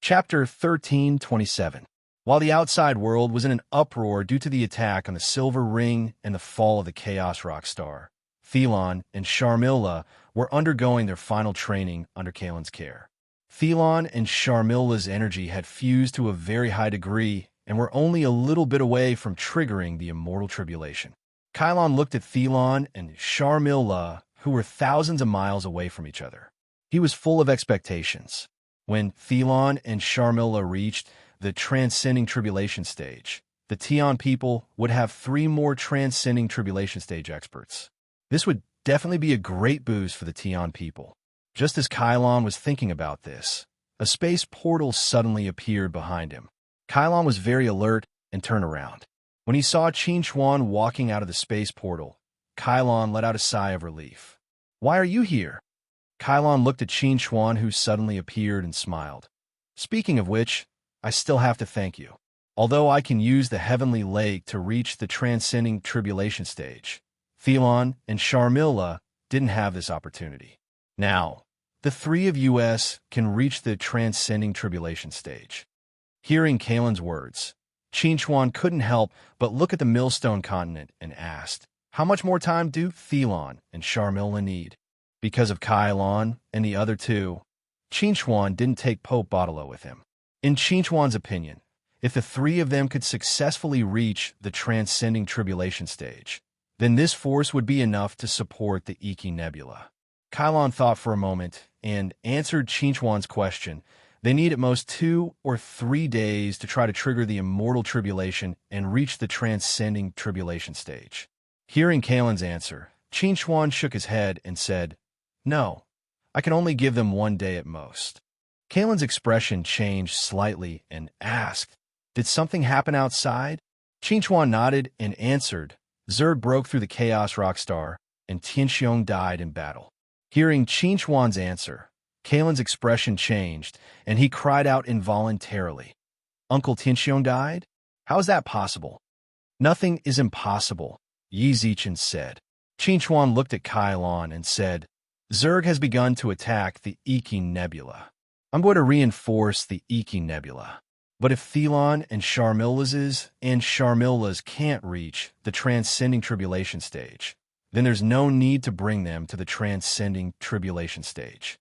Chapter 13:27. While the outside world was in an uproar due to the attack on the Silver Ring and the fall of the Chaos Rock Star, Thelon and Sharmilla were undergoing their final training under Kalen's care. Thelon and Sharmilla's energy had fused to a very high degree and were only a little bit away from triggering the immortal tribulation. Kylon looked at Thelon and Sharmilla, who were thousands of miles away from each other. He was full of expectations. When Thelon and Sharmilla reached the transcending tribulation stage, the Tion people would have 3 more transcending tribulation stage experts. This would definitely be a great boost for the Tion people. Just as Kylon was thinking about this, a space portal suddenly appeared behind him. Kylon was very alert and turned around. When he saw Qin Chuan walking out of the space portal, Kylon let out a sigh of relief. "Why are you here?" Kylon looked at Qin Chuan, who suddenly appeared, and smiled. "Speaking of which, I still have to thank you. Although I can use the Heavenly Lake to reach the transcending tribulation stage, Thelon and Sharmilla didn't have this opportunity. Now, the 3 of us can reach the transcending tribulation stage." Hearing Kalen's words, Qin Chuan couldn't help but look at the Millstone continent and asked, "How much more time do Thelon and Sharmilla need?" Because of Kylon and the other 2, Qin Chuan didn't take Pope Baudelaire with him. In Qin Chuan's opinion, if the 3 of them could successfully reach the transcending tribulation stage, then this force would be enough to support the Iki Nebula. Kylon thought for a moment and answered Qin Chuan's question. They need at most 2 or 3 days to try to trigger the immortal tribulation and reach the transcending tribulation stage. Hearing Kalen's answer, Qin Chuan shook his head and said, "No, I can only give them 1 day at most." Kalen's expression changed slightly and asked, "Did something happen outside?" Qin Chuan nodded and answered, "Zerg broke through the Chaos Rock Star, and Tianxiong died in battle." Hearing Qin Chuan's answer, Kalen's expression changed, and he cried out involuntarily, "Uncle Tianxiong died? How is that possible?" "Nothing is impossible," Yi Zichen said. Qin Chuan looked at Kylon and said, "Zerg has begun to attack the Iki Nebula. I'm going to reinforce the Iki Nebula. But if Thelon and Sharmilla's can't reach the transcending tribulation stage, then there's no need to bring them to the transcending tribulation stage.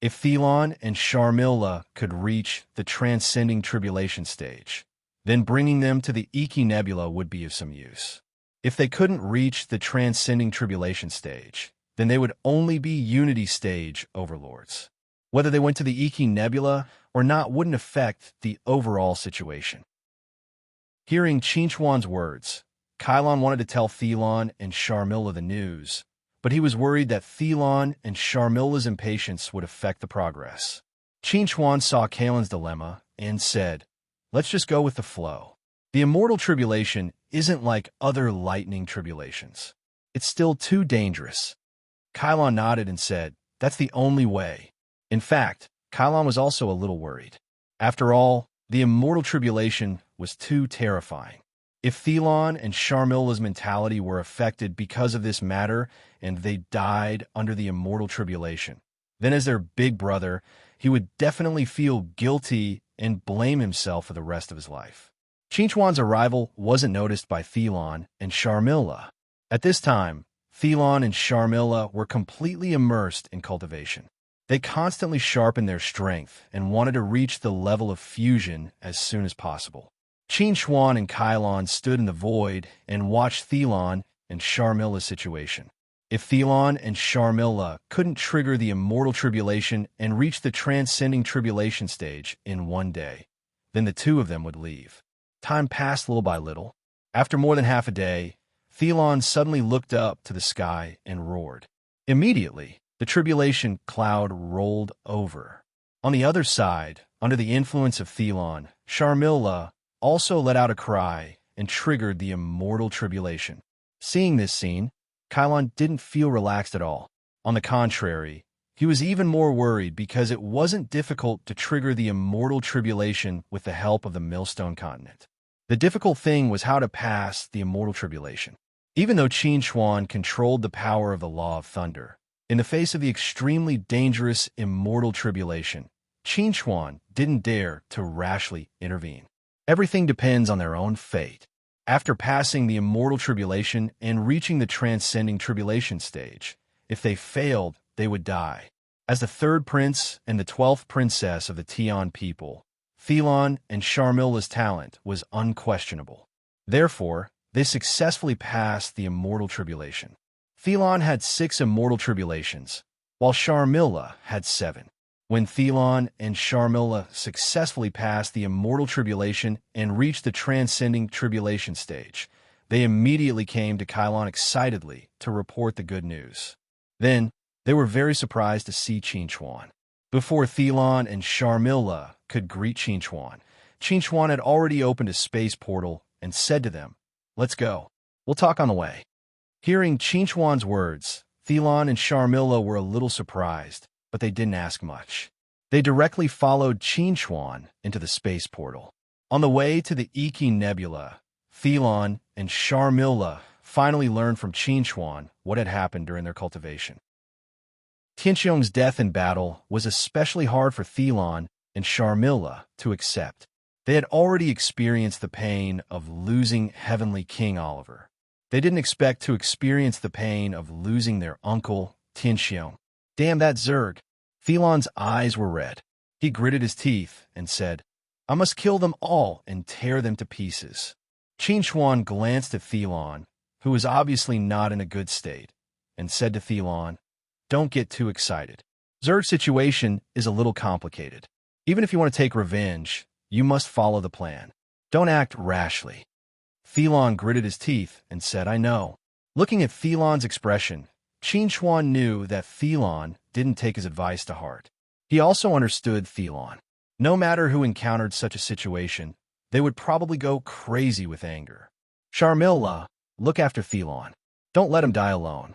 If Thelon and Sharmilla could reach the transcending tribulation stage, then bringing them to the Iki Nebula would be of some use. If they couldn't reach the transcending tribulation stage, then they would only be Unity stage overlords. Whether they went to the Iki Nebula or not wouldn't affect the overall situation." Hearing Qin Chuan's words, Kylon wanted to tell Thelon and Sharmilla the news, but he was worried that Thelon and Sharmilla's impatience would affect the progress. Qin Chuan saw Kalen's dilemma and said, "Let's just go with the flow. The immortal tribulation isn't like other lightning tribulations. It's still too dangerous." Kylon nodded and said, "That's the only way." In fact, Kylon was also a little worried. After all, the immortal tribulation was too terrifying. If Thelon and Sharmilla's mentality were affected because of this matter and they died under the immortal tribulation, then as their big brother, he would definitely feel guilty and blame himself for the rest of his life. Qin Chuan's arrival wasn't noticed by Thelon and Sharmilla. At this time, Thelon and Sharmilla were completely immersed in cultivation. They constantly sharpened their strength and wanted to reach the level of fusion as soon as possible. Qin Chuan and Kylon stood in the void and watched Thelon and Sharmilla's situation. If Thelon and Sharmilla couldn't trigger the immortal tribulation and reach the transcending tribulation stage in 1 day, then the 2 of them would leave. Time passed little by little. After more than half a day, Thelon suddenly looked up to the sky and roared. Immediately, the tribulation cloud rolled over. On the other side, under the influence of Thelon, Sharmilla also let out a cry and triggered the immortal tribulation. Seeing this scene, Kylon didn't feel relaxed at all. On the contrary, he was even more worried because it wasn't difficult to trigger the immortal tribulation with the help of the Millstone continent. The difficult thing was how to pass the immortal tribulation. Even though Qin Chuan controlled the power of the Law of Thunder, in the face of the extremely dangerous immortal tribulation, Qin didn't dare to rashly intervene. Everything depends on their own fate. After passing the immortal tribulation and reaching the transcending tribulation stage, if they failed, they would die. As the third prince and the 12th princess of the Tian people, Thelon and Sharmilla's talent was unquestionable. Therefore, they successfully passed the immortal tribulation. Thelon had 6 immortal tribulations, while Sharmilla had 7. When Thelon and Sharmilla successfully passed the immortal tribulation and reached the transcending tribulation stage, they immediately came to Kylon excitedly to report the good news. Then, they were very surprised to see Qin. Before Thelon and Sharmilla could greet Qin had already opened a space portal and said to them, "Let's go. We'll talk on the way." Hearing Qin's words, Thelon and Sharmilla were a little surprised, but they didn't ask much. They directly followed Qin into the space portal. On the way to the Iki Nebula, Thelon and Sharmilla finally learned from Qin what had happened during their cultivation. Tianxiong's death in battle was especially hard for Thelon and Sharmilla to accept. They had already experienced the pain of losing Heavenly King Oliver. They didn't expect to experience the pain of losing their uncle, Tianxiong. Damn that Zerg! Thelon's eyes were red. He gritted his teeth and said, "I must kill them all and tear them to pieces." Qin glanced at Thelon, who was obviously not in a good state, and said to Thelon, "Don't get too excited. Zerg's situation is a little complicated. Even if you want to take revenge, you must follow the plan. Don't act rashly." Thelon gritted his teeth and said, "I know." Looking at Thelon's expression, Qin knew that Thelon didn't take his advice to heart. He also understood Thelon. No matter who encountered such a situation, they would probably go crazy with anger. "Sharmilla, look after Thelon. Don't let him die alone."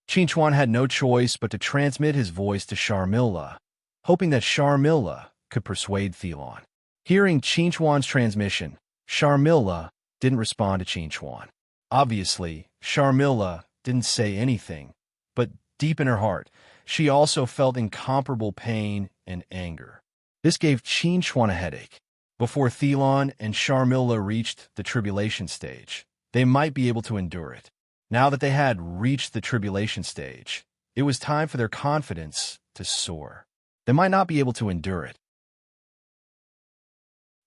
Qin had no choice but to transmit his voice to Sharmilla, hoping that Sharmilla could persuade Thelon. Hearing Qin's transmission, Sharmilla didn't respond to Qin. Obviously, Sharmilla didn't say anything, but deep in her heart, she also felt incomparable pain and anger. This gave Qin a headache. Before Thelon and Sharmilla reached the tribulation stage, they might be able to endure it. Now that they had reached the tribulation stage, it was time for their confidence to soar. They might not be able to endure it.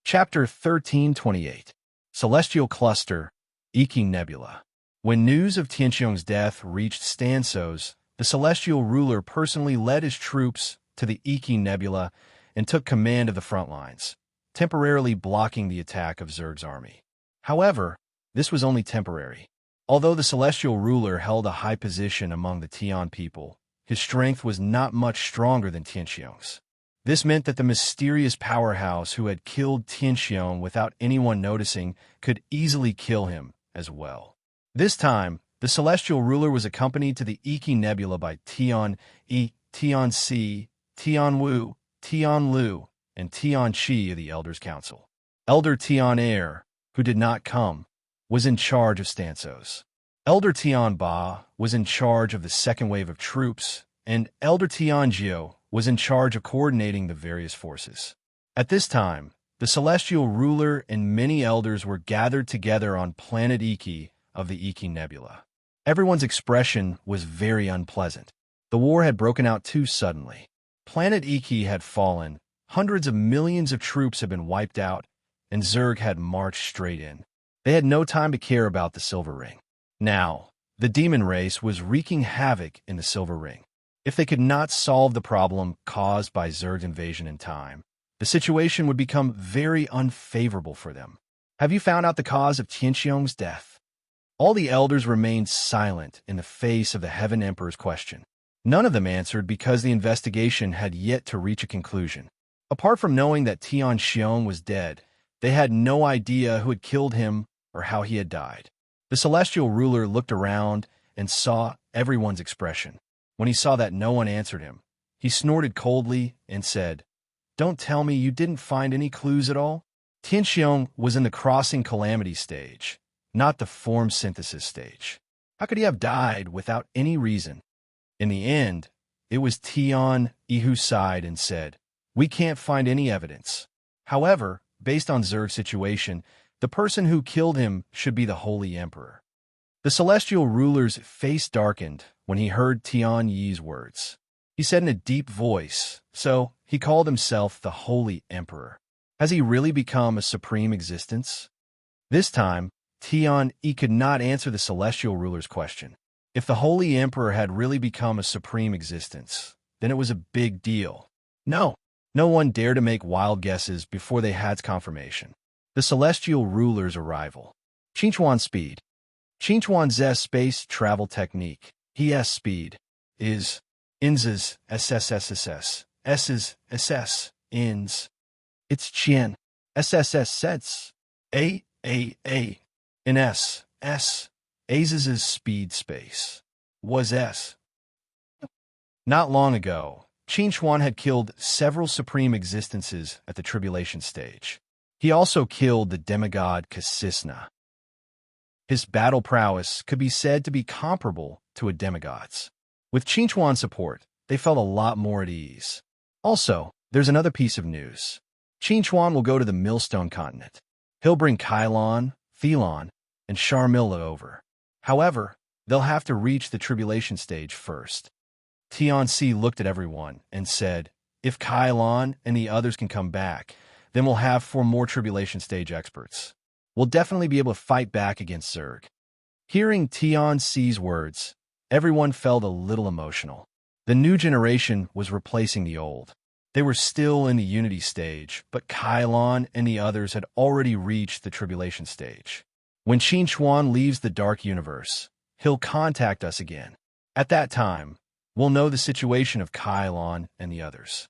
Chapter 1328. Celestial Cluster, Iki Nebula. When news of Tianxiong's death reached Stansos, the celestial ruler personally led his troops to the Iki Nebula and took command of the front lines, temporarily blocking the attack of Zerg's army. However, this was only temporary. Although the celestial ruler held a high position among the Tian people, his strength was not much stronger than Tianxiong's. This meant that the mysterious powerhouse who had killed Tianxiong without anyone noticing could easily kill him as well. This time, the celestial ruler was accompanied to the Iki Nebula by Tian Yi, Tian Si, Tian Wu, Tian Lu, and Tian Qi of the Elders' Council. Elder Tian Air, who did not come, was in charge of Stansos. Elder Tian Ba was in charge of the second wave of troops, and Elder Tian Jiu was in charge of coordinating the various forces. At this time, the celestial ruler and many elders were gathered together on planet Iki of the Iki Nebula. Everyone's expression was very unpleasant. The war had broken out too suddenly. Planet Iki had fallen, hundreds of millions of troops had been wiped out, and Zerg had marched straight in. They had no time to care about the Silver Ring. Now, the demon race was wreaking havoc in the Silver Ring. If they could not solve the problem caused by Zerg's invasion in time, the situation would become very unfavorable for them. "Have you found out the cause of Tianxiong's death?" All the elders remained silent in the face of the Heaven Emperor's question. None of them answered because the investigation had yet to reach a conclusion. Apart from knowing that Tianxiong was dead, they had no idea who had killed him or how he had died. The celestial ruler looked around and saw everyone's expression. When he saw that no one answered him, he snorted coldly and said, "Don't tell me you didn't find any clues at all?" Tianxiong was in the crossing calamity stage, not the form synthesis stage. How could he have died without any reason? In the end, it was Tian Yi who sighed and said, We can't find any evidence. However, based on Zerg's situation, the person who killed him should be the Holy Emperor. The celestial ruler's face darkened when he heard Tian Yi's words. He said in a deep voice, so he called himself the Holy Emperor. Has he really become a supreme existence? This time, Tian Yi could not answer the celestial ruler's question. If the Holy Emperor had really become a supreme existence, then it was a big deal. No one dared to make wild guesses before they had confirmation. The celestial ruler's arrival. Qinchuan speed. Qinchuan's space travel technique, ES speed, is INS's SSSSS, S's SS, INS. It's Qian, SSS sets, A, in S, Az's speed space, was S. Not long ago, Qinchuan had killed several supreme existences at the tribulation stage. He also killed the demigod Kasisna. His battle prowess could be said to be comparable to a demigod's. With Qinchuan's support, they felt a lot more at ease. Also, there's another piece of news. Qinchuan will go to the Millstone continent. He'll bring Kylon, Thelon, and Sharmilla over. However, they'll have to reach the tribulation stage first. Tianxi looked at everyone and said, if Kylon and the others can come back, then we'll have 4 more tribulation stage experts. We'll definitely be able to fight back against Zerg. Hearing Tianxi's words, everyone felt a little emotional. The new generation was replacing the old. They were still in the Unity stage, but Kylon and the others had already reached the Tribulation stage. When Qinchuan leaves the Dark Universe, he'll contact us again. At that time, we'll know the situation of Kylon and the others.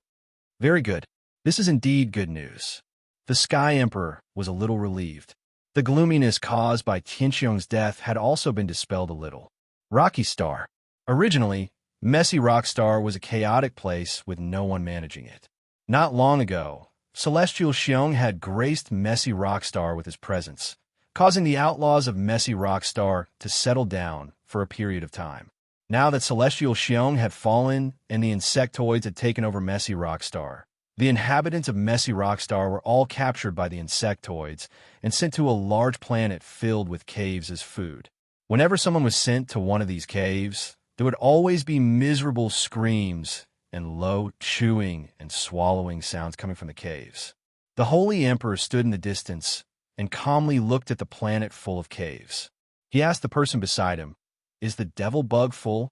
Very good. This is indeed good news. The Sky Emperor was a little relieved. The gloominess caused by Tianxiong's death had also been dispelled a little. Rocky Star. Originally, Messy Rockstar was a chaotic place with no one managing it. Not long ago, Celestial Xiong had graced Messy Rockstar with his presence, causing the outlaws of Messy Rockstar to settle down for a period of time. Now that Celestial Xiong had fallen and the insectoids had taken over Messy Rockstar, the inhabitants of Messy Rockstar were all captured by the insectoids and sent to a large planet filled with caves as food. Whenever someone was sent to one of these caves, there would always be miserable screams and low chewing and swallowing sounds coming from the caves. The Holy Emperor stood in the distance and calmly looked at the planet full of caves. He asked the person beside him, "Is the devil bug full?"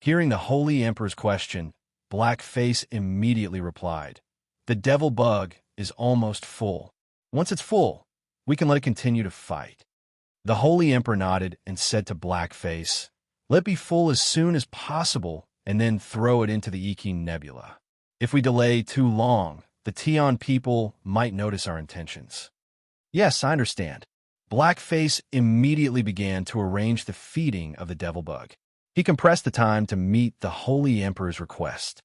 Hearing the Holy Emperor's question, Blackface immediately replied, "The devil bug is almost full. Once it's full, we can let it continue to fight." The Holy Emperor nodded and said to Blackface, "Let it be full as soon as possible and then throw it into the Iki Nebula. If we delay too long, the Tian people might notice our intentions." "Yes, I understand." Blackface immediately began to arrange the feeding of the devil bug. He compressed the time to meet the Holy Emperor's request.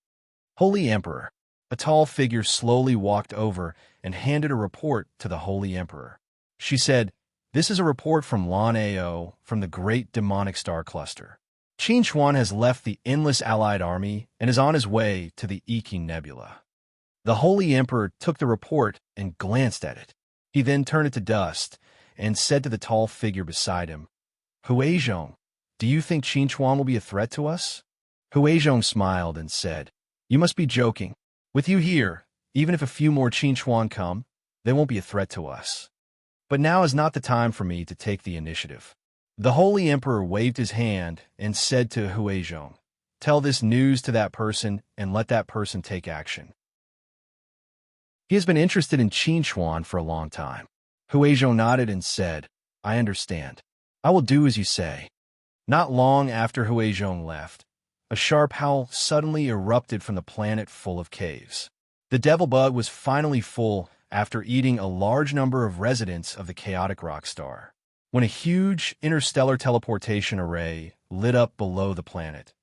Holy Emperor. A tall figure slowly walked over and handed a report to the Holy Emperor. She said, "This is a report from Lan Ao from the Great Demonic Star Cluster. Qinchuan has left the Endless Allied Army and is on his way to the Iki Nebula." The Holy Emperor took the report and glanced at it. He then turned it to dust and said to the tall figure beside him, "Huizhong, do you think Qinchuan will be a threat to us?" Huizhong smiled and said, "You must be joking. With you here, even if a few more Qinchuan come, they won't be a threat to us. But now is not the time for me to take the initiative." The Holy Emperor waved his hand and said to Huizhong, "Tell this news to that person and let that person take action." He has been interested in Qinchuan for a long time. Huizhong nodded and said, "I understand. I will do as you say." Not long after Huizhong left, a sharp howl suddenly erupted from the planet full of caves. The devil bug was finally full after eating a large number of residents of the chaotic rock star. When a huge interstellar teleportation array lit up below the planet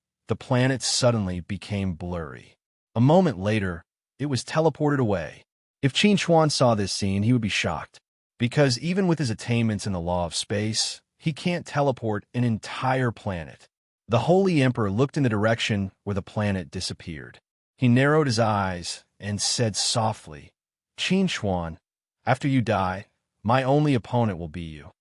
suddenly became blurry. A moment later, it was teleported away. If Qinchuan saw this scene, he would be shocked, because even with his attainments in the law of space, he can't teleport an entire planet. The Holy Emperor looked in the direction where the planet disappeared. He narrowed his eyes and said softly, "Qin Xuan, after you die, my only opponent will be you."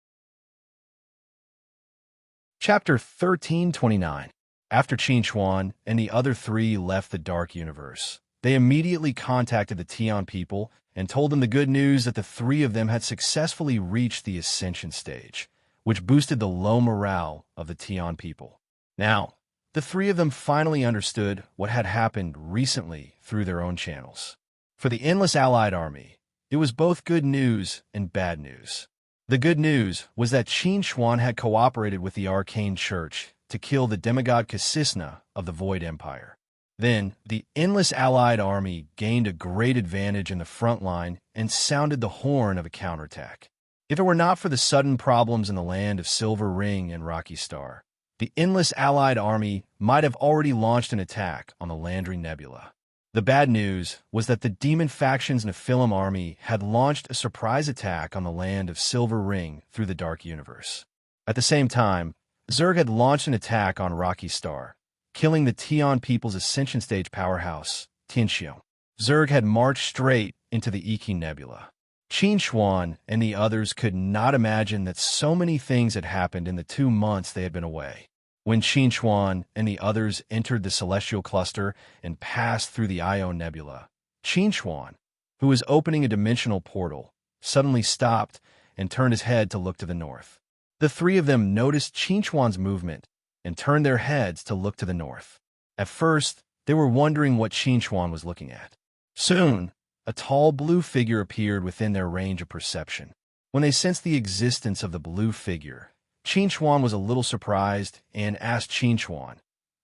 Chapter 1329. After Qin Xuan and the other three left the Dark Universe, they immediately contacted the Tian people and told them the good news that the three of them had successfully reached the Ascension stage, which boosted the low morale of the Tian people. Now, the three of them finally understood what had happened recently through their own channels. For the Endless Allied Army, it was both good news and bad news. The good news was that Qin Xuan had cooperated with the Arcane Church to kill the demigod Kasisna of the Void Empire. Then, the Endless Allied Army gained a great advantage in the front line and sounded the horn of a counterattack. If it were not for the sudden problems in the land of Silver Ring and Rocky Star, the Endless Allied Army might have already launched an attack on the Landry Nebula. The bad news was that the Demon Faction's Nephilim army had launched a surprise attack on the land of Silver Ring through the Dark Universe. At the same time, Zerg had launched an attack on Rocky Star, killing the Tian people's Ascension Stage powerhouse, Tianxiong. Zerg had marched straight into the Iki Nebula. Qin Xuan and the others could not imagine that so many things had happened in the 2 months they had been away. When Qin Xuan and the others entered the Celestial Cluster and passed through the Io Nebula, Qin Xuan, who was opening a dimensional portal, suddenly stopped and turned his head to look to the north. The three of them noticed Qin Xuan's movement and turned their heads to look to the north. At first, they were wondering what Qin Xuan was looking at. Soon, a tall blue figure appeared within their range of perception. When they sensed the existence of the blue figure, Qin Xuan was a little surprised and asked Qin Xuan,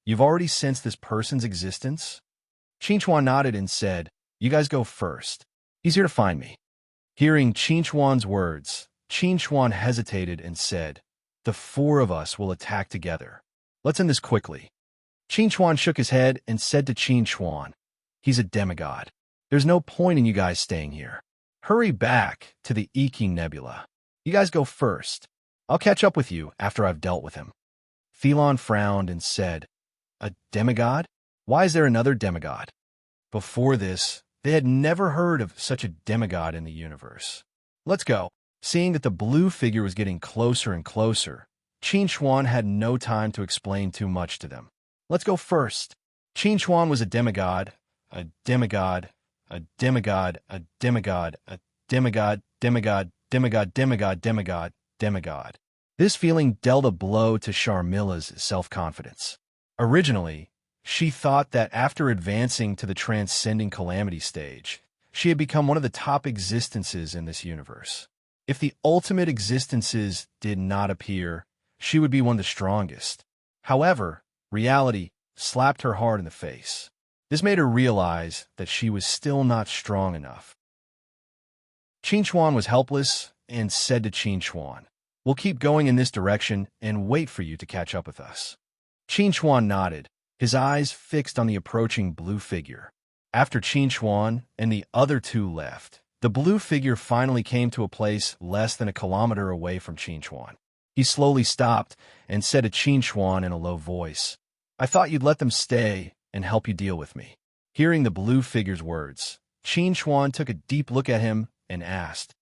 "You've already sensed this person's existence?" Qin Xuan nodded and said, "You guys go first. He's here to find me." Hearing Qin Xuan's words, Qin Xuan hesitated and said, "The 4 of us will attack together. Let's end this quickly." Qin Xuan shook his head and said to Qin Xuan, "He's a demigod. There's no point in you guys staying here. Hurry back to the Iki Nebula. You guys go first. I'll catch up with you after I've dealt with him." Thelon frowned and said, "A demigod? Why is there another demigod?" Before this, they had never heard of such a demigod in the universe. "Let's go." Seeing that the blue figure was getting closer and closer, Qin Xuan had no time to explain too much to them. "Let's go first." Qin Xuan was a demigod, a demigod, a demigod, a demigod, a demigod, demigod, demigod, demigod, demigod, demigod. This feeling dealt a blow to Sharmilla's self-confidence. Originally, she thought that after advancing to the transcending calamity stage, she had become one of the top existences in this universe. If the ultimate existences did not appear, she would be one of the strongest. However, reality slapped her hard in the face. This made her realize that she was still not strong enough. Qin Xuan was helpless and said to Qin Xuan, "We'll keep going in this direction and wait for you to catch up with us." Qin Xuan nodded, his eyes fixed on the approaching blue figure. After Qin Xuan and the other 2 left, the blue figure finally came to a place less than a kilometer away from Qin Xuan. He slowly stopped and said to Qin Xuan in a low voice, "I thought you'd let them stay and help you deal with me." Hearing the blue figure's words, Qin Xuan took a deep look at him and asked,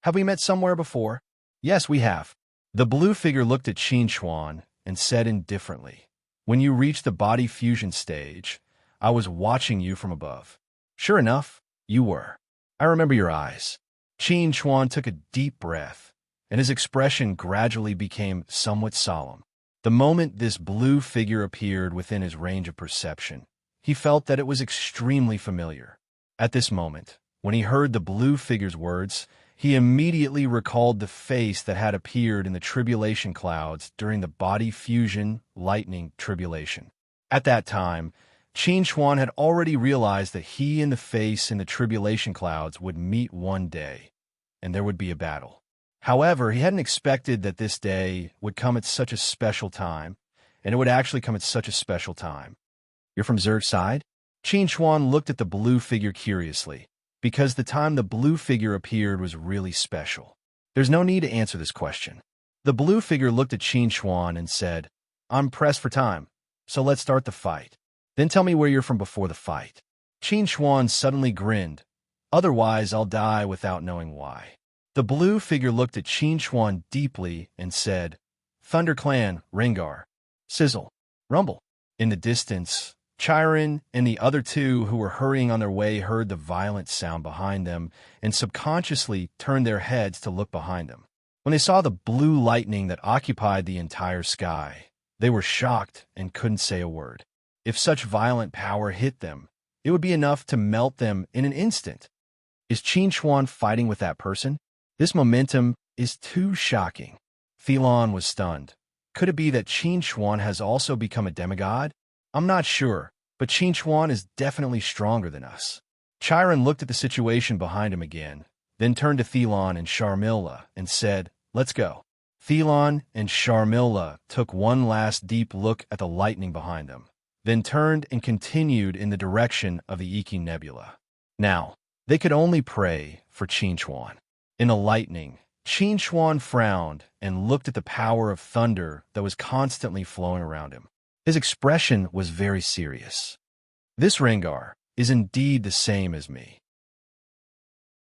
"Have we met somewhere before?" "Yes, we have." The blue figure looked at Qin Xuan and said indifferently, "When you reached the body fusion stage, I was watching you from above." "Sure enough, you were. I remember your eyes." Qin Xuan took a deep breath, and his expression gradually became somewhat solemn. The moment this blue figure appeared within his range of perception, he felt that it was extremely familiar. At this moment, when he heard the blue figure's words, he immediately recalled the face that had appeared in the tribulation clouds during the body fusion lightning tribulation. At that time, Qin Xuan had already realized that he and the face in the tribulation clouds would meet one day, and there would be a battle. However, he hadn't expected that this day would come at such a special time, and it would actually come at such a special time. "You're from Zerg's side?" Qin Xuan looked at the blue figure curiously, because the time the blue figure appeared was really special. There's no need to answer this question. The blue figure looked at Qin Xuan and said, "I'm pressed for time, so let's start the fight. Then tell me where you're from before the fight." Qin Xuan suddenly grinned. Otherwise, I'll die without knowing why. The blue figure looked at Qin Xuan deeply and said, Thunder Clan, Rengar. Sizzle. Rumble. In the distance, Chiron and the other two who were hurrying on their way heard the violent sound behind them and subconsciously turned their heads to look behind them. When they saw the blue lightning that occupied the entire sky, they were shocked and couldn't say a word. If such violent power hit them, it would be enough to melt them in an instant. Is Qin Xuan fighting with that person? This momentum is too shocking. Thelon was stunned. Could it be that Qin Xuan has also become a demigod? I'm not sure, but Qin Xuan is definitely stronger than us. Chiron looked at the situation behind him again, then turned to Thelon and Sharmila and said, Let's go. Thelon and Sharmila took one last deep look at the lightning behind them, then turned and continued in the direction of the Iki Nebula. Now, they could only pray for Qin Xuan. In the lightning, Qin Xuan frowned and looked at the power of thunder that was constantly flowing around him. His expression was very serious. This Rengar is indeed the same as me.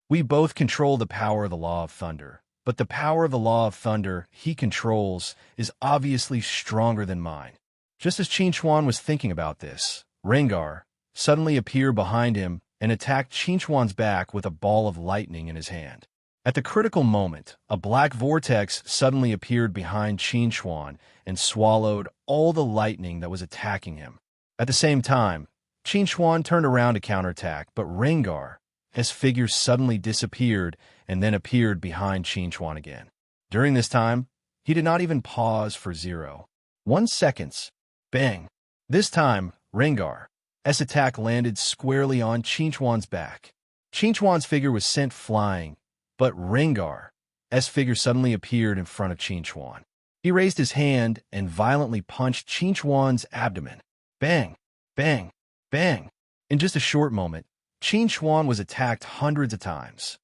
We both control the power of the law of thunder, but the power of the law of thunder he controls is obviously stronger than mine. Just as Qin Xuan was thinking about this, Rengar suddenly appeared behind him and attacked Qin Xuan's back with a ball of lightning in his hand. At the critical moment, a black vortex suddenly appeared behind Qin Xuan and swallowed all the lightning that was attacking him. At the same time, Qin Xuan turned around to counterattack, but Rengar's figure suddenly disappeared and then appeared behind Qin Xuan again. During this time, he did not even pause for 0.1 seconds. Bang! This time, Rengar's attack landed squarely on Qin Xuan's back. Qin Xuan's figure was sent flying, but Rengar's figure suddenly appeared in front of Qin Xuan. He raised his hand and violently punched Qin Xuan's abdomen. Bang! Bang! Bang! In just a short moment, Qin Xuan was attacked hundreds of times.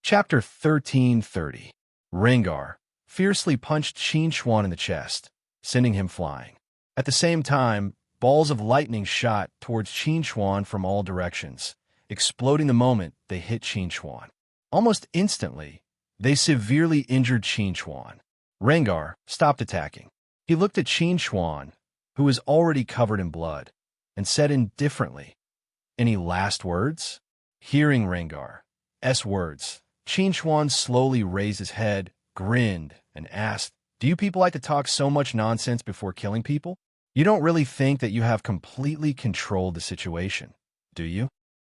Chapter 1330. Rengar fiercely punched Qin Xuan in the chest, sending him flying. At the same time, balls of lightning shot towards Qin Xuan from all directions, exploding the moment they hit Qin Xuan. Almost instantly, they severely injured Qin Xuan. Rengar stopped attacking. He looked at Qin Xuan, who was already covered in blood, and said indifferently, Any last words? Hearing Rengar's words, Qin Xuan slowly raised his head, grinned, and asked, Do you people like to talk so much nonsense before killing people? You don't really think that you have completely controlled the situation, do you?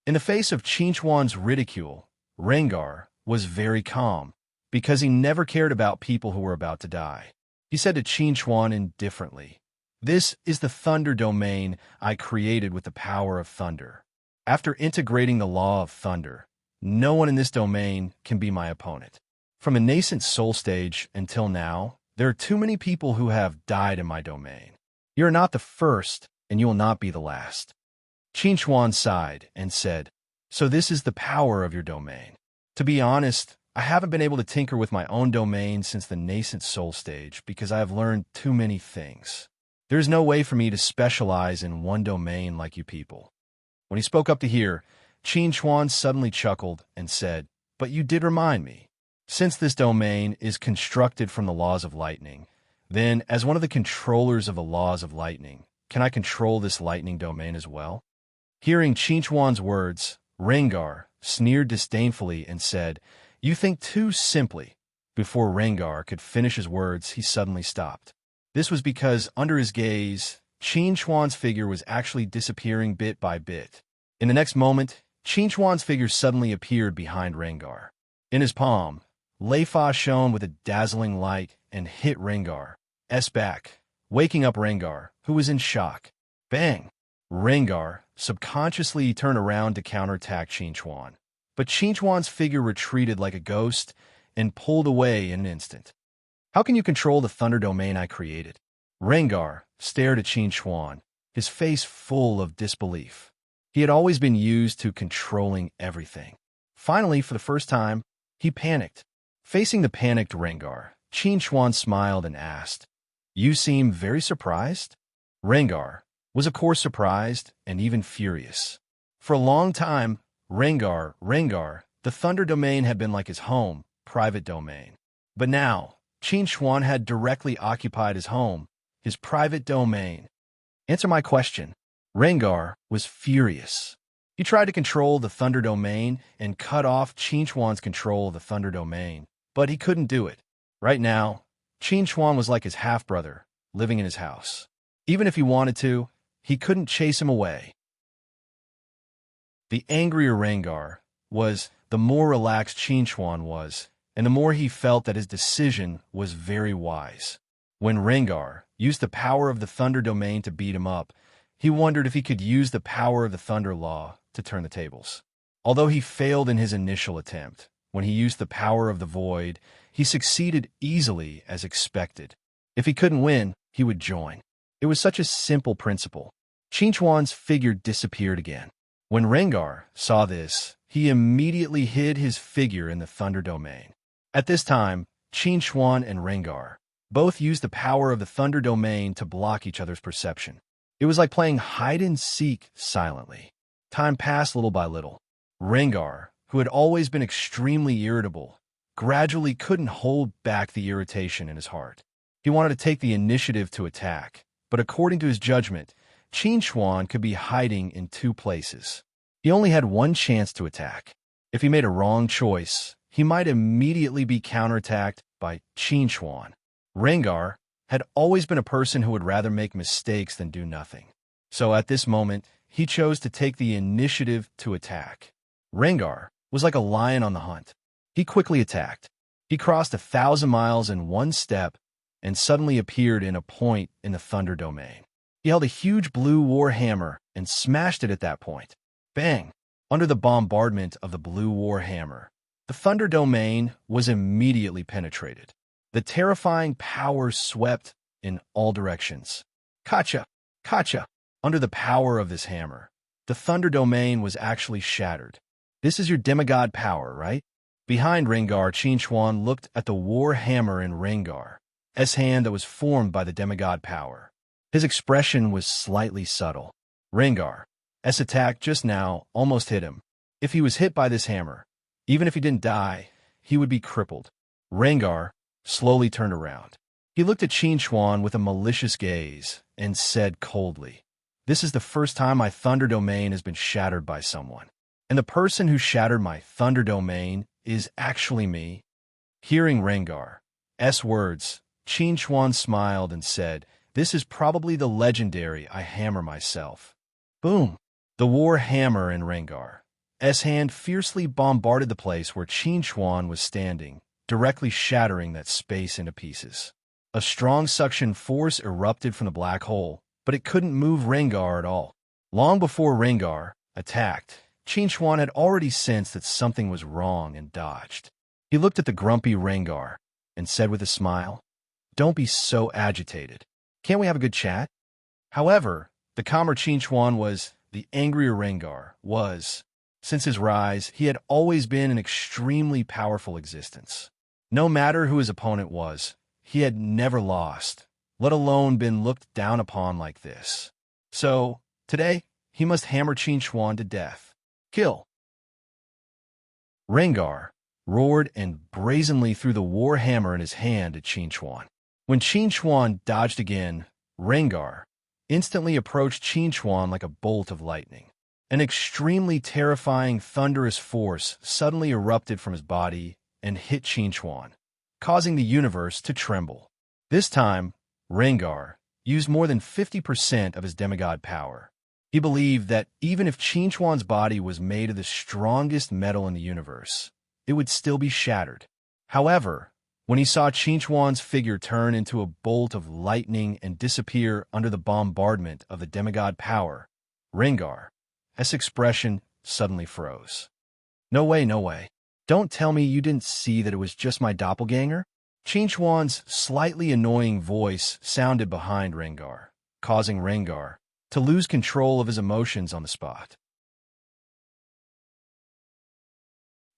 In the face of Qin Xuan's ridicule, Rengar was very calm, because he never cared about people who were about to die. He said to Qin Xuan indifferently, This is the thunder domain I created with the power of thunder. After integrating the law of thunder, no one in this domain can be my opponent. From the nascent soul stage until now, there are too many people who have died in my domain. You are not the first, and you will not be the last. Qin Xuan sighed and said, So this is the power of your domain. To be honest, I haven't been able to tinker with my own domain since the nascent soul stage because I have learned too many things. There is no way for me to specialize in one domain like you people. When he spoke up to hear, Qin Xuan suddenly chuckled and said, But you did remind me. Since this domain is constructed from the laws of lightning, then, as one of the controllers of the laws of lightning, can I control this lightning domain as well? Hearing Qin Xuan's words, Rengar sneered disdainfully and said, You think too simply. Before Rengar could finish his words, he suddenly stopped. This was because, under his gaze, Qin Xuan's figure was actually disappearing bit by bit. In the next moment, Qin Xuan's figure suddenly appeared behind Rengar. In his palm, Leifa shone with a dazzling light and hit Rengar's back, waking up Rengar, who was in shock. Bang! Rengar subconsciously turned around to counterattack Qin Xuan, but Qin Xuan's figure retreated like a ghost and pulled away in an instant. How can you control the thunder domain I created? Rengar stared at Qin Xuan, his face full of disbelief. He had always been used to controlling everything. Finally, for the first time, he panicked. Facing the panicked Rengar, Qin Xuan smiled and asked, You seem very surprised? Rengar was of course surprised and even furious. For a long time, Rengar, the Thunder Domain had been like his home, private domain. But now, Qin Xuan had directly occupied his home, his private domain. Answer my question. Rengar was furious. He tried to control the Thunder Domain and cut off Qin Xuan's control of the Thunder Domain, but he couldn't do it. Right now, Qin Xuan was like his half-brother, living in his house. Even if he wanted to, he couldn't chase him away. The angrier Rengar was, the more relaxed Qin Xuan was, and the more he felt that his decision was very wise. When Rengar used the power of the Thunder Domain to beat him up, he wondered if he could use the power of the Thunder Law to turn the tables. Although he failed in his initial attempt, when he used the power of the Void, he succeeded easily as expected. If he couldn't win, he would join. It was such a simple principle. Qin Xuan's figure disappeared again. When Rengar saw this, he immediately hid his figure in the Thunder Domain. At this time, Qin Xuan and Rengar both used the power of the Thunder Domain to block each other's perception. It was like playing hide-and-seek silently. Time passed little by little. Rengar, who had always been extremely irritable, gradually couldn't hold back the irritation in his heart. He wanted to take the initiative to attack, but according to his judgment, Qin Xuan could be hiding in two places. He only had one chance to attack. If he made a wrong choice, he might immediately be counterattacked by Qin Xuan. Rengar had always been a person who would rather make mistakes than do nothing. So at this moment, he chose to take the initiative to attack. Rengar was like a lion on the hunt. He quickly attacked. He crossed 1,000 miles in one step and suddenly appeared in a point in the Thunder Domain. He held a huge blue war hammer and smashed it at that point. Bang! Under the bombardment of the blue war hammer, the Thunder Domain was immediately penetrated. The terrifying power swept in all directions. Kacha! Kacha! Under the power of this hammer, the Thunder Domain was actually shattered. This is your demigod power, right? Behind Rengar, Qin Xuan looked at the war hammer in Rengar's hand that was formed by the demigod power. His expression was slightly subtle. Rengar's attack just now almost hit him. If he was hit by this hammer, even if he didn't die, he would be crippled. Rengar slowly turned around. He looked at Qin Xuan with a malicious gaze and said coldly, "This is the first time my Thunder Domain has been shattered by someone. And the person who shattered my Thunder Domain is actually me." Hearing Rengar's words, Qin Xuan smiled and said, "This is probably the legendary I hammer myself." Boom! The war hammer in Rengar's hand fiercely bombarded the place where Qin Xuan was standing, directly shattering that space into pieces. A strong suction force erupted from the black hole, but it couldn't move Rengar at all. Long before Rengar attacked, Qin Xuan had already sensed that something was wrong and dodged. He looked at the grumpy Rengar and said with a smile, "Don't be so agitated. Can't we have a good chat?" However, the calmer Qin Xuan was, the angrier Rengar was. Since his rise, he had always been an extremely powerful existence. No matter who his opponent was, he had never lost, let alone been looked down upon like this. So, today, he must hammer Qin Xuan to death. Kill! Rengar roared and brazenly threw the war hammer in his hand at Qin Xuan. When Qin Xuan dodged again, Rengar instantly approached Qin Xuan like a bolt of lightning. An extremely terrifying thunderous force suddenly erupted from his body and hit Qin Xuan, causing the universe to tremble. This time, Rengar used more than 50% of his demigod power. He believed that even if Qin Xuan's body was made of the strongest metal in the universe, it would still be shattered. However, when he saw Qin Xuan's figure turn into a bolt of lightning and disappear under the bombardment of the demigod power, Rengar's expression suddenly froze. "No way, no way. Don't tell me you didn't see that it was just my doppelganger?" Qin Xuan's slightly annoying voice sounded behind Rengar, causing Rengar to lose control of his emotions on the spot.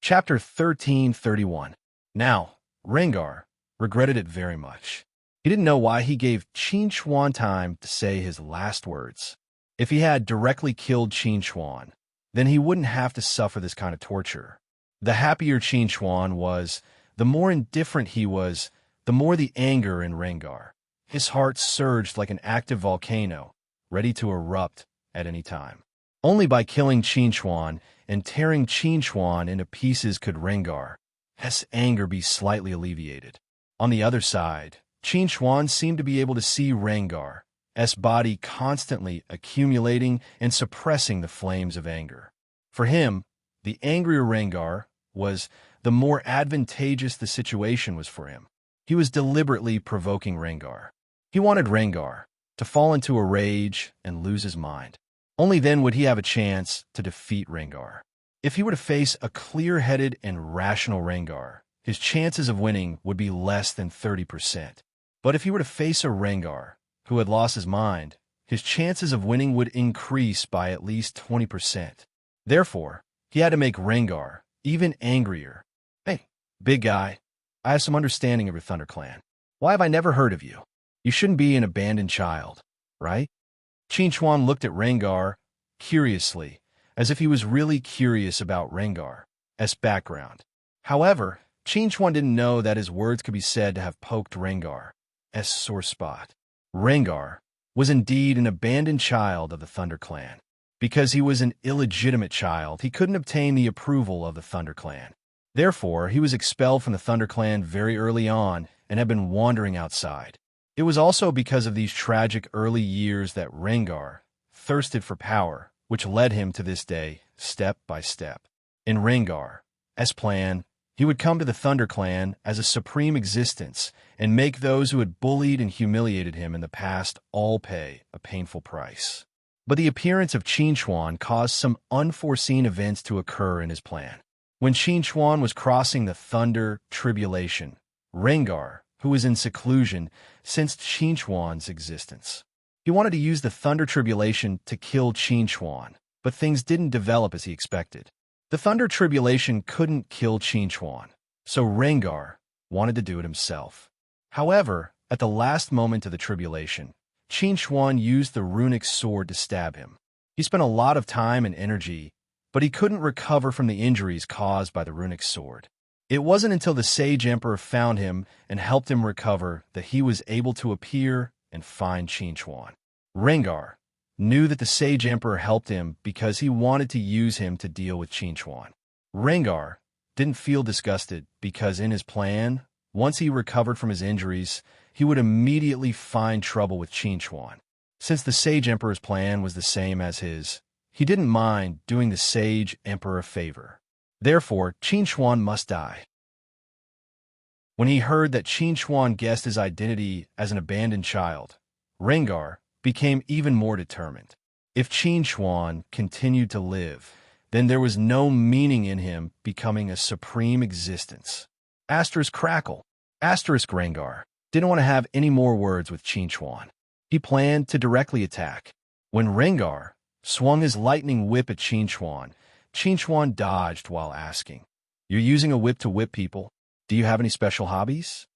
Chapter 1331. Now, Rengar regretted it very much. He didn't know why he gave Qin Xuan time to say his last words. If he had directly killed Qin Chuan, then he wouldn't have to suffer this kind of torture. The happier Qin Chuan was, the more indifferent he was, the more the anger in Rengar. His heart surged like an active volcano, ready to erupt at any time. Only by killing Qin Chuan and tearing Qin Chuan into pieces could Rengar's anger be slightly alleviated. On the other side, Qin Chuan seemed to be able to see Rengar's body constantly accumulating and suppressing the flames of anger. For him, the angrier Rengar was, the more advantageous the situation was for him. He was deliberately provoking Rengar. He wanted Rengar to fall into a rage and lose his mind. Only then would he have a chance to defeat Rengar. If he were to face a clear-headed and rational Rengar, his chances of winning would be less than 30%. But if he were to face a Rengar who had lost his mind, his chances of winning would increase by at least 20%. Therefore, he had to make Rengar even angrier. Hey, big guy, I have some understanding of your Thunder Clan. Why have I never heard of you? You shouldn't be an abandoned child, right? Qin Chuan looked at Rengar curiously, as if he was really curious about Rengar's background. However, Qin Chuan didn't know that his words could be said to have poked Rengar's sore spot. Rengar was indeed an abandoned child of the Thunder Clan. Because he was an illegitimate child, he couldn't obtain the approval of the Thunder Clan. Therefore, he was expelled from the Thunder Clan very early on and had been wandering outside. It was also because of these tragic early years that Rengar thirsted for power, which led him to this day, step by step. In Rengar's plan, he would come to the Thunder Clan as a supreme existence and make those who had bullied and humiliated him in the past all pay a painful price. But the appearance of Qin Chuan caused some unforeseen events to occur in his plan. When Qin Chuan was crossing the Thunder Tribulation, Rengar, who was in seclusion, sensed Qin Chuan's existence. He wanted to use the Thunder Tribulation to kill Qin Chuan, but things didn't develop as he expected. The Thunder Tribulation couldn't kill Qin Chuan, so Rengar wanted to do it himself. However, at the last moment of the tribulation, Qin Chuan used the runic sword to stab him. He spent a lot of time and energy, but he couldn't recover from the injuries caused by the runic sword. It wasn't until the Sage Emperor found him and helped him recover that he was able to appear and find Qin Chuan. Rengar knew that the Sage Emperor helped him because he wanted to use him to deal with Qin Chuan. Rengar didn't feel disgusted because in his plan, once he recovered from his injuries, he would immediately find trouble with Qin Chuan. Since the Sage Emperor's plan was the same as his, he didn't mind doing the Sage Emperor a favor. Therefore, Qin Chuan must die. When he heard that Qin Chuan guessed his identity as an abandoned child, Rengar became even more determined. If Qin Chuan continued to live, then there was no meaning in him becoming a supreme existence. Asterisk crackle. Asterisk Rengar didn't want to have any more words with Qin Chuan. He planned to directly attack. When Rengar swung his lightning whip at Qin Chuan dodged while asking, "You're using a whip to whip people? Do you have any special hobbies?"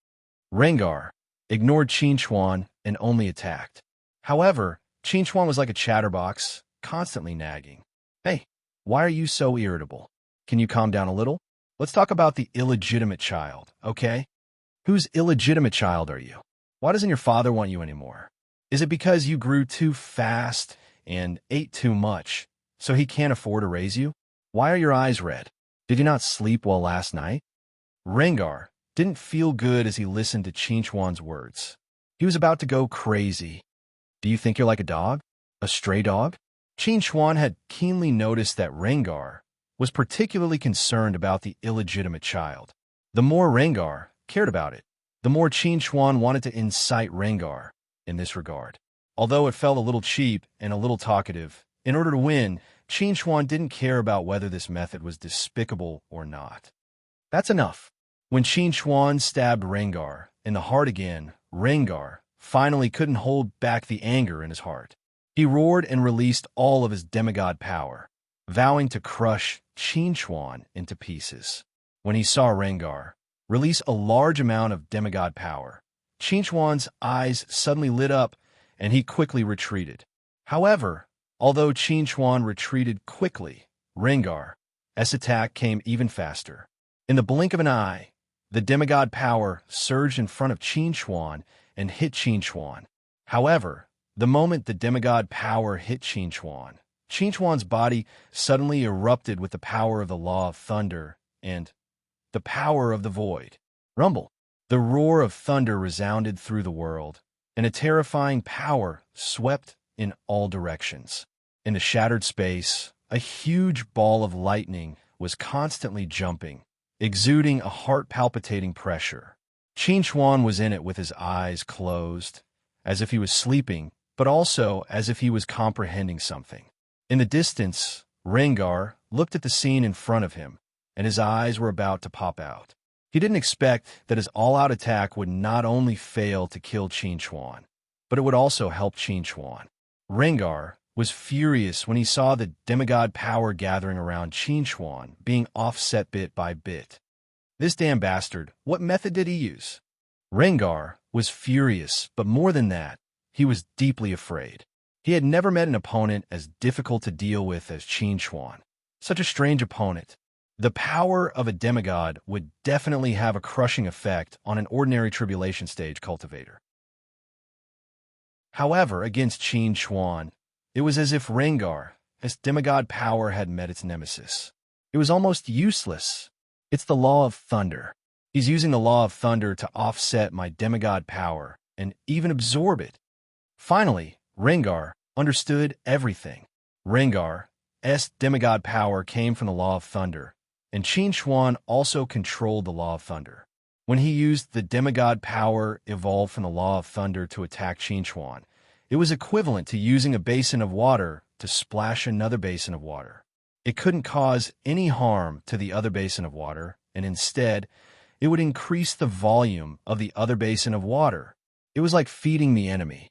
Rengar ignored Qin Chuan and only attacked. However, Qin Chuan was like a chatterbox, constantly nagging. "Hey, why are you so irritable? Can you calm down a little? Let's talk about the illegitimate child, okay? Whose illegitimate child are you? Why doesn't your father want you anymore? Is it because you grew too fast and ate too much, so he can't afford to raise you? Why are your eyes red? Did you not sleep well last night?" Rengar didn't feel good as he listened to Qin Chuan's words. He was about to go crazy. "Do you think you're like a dog? A stray dog?" Qin Chuan had keenly noticed that Rengar was particularly concerned about the illegitimate child. The more Rengar cared about it, the more Qin Chuan wanted to incite Rengar in this regard. Although it felt a little cheap and a little talkative, in order to win, Qin Chuan didn't care about whether this method was despicable or not. That's enough. When Qin Chuan stabbed Rengar in the heart again, Rengar finally couldn't hold back the anger in his heart. He roared and released all of his demigod power, vowing to crush Qin Chuan into pieces. When he saw Rengar release a large amount of demigod power, Qin Chuan's eyes suddenly lit up and he quickly retreated. However, Although Qin Chuan retreated quickly, Rengar's attack came even faster. In the blink of an eye, the demigod power surged in front of Qin Chuan and hit Qin Chuan. However, the moment the demigod power hit Qin Chuan's body suddenly erupted with the power of the law of thunder and the power of the void. Rumble. The roar of thunder resounded through the world, and a terrifying power swept in all directions. In the shattered space, a huge ball of lightning was constantly jumping, exuding a heart-palpitating pressure. Qin Chuan was in it with his eyes closed, as if he was sleeping, but also as if he was comprehending something. In the distance, Rengar looked at the scene in front of him, and his eyes were about to pop out. He didn't expect that his all-out attack would not only fail to kill Qin Chuan, but it would also help Qin Chuan. Rengar was furious when he saw the demigod power gathering around Qin Chuan being offset bit by bit. This damn bastard, what method did he use? Rengar was furious, but more than that, he was deeply afraid. He had never met an opponent as difficult to deal with as Qin Chuan. Such a strange opponent. The power of a demigod would definitely have a crushing effect on an ordinary tribulation stage cultivator. However, against Qin Chuan, it was as if Rengar's demigod power had met its nemesis. It was almost useless. It's the law of thunder. He's using the law of thunder to offset my demigod power and even absorb it. Finally, Rengar understood everything. Rengar's demigod power came from the law of thunder, and Qin Chuan also controlled the law of thunder. When he used the demigod power evolved from the law of thunder to attack Qin Chuan, it was equivalent to using a basin of water to splash another basin of water. It couldn't cause any harm to the other basin of water, and instead, it would increase the volume of the other basin of water. It was like feeding the enemy.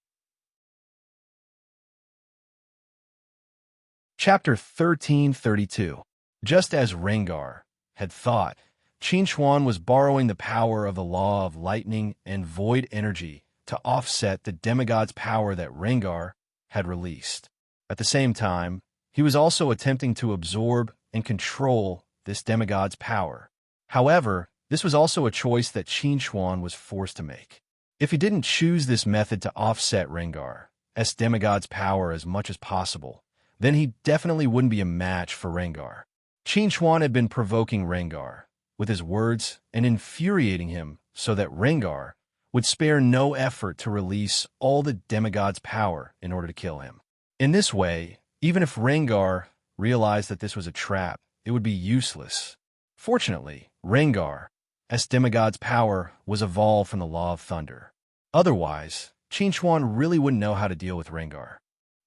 Chapter 1332. Just as Rengar had thought, Qin Chuan was borrowing the power of the law of lightning and void energy to offset the demigod's power that Rengar had released. At the same time, he was also attempting to absorb and control this demigod's power. However, this was also a choice that Qin Chuan was forced to make. If he didn't choose this method to offset Rengar's demigod's power as much as possible, then he definitely wouldn't be a match for Rengar. Qin Chuan had been provoking Rengar with his words and infuriating him so that Rengar would spare no effort to release all the demigod's power in order to kill him. In this way, even if Rengar realized that this was a trap, it would be useless. Fortunately, Rengar's demigod's power was evolved from the law of thunder. Otherwise, Qin Chuan really wouldn't know how to deal with Rengar.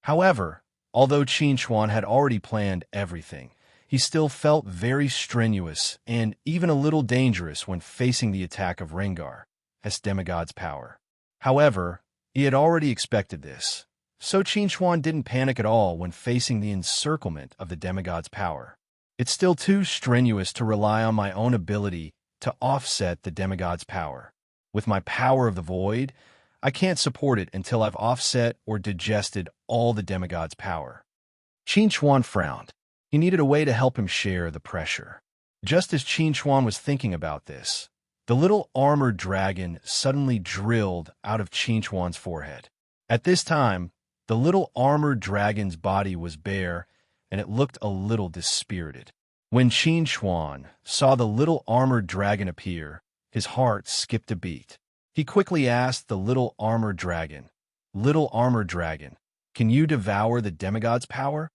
However, although Qin Chuan had already planned everything, he still felt very strenuous and even a little dangerous when facing the attack of Rengar's demigod's power. However, he had already expected this, so Qin Chuan didn't panic at all when facing the encirclement of the demigod's power. It's still too strenuous to rely on my own ability to offset the demigod's power. With my power of the void, I can't support it until I've offset or digested all the demigod's power. Qin Chuan frowned. He needed a way to help him share the pressure. Just as Qin Chuan was thinking about this, the little armored dragon suddenly drilled out of Qin Chuan's forehead. At this time, the little armored dragon's body was bare, and it looked a little dispirited. When Qin Chuan saw the little armored dragon appear, his heart skipped a beat. He quickly asked the little armored dragon, "Little armored dragon, can you devour the demigod's power?"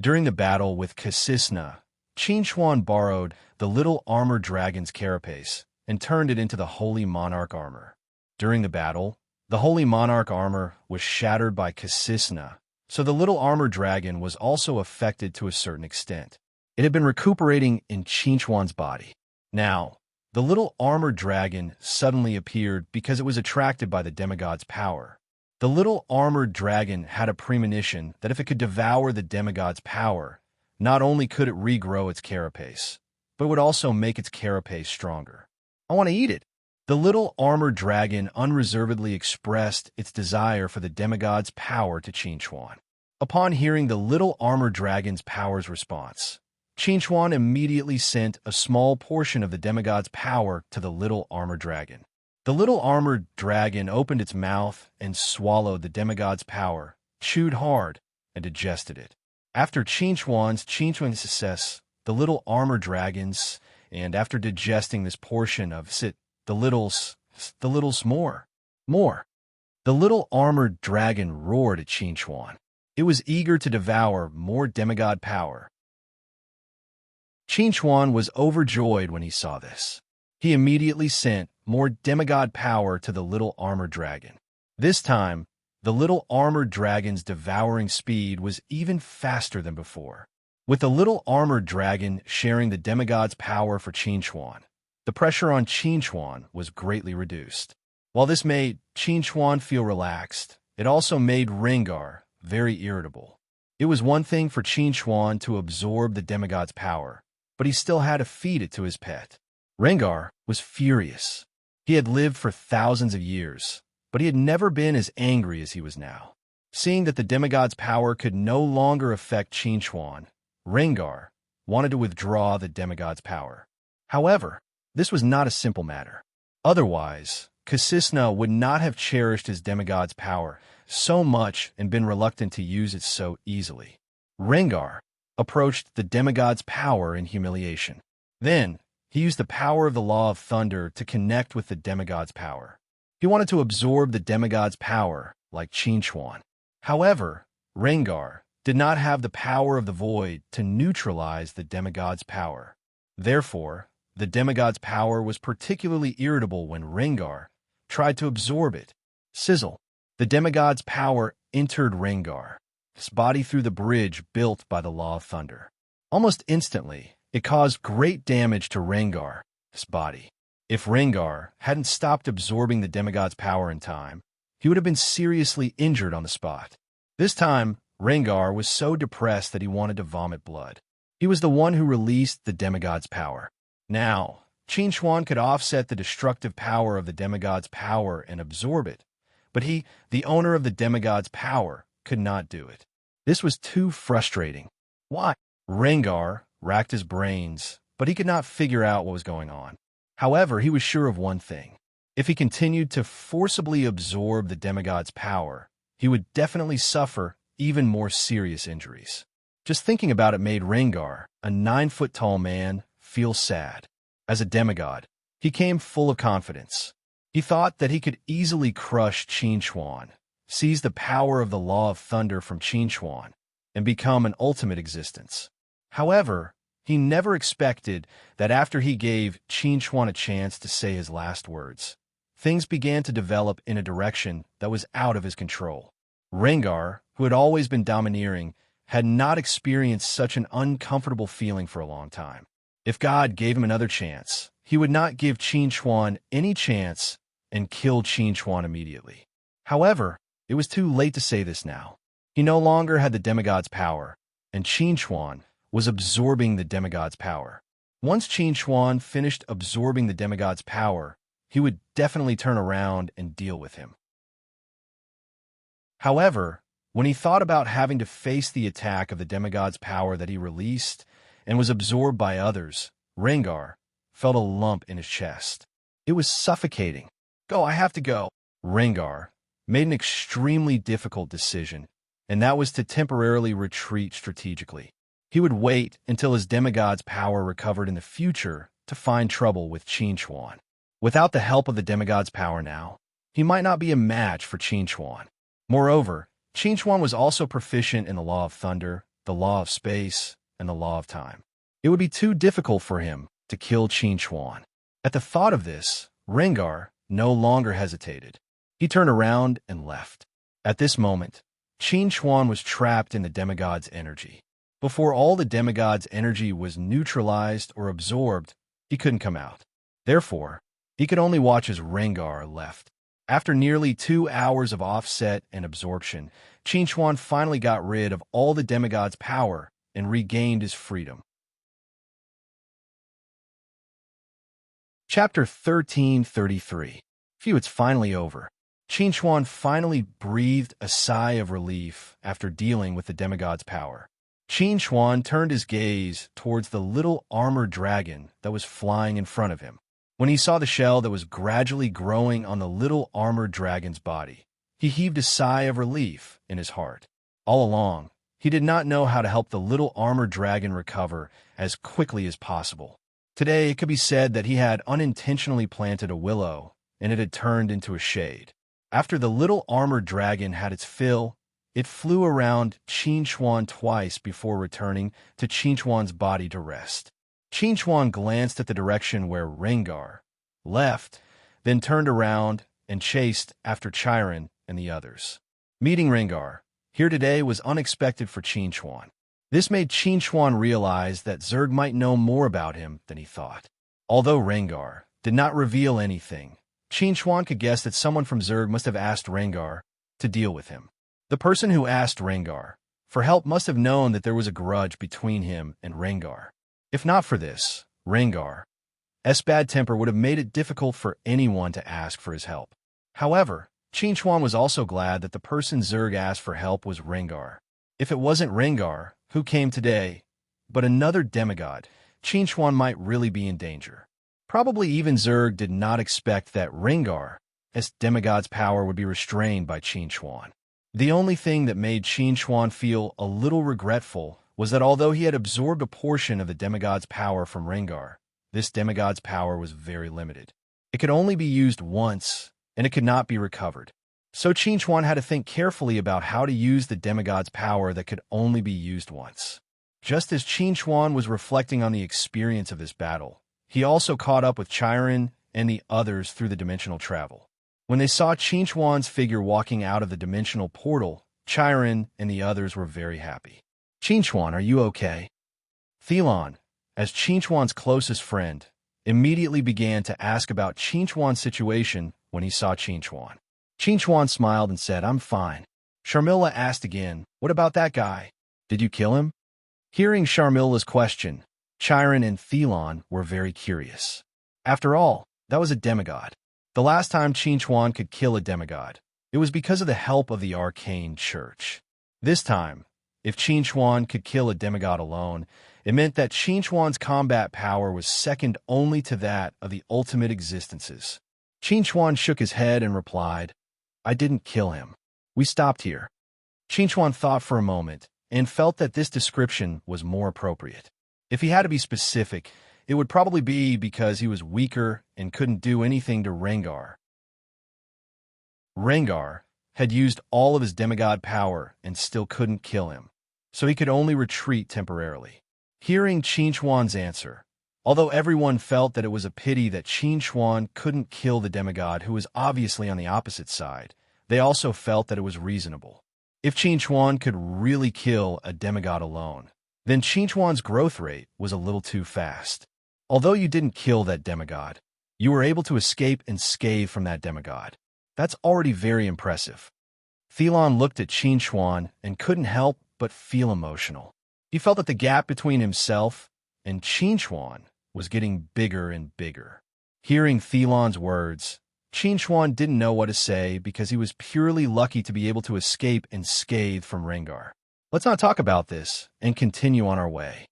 During the battle with Kasisna, Qin Chuan borrowed the little armored dragon's carapace and turned it into the Holy Monarch armor. During the battle, the Holy Monarch armor was shattered by Kasisna, so the little armored dragon was also affected to a certain extent. It had been recuperating in Qin Chuan's body. Now, the little armored dragon suddenly appeared because it was attracted by the demigod's power. The little armored dragon had a premonition that if it could devour the demigod's power, not only could it regrow its carapace, but it would also make its carapace stronger. "I want to eat it." The little armored dragon unreservedly expressed its desire for the demigod's power to Qin Chuan. Upon hearing the little armored dragon's power's response, Qin immediately sent a small portion of the demigod's power to the little armored dragon. The little armored dragon opened its mouth and swallowed the demigod's power, chewed hard, and digested it. After Qin success, the little armored dragons, and after digesting this portion of the littles more. The little armored dragon roared at Qin. It was eager to devour more demigod power. Qin was overjoyed when he saw this. He immediately sent more demigod power to the little armored dragon. This time, the little armored dragon's devouring speed was even faster than before. With the little armored dragon sharing the demigod's power for Qin, the pressure on Qin was greatly reduced. While this made Qin feel relaxed, it also made Rengar very irritable. It was one thing for Qin to absorb the demigod's power, but he still had to feed it to his pet. Rengar was furious. He had lived for thousands of years, but he had never been as angry as he was now. Seeing that the demigod's power could no longer affect Qin, Rengar wanted to withdraw the demigod's power. However, this was not a simple matter. Otherwise, Kasisna would not have cherished his demigod's power so much and been reluctant to use it so easily. Rengar approached the demigod's power in humiliation. Then, he used the power of the Law of Thunder to connect with the demigod's power. He wanted to absorb the demigod's power, like Qin. However, Rengar did not have the power of the void to neutralize the demigod's power. Therefore, the demigod's power was particularly irritable when Rengar tried to absorb it. Sizzle. The demigod's power entered Rengar's body through the bridge built by the Law of Thunder. Almost instantly, it caused great damage to Rengar's body. If Rengar hadn't stopped absorbing the demigod's power in time, he would have been seriously injured on the spot. This time, Rengar was so depressed that he wanted to vomit blood. He was the one who released the demigod's power. Now, Qin could offset the destructive power of the demigod's power and absorb it, but he, the owner of the demigod's power, could not do it. This was too frustrating. Why? Rengar racked his brains, but he could not figure out what was going on. However, he was sure of one thing. If he continued to forcibly absorb the demigod's power, he would definitely suffer even more serious injuries. Just thinking about it made Rengar, a 9-foot-tall man, feel sad. As a demigod, he came full of confidence. He thought that he could easily crush Qin, seize the power of the Law of Thunder from Qin, and become an ultimate existence. However, he never expected that after he gave Qin a chance to say his last words, things began to develop in a direction that was out of his control. Rengar, who had always been domineering, had not experienced such an uncomfortable feeling for a long time. If God gave him another chance, he would not give Qin any chance and kill Qin immediately. However, it was too late to say this now. He no longer had the demigod's power, and Qin was absorbing the demigod's power. Once Qin finished absorbing the demigod's power, he would definitely turn around and deal with him. However, when he thought about having to face the attack of the demigod's power that he released and was absorbed by others, Rengar felt a lump in his chest. It was suffocating. Go, I have to go. Rengar made an extremely difficult decision, and that was to temporarily retreat strategically. He would wait until his demigod's power recovered in the future to find trouble with Qin. Without the help of the demigod's power now, he might not be a match for Qin. Moreover, Qin was also proficient in the Law of Thunder, the Law of Space, and the Law of Time. It would be too difficult for him to kill Qin. At the thought of this, Rengar no longer hesitated. He turned around and left. At this moment, Qin was trapped in the demigod's energy. Before all the demigod's energy was neutralized or absorbed, he couldn't come out. Therefore, he could only watch as Rengar left. After nearly 2 hours of offset and absorption, Qin finally got rid of all the demigod's power and regained his freedom. Chapter 1333. Phew, it's finally over. Qin Chuan finally breathed a sigh of relief after dealing with the demigod's power. Qin Chuan turned his gaze towards the little armored dragon that was flying in front of him. When he saw the shell that was gradually growing on the little armored dragon's body, he heaved a sigh of relief in his heart. All along, he did not know how to help the little armored dragon recover as quickly as possible. Today, it could be said that he had unintentionally planted a willow, and it had turned into a shade. After the little armored dragon had its fill, it flew around Qin Chuan twice before returning to Qin Chuan's body to rest. Qin Chuan glanced at the direction where Rengar left, then turned around and chased after Chiron and the others. Meeting Rengar here today was unexpected for Qin Chuan. This made Qin Chuan realize that Zerg might know more about him than he thought. Although Rengar did not reveal anything, Qin Chuan could guess that someone from Zerg must have asked Rengar to deal with him. The person who asked Rengar for help must have known that there was a grudge between him and Rengar. If not for this, Rengar's bad temper would have made it difficult for anyone to ask for his help. However, Qin Chuan was also glad that the person Zerg asked for help was Rengar. If it wasn't Rengar who came today, but another demigod, Qin Chuan might really be in danger. Probably even Zerg did not expect that Rengar's demigod's power would be restrained by Qin Chuan. The only thing that made Qin Chuan feel a little regretful was that although he had absorbed a portion of the demigod's power from Rengar, this demigod's power was very limited. It could only be used once, and it could not be recovered. So Qin Chuan had to think carefully about how to use the demigod's power that could only be used once. Just as Qin Chuan was reflecting on the experience of this battle, he also caught up with Chiron and the others through the dimensional travel. When they saw Qin Chuan's figure walking out of the dimensional portal, Chiron and the others were very happy. Qin Chuan, are you okay? Thelon, as Qin Chuan's closest friend, immediately began to ask about Qin Chuan's situation when he saw Qin Chuan. Qin Chuan smiled and said, I'm fine. Sharmila asked again, what about that guy? Did you kill him? Hearing Sharmila's question, Chiron and Thelon were very curious. After all, that was a demigod. The last time Qin Chuan could kill a demigod, it was because of the help of the arcane church. This time, if Qin Chuan could kill a demigod alone, it meant that Qin Chuan's combat power was second only to that of the ultimate existences. Qin Chuan shook his head and replied, I didn't kill him. We stopped here. Qin Chuan thought for a moment and felt that this description was more appropriate. If he had to be specific, it would probably be because he was weaker and couldn't do anything to Rengar. Rengar had used all of his demigod power and still couldn't kill him, so he could only retreat temporarily. Hearing Qin Chuan's answer, although everyone felt that it was a pity that Qin Chuan couldn't kill the demigod who was obviously on the opposite side, they also felt that it was reasonable. If Qin Chuan could really kill a demigod alone, then Qin Chuan's growth rate was a little too fast. Although you didn't kill that demigod, you were able to escape and scathe from that demigod. That's already very impressive. Thelon looked at Qin Chuan and couldn't help but feel emotional. He felt that the gap between himself and Qin Chuan was getting bigger and bigger. Hearing Thelon's words, Qin Chuan didn't know what to say because he was purely lucky to be able to escape and scathe from Rengar. Let's not talk about this and continue on our way.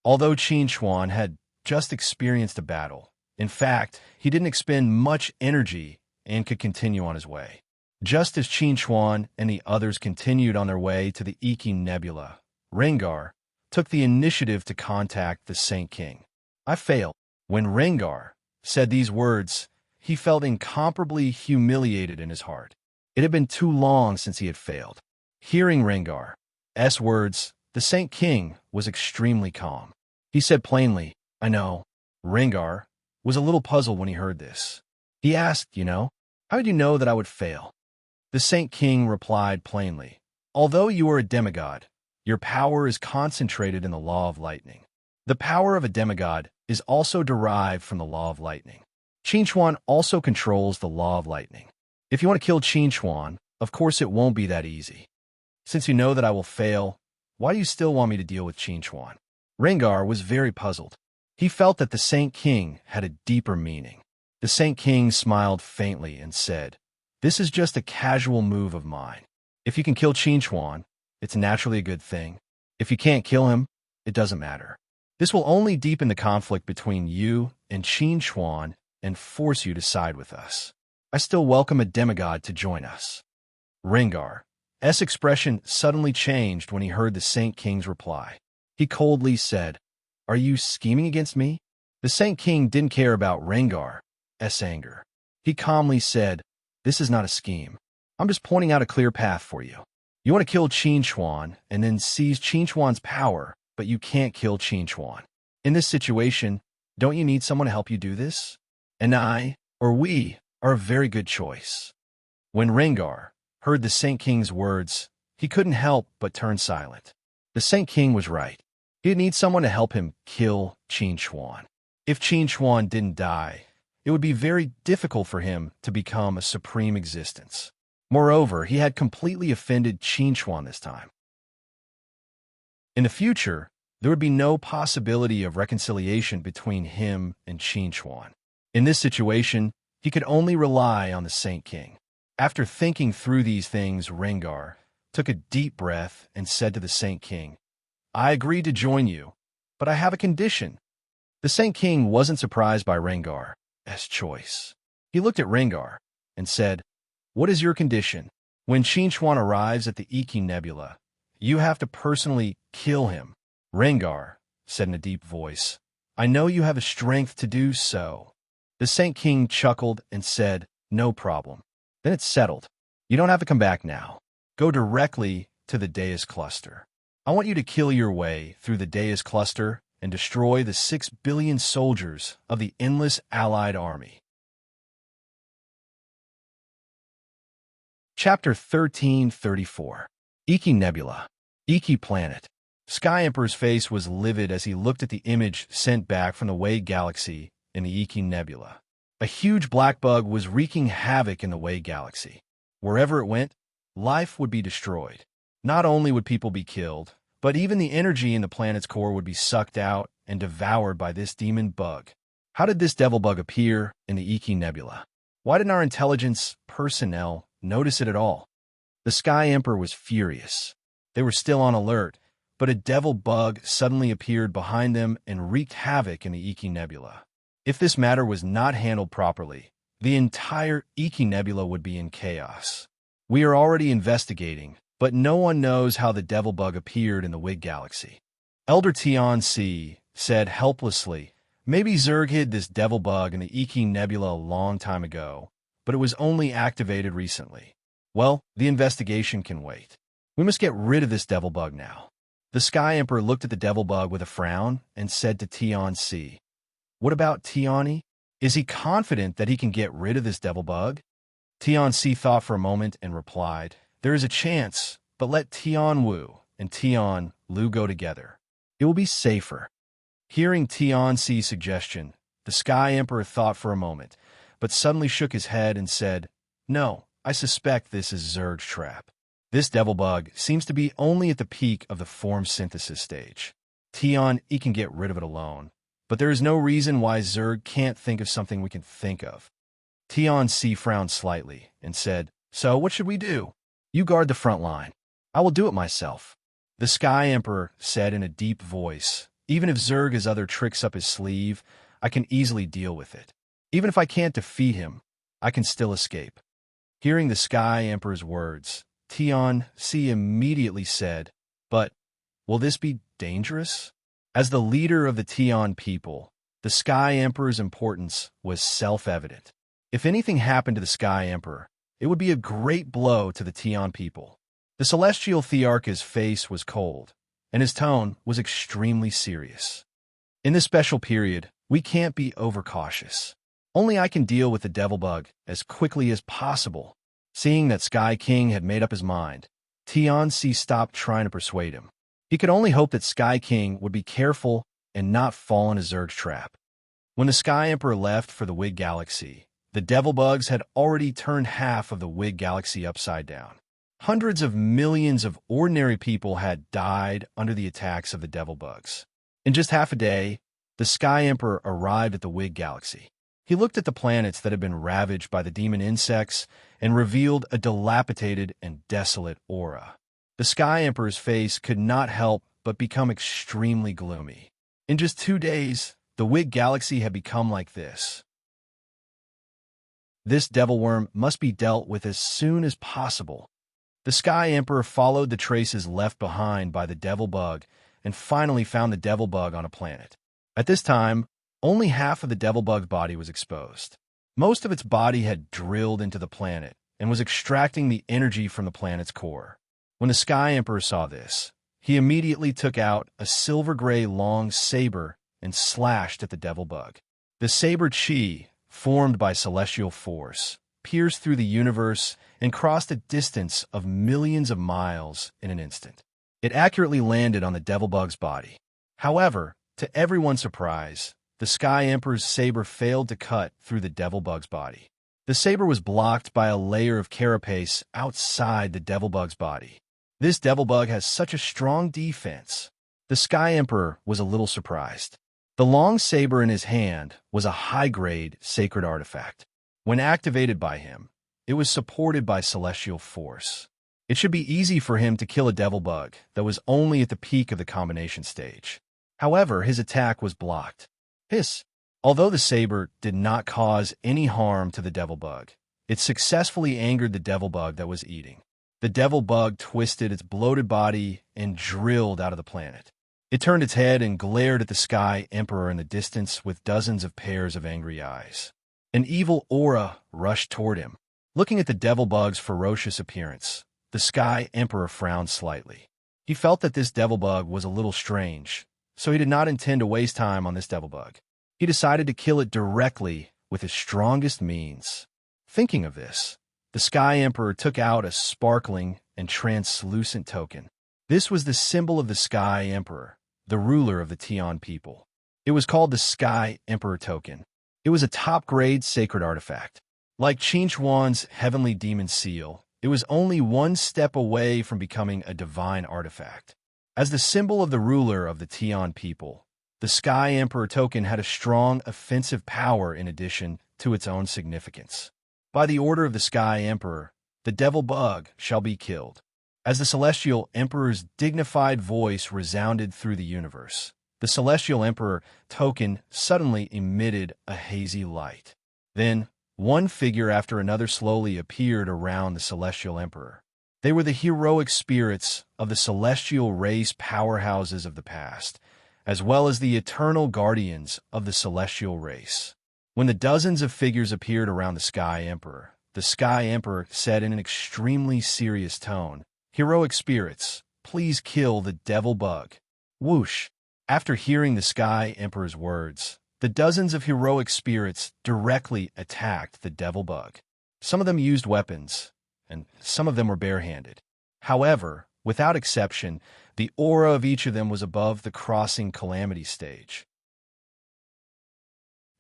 Although Qin Chuan had just experienced a battle, in fact, he didn't expend much energy and could continue on his way. Just as Qin Chuan and the others continued on their way to the Iki Nebula, Rengar took the initiative to contact the Saint King. I failed. When Rengar said these words, he felt incomparably humiliated in his heart. It had been too long since he had failed. Hearing Rengar's words, the Saint King was extremely calm. He said plainly, I know. Rengar was a little puzzled when he heard this. He asked, how did you know that I would fail? The Saint King replied plainly, although you are a demigod, your power is concentrated in the law of lightning. The power of a demigod is also derived from the law of lightning. Qin Chuan also controls the law of lightning. If you want to kill Qin Chuan, of course it won't be that easy. Since you know that I will fail, why do you still want me to deal with Qin Chuan? Rengar was very puzzled. He felt that the Saint King had a deeper meaning. The Saint King smiled faintly and said, This is just a casual move of mine. If you can kill Qin, it's naturally a good thing. If you can't kill him, it doesn't matter. This will only deepen the conflict between you and Qin and force you to side with us. I still welcome a demigod to join us. Rengar's expression suddenly changed when he heard the Saint King's reply. He coldly said, "Are you scheming against me?" The Saint King didn't care about Rengar's anger. He calmly said, "This is not a scheme. I'm just pointing out a clear path for you. You want to kill Qin and then seize Qin's power, but you can't kill Qin. In this situation, don't you need someone to help you do this? And we, are a very good choice." When Rengar heard the Saint King's words, he couldn't help but turn silent. The Saint King was right. He'd need someone to help him kill Qin. If Qin didn't die, it would be very difficult for him to become a supreme existence. Moreover, he had completely offended Qin this time. In the future, there would be no possibility of reconciliation between him and Qin. In this situation, he could only rely on the Saint King. After thinking through these things, Rengar took a deep breath and said to the Saint King, "I agree to join you, but I have a condition." The Saint King wasn't surprised by Rengar's choice. He looked at Rengar and said, "What is your condition? When Qin arrives at the Iki Nebula, you have to personally kill him." Rengar said in a deep voice, "I know you have the strength to do so." The Saint King chuckled and said, "No problem. Then it's settled. You don't have to come back now. Go directly to the Deus Cluster. I want you to kill your way through the Deus Cluster and destroy the 6 billion soldiers of the endless allied army." Chapter 1334. Iki Nebula. Iki Planet. Sky Emperor's face was livid as he looked at the image sent back from the Wade Galaxy in the Iki Nebula. A huge black bug was wreaking havoc in the Wade Galaxy. Wherever it went, life would be destroyed. Not only would people be killed, but even the energy in the planet's core would be sucked out and devoured by this demon bug. How did this devil bug appear in the Iki Nebula? Why didn't our intelligence personnel notice it at all? The Sky Emperor was furious. They were still on alert, but a devil bug suddenly appeared behind them and wreaked havoc in the Iki Nebula. If this matter was not handled properly, the entire Iki Nebula would be in chaos. We are already investigating, but no one knows how the devil bug appeared in the Wig Galaxy. Elder Tian said helplessly, "Maybe Zerg hid this devil bug in the Iki Nebula a long time ago, but it was only activated recently. Well, the investigation can wait. We must get rid of this devil bug now." The Sky Emperor looked at the devil bug with a frown and said to Tian, "What about Tiani? Is he confident that he can get rid of this devil bug?" Tian thought for a moment and replied, "There is a chance, but let Tian Wu and Tian Lu go together. It will be safer." Hearing Tian suggestion, the Sky Emperor thought for a moment, but suddenly shook his head and said, "No, I suspect this is Zerg's trap. This devil bug seems to be only at the peak of the form synthesis stage. Tian, he can get rid of it alone. But there is no reason why Zerg can't think of something we can think of." Tian frowned slightly and said, "So what should we do? You guard the front line. I will do it myself." The Sky Emperor said in a deep voice, "Even if Zerg has other tricks up his sleeve, I can easily deal with it. Even if I can't defeat him, I can still escape." Hearing the Sky Emperor's words, Tian immediately said, "But will this be dangerous?" As the leader of the Tian people, the Sky Emperor's importance was self-evident. If anything happened to the Sky Emperor, it would be a great blow to the Tian people. The Celestial Thearch's face was cold, and his tone was extremely serious. "In this special period, we can't be overcautious. Only I can deal with the devil bug as quickly as possible." Seeing that Sky King had made up his mind, Tian stopped trying to persuade him. He could only hope that Sky King would be careful and not fall into Zerg's trap. When the Sky Emperor left for the Wig Galaxy, the devil bugs had already turned half of the Wig Galaxy upside down. Hundreds of millions of ordinary people had died under the attacks of the devil bugs. In just half a day, the Sky Emperor arrived at the Wig Galaxy. He looked at the planets that had been ravaged by the demon insects and revealed a dilapidated and desolate aura. The Sky Emperor's face could not help but become extremely gloomy. In just 2 days, the Wig Galaxy had become like this. This devil worm must be dealt with as soon as possible. The Sky Emperor followed the traces left behind by the devil bug and finally found the devil bug on a planet. At this time, only half of the devil bug's body was exposed. Most of its body had drilled into the planet and was extracting the energy from the planet's core. When the Sky Emperor saw this, he immediately took out a silver-gray long saber and slashed at the devil bug. The saber chi, formed by celestial force, pierced through the universe and crossed a distance of millions of miles in an instant. It accurately landed on the devil bug's body. However, to everyone's surprise, the Sky Emperor's saber failed to cut through the devil bug's body. The saber was blocked by a layer of carapace outside the devil bug's body. This devil bug has such a strong defense. The Sky Emperor was a little surprised. The long saber in his hand was a high-grade sacred artifact. When activated by him, it was supported by celestial force. It should be easy for him to kill a devil bug that was only at the peak of the combination stage. However, his attack was blocked. Hiss! Although the saber did not cause any harm to the devil bug, it successfully angered the devil bug that was eating. The devil bug twisted its bloated body and drilled out of the planet. It turned its head and glared at the Sky Emperor in the distance with dozens of pairs of angry eyes. An evil aura rushed toward him. Looking at the devil bug's ferocious appearance, the Sky Emperor frowned slightly. He felt that this devil bug was a little strange, so he did not intend to waste time on this devil bug. He decided to kill it directly with his strongest means. Thinking of this, the Sky Emperor took out a sparkling and translucent token. This was the symbol of the Sky Emperor, the ruler of the Tian people. It was called the Sky Emperor token. It was a top-grade sacred artifact. Like Qinchuan's heavenly demon seal, it was only one step away from becoming a divine artifact. As the symbol of the ruler of the Tian people, the Sky Emperor token had a strong offensive power in addition to its own significance. By the order of the Sky Emperor, the devil bug shall be killed. As the Celestial Emperor's dignified voice resounded through the universe, the Celestial Emperor token suddenly emitted a hazy light. Then, one figure after another slowly appeared around the Celestial Emperor. They were the heroic spirits of the celestial race powerhouses of the past, as well as the eternal guardians of the celestial race. When the dozens of figures appeared around the Sky Emperor said in an extremely serious tone, "Heroic spirits, please kill the devil bug." Whoosh! After hearing the Sky Emperor's words, the dozens of heroic spirits directly attacked the devil bug. Some of them used weapons, and some of them were barehanded. However, without exception, the aura of each of them was above the crossing calamity stage.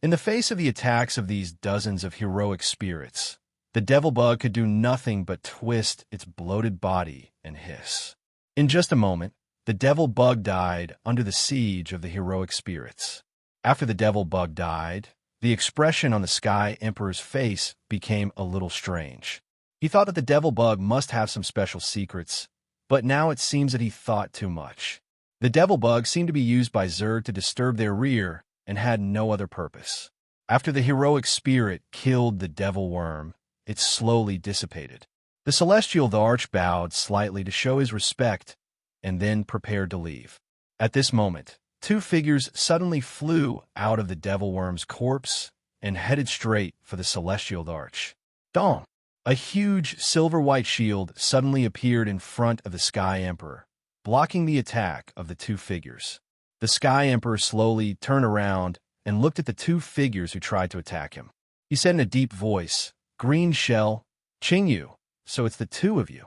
In the face of the attacks of these dozens of heroic spirits, the devil bug could do nothing but twist its bloated body and hiss. In just a moment, the devil bug died under the siege of the heroic spirits. After the devil bug died, the expression on the Sky Emperor's face became a little strange. He thought that the devil bug must have some special secrets, but now it seems that he thought too much. The devil bug seemed to be used by Zerg to disturb their rear and had no other purpose. After the heroic spirit killed the devil worm, it slowly dissipated. The celestial Arch bowed slightly to show his respect and then prepared to leave. At this moment, two figures suddenly flew out of the devil worm's corpse and headed straight for the celestial Arch. Dong! A huge silver-white shield suddenly appeared in front of the Sky Emperor, blocking the attack of the two figures. The Sky Emperor slowly turned around and looked at the two figures who tried to attack him. He said in a deep voice, "Green Shell, Qingyu, so it's the two of you."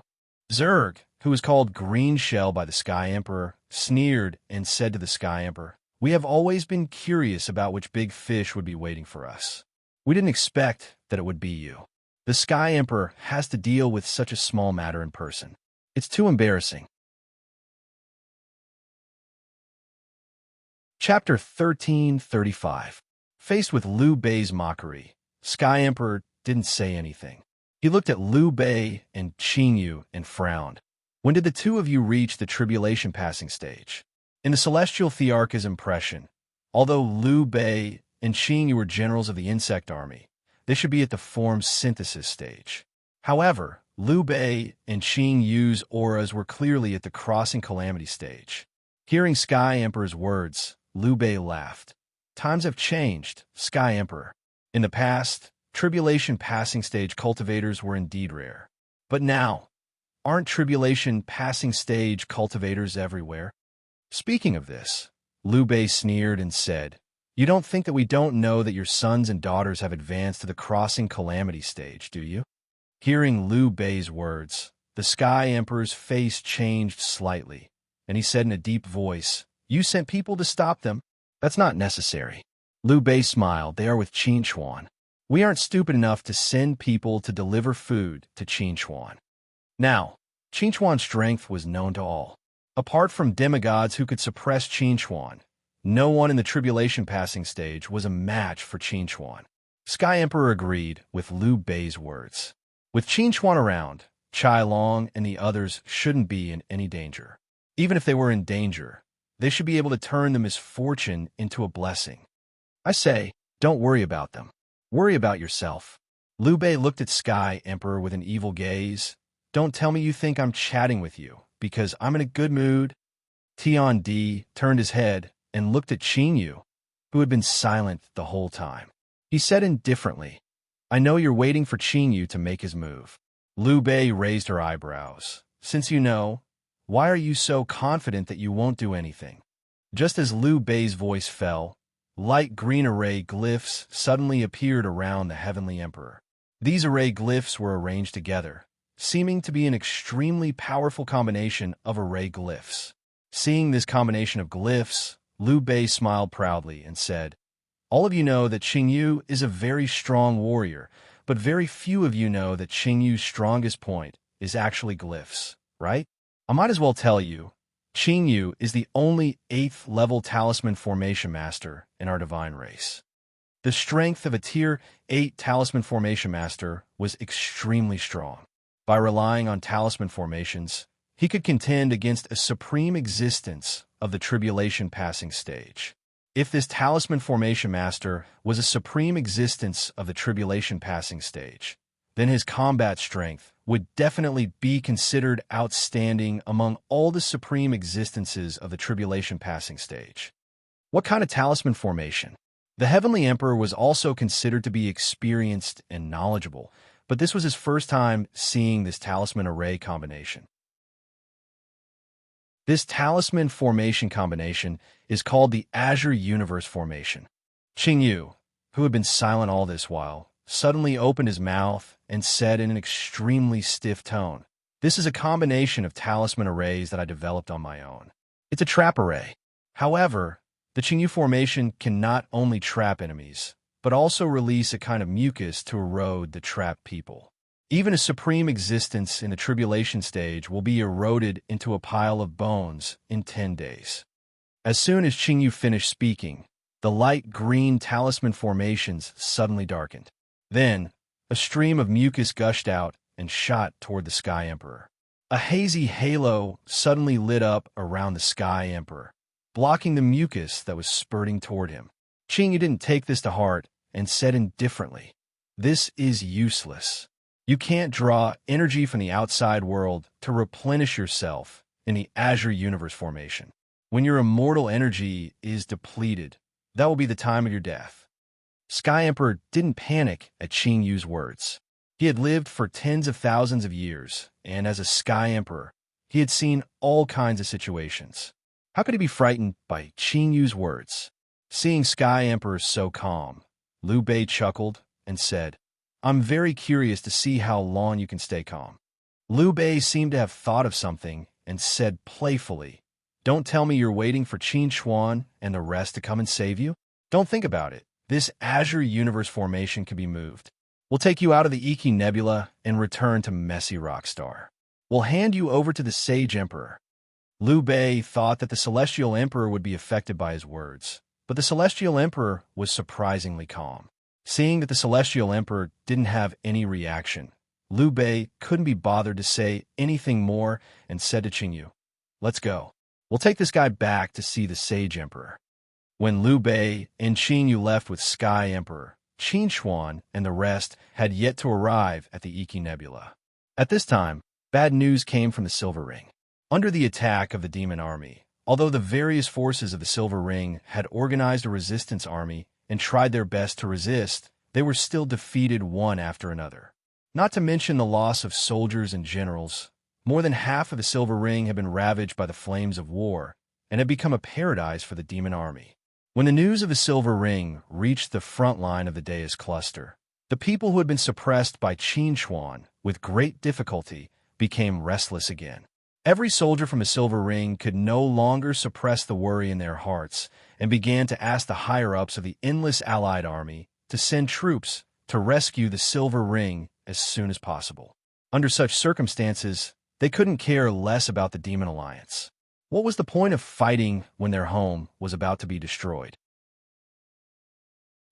Zerg, who was called Green Shell by the Sky Emperor, sneered and said to the Sky Emperor, "We have always been curious about which big fish would be waiting for us. We didn't expect that it would be you. The Sky Emperor has to deal with such a small matter in person. It's too embarrassing." Chapter 1335. Faced with Liu Bei's mockery, Sky Emperor didn't say anything. He looked at Liu Bei and Qingyu and frowned. When did the two of you reach the tribulation passing stage? In the celestial Thearch's impression, although Liu Bei and Qingyu were generals of the insect army, they should be at the form synthesis stage. However, Liu Bei and Qingyu's auras were clearly at the crossing calamity stage. Hearing Sky Emperor's words, Liu Bei laughed. Times have changed, Sky Emperor. In the past, tribulation passing stage cultivators were indeed rare. But now, aren't tribulation passing stage cultivators everywhere? Speaking of this, Liu Bei sneered and said, "You don't think that we don't know that your sons and daughters have advanced to the crossing calamity stage, do you?" Hearing Liu Bei's words, the Sky Emperor's face changed slightly, and he said in a deep voice, "You sent people to stop them? That's not necessary." Liu Bei smiled. "They are with Qin Chuan. We aren't stupid enough to send people to deliver food to Qin Chuan." Now, Qin Chuan's strength was known to all. Apart from demigods who could suppress Qin Chuan, no one in the tribulation passing stage was a match for Qin Chuan. Sky Emperor agreed with Liu Bei's words. With Qin Chuan around, Chai Long and the others shouldn't be in any danger. Even if they were in danger, they should be able to turn the misfortune into a blessing. I say, don't worry about them. Worry about yourself. Liu Bei looked at Sky Emperor with an evil gaze. "Don't tell me you think I'm chatting with you, because I'm in a good mood." Tian Di turned his head and looked at Qingyu, who had been silent the whole time. He said indifferently, "I know you're waiting for Qingyu to make his move." Liu Bei raised her eyebrows. "Since you know, why are you so confident that you won't do anything?" Just as Liu Bei's voice fell, light green array glyphs suddenly appeared around the Heavenly Emperor. These array glyphs were arranged together, seeming to be an extremely powerful combination of array glyphs. Seeing this combination of glyphs, Liu Bei smiled proudly and said, "All of you know that Qingyu is a very strong warrior, but very few of you know that Qingyu's strongest point is actually glyphs, right? I might as well tell you, Qingyu is the only 8th level talisman formation master in our divine race." The strength of a tier 8 talisman formation master was extremely strong. By relying on talisman formations, he could contend against a supreme existence of the tribulation passing stage. If this talisman formation master was a supreme existence of the tribulation passing stage, then his combat strength would definitely be considered outstanding among all the supreme existences of the tribulation passing stage. What kind of talisman formation? The Heavenly Emperor was also considered to be experienced and knowledgeable, but this was his first time seeing this talisman array combination. This talisman formation combination is called the Azure Universe Formation. Qingyu, who had been silent all this while, suddenly opened his mouth and said in an extremely stiff tone, "This is a combination of talisman arrays that I developed on my own. It's a trap array. However, the Qingyu formation can not only trap enemies, but also release a kind of mucus to erode the trapped people. Even a supreme existence in the tribulation stage will be eroded into a pile of bones in 10 days. As soon as Qingyu finished speaking, the light green talisman formations suddenly darkened. Then, a stream of mucus gushed out and shot toward the Sky Emperor. A hazy halo suddenly lit up around the Sky Emperor, blocking the mucus that was spurting toward him. Qingyu didn't take this to heart and said indifferently, "This is useless. You can't draw energy from the outside world to replenish yourself in the Azure Universe Formation. When your immortal energy is depleted, that will be the time of your death." Sky Emperor didn't panic at Qingyu's words. He had lived for tens of thousands of years, and as a Sky Emperor, he had seen all kinds of situations. How could he be frightened by Qingyu's words? Seeing Sky Emperor so calm, Liu Bei chuckled and said, "I'm very curious to see how long you can stay calm." Liu Bei seemed to have thought of something and said playfully, "Don't tell me you're waiting for Qin Chuan and the rest to come and save you? Don't think about it. This Azure Universe Formation can be moved. We'll take you out of the Iki Nebula and return to Messy Rockstar. We'll hand you over to the Sage Emperor." Liu Bei thought that the Celestial Emperor would be affected by his words, But the Celestial Emperor was surprisingly calm. Seeing that the Celestial Emperor didn't have any reaction, Liu Bei couldn't be bothered to say anything more and said to Qingyu, "Let's go. We'll take this guy back to see the Sage Emperor." When Liu Bei and Qingyu left with Sky Emperor, Qin Xuan and the rest had yet to arrive at the Iki Nebula. At this time, bad news came from the Silver Ring. Under the attack of the Demon Army, although the various forces of the Silver Ring had organized a resistance army and tried their best to resist, they were still defeated one after another. Not to mention the loss of soldiers and generals, more than half of the Silver Ring had been ravaged by the flames of war and had become a paradise for the Demon Army. When the news of the Silver Ring reached the front line of the Deus Cluster, the people who had been suppressed by Qin Xuan with great difficulty became restless again. Every soldier from the Silver Ring could no longer suppress the worry in their hearts and began to ask the higher-ups of the endless allied army to send troops to rescue the Silver Ring as soon as possible. Under such circumstances, they couldn't care less about the Demon Alliance. What was the point of fighting when their home was about to be destroyed?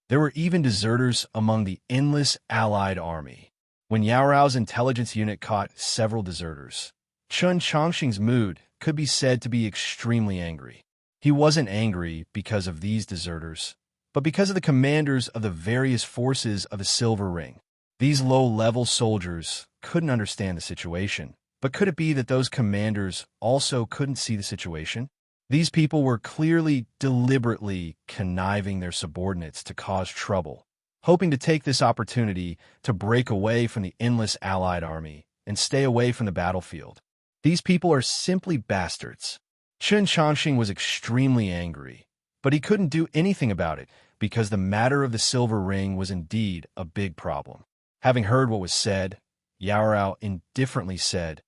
There were even deserters among the endless allied army. When Yao Rao's intelligence unit caught several deserters, Chun Chongqing's mood could be said to be extremely angry. He wasn't angry because of these deserters, but because of the commanders of the various forces of the Silver Ring. These low-level soldiers couldn't understand the situation, but could it be that those commanders also couldn't see the situation? These people were clearly, deliberately conniving their subordinates to cause trouble, hoping to take this opportunity to break away from the endless allied army and stay away from the battlefield. These people are simply bastards. Chun Chongqing was extremely angry, but he couldn't do anything about it because the matter of the Silver Ring was indeed a big problem. Having heard what was said, Yao Rao indifferently said,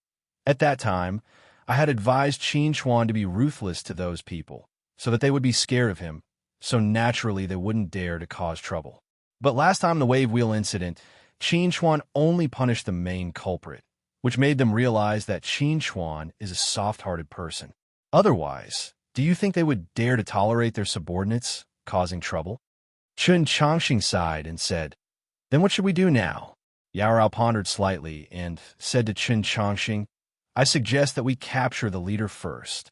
"At that time, I had advised Qin Xuan to be ruthless to those people, so that they would be scared of him, so naturally they wouldn't dare to cause trouble. But last time the wave wheel incident, Qin Xuan only punished the main culprit, which made them realize that Qin Xuan is a soft-hearted person. Otherwise, do you think they would dare to tolerate their subordinates causing trouble?" Chun Chongqing sighed and said, "Then what should we do now?" Yao Rao pondered slightly and said to Chun Chongqing, "I suggest that we capture the leader first."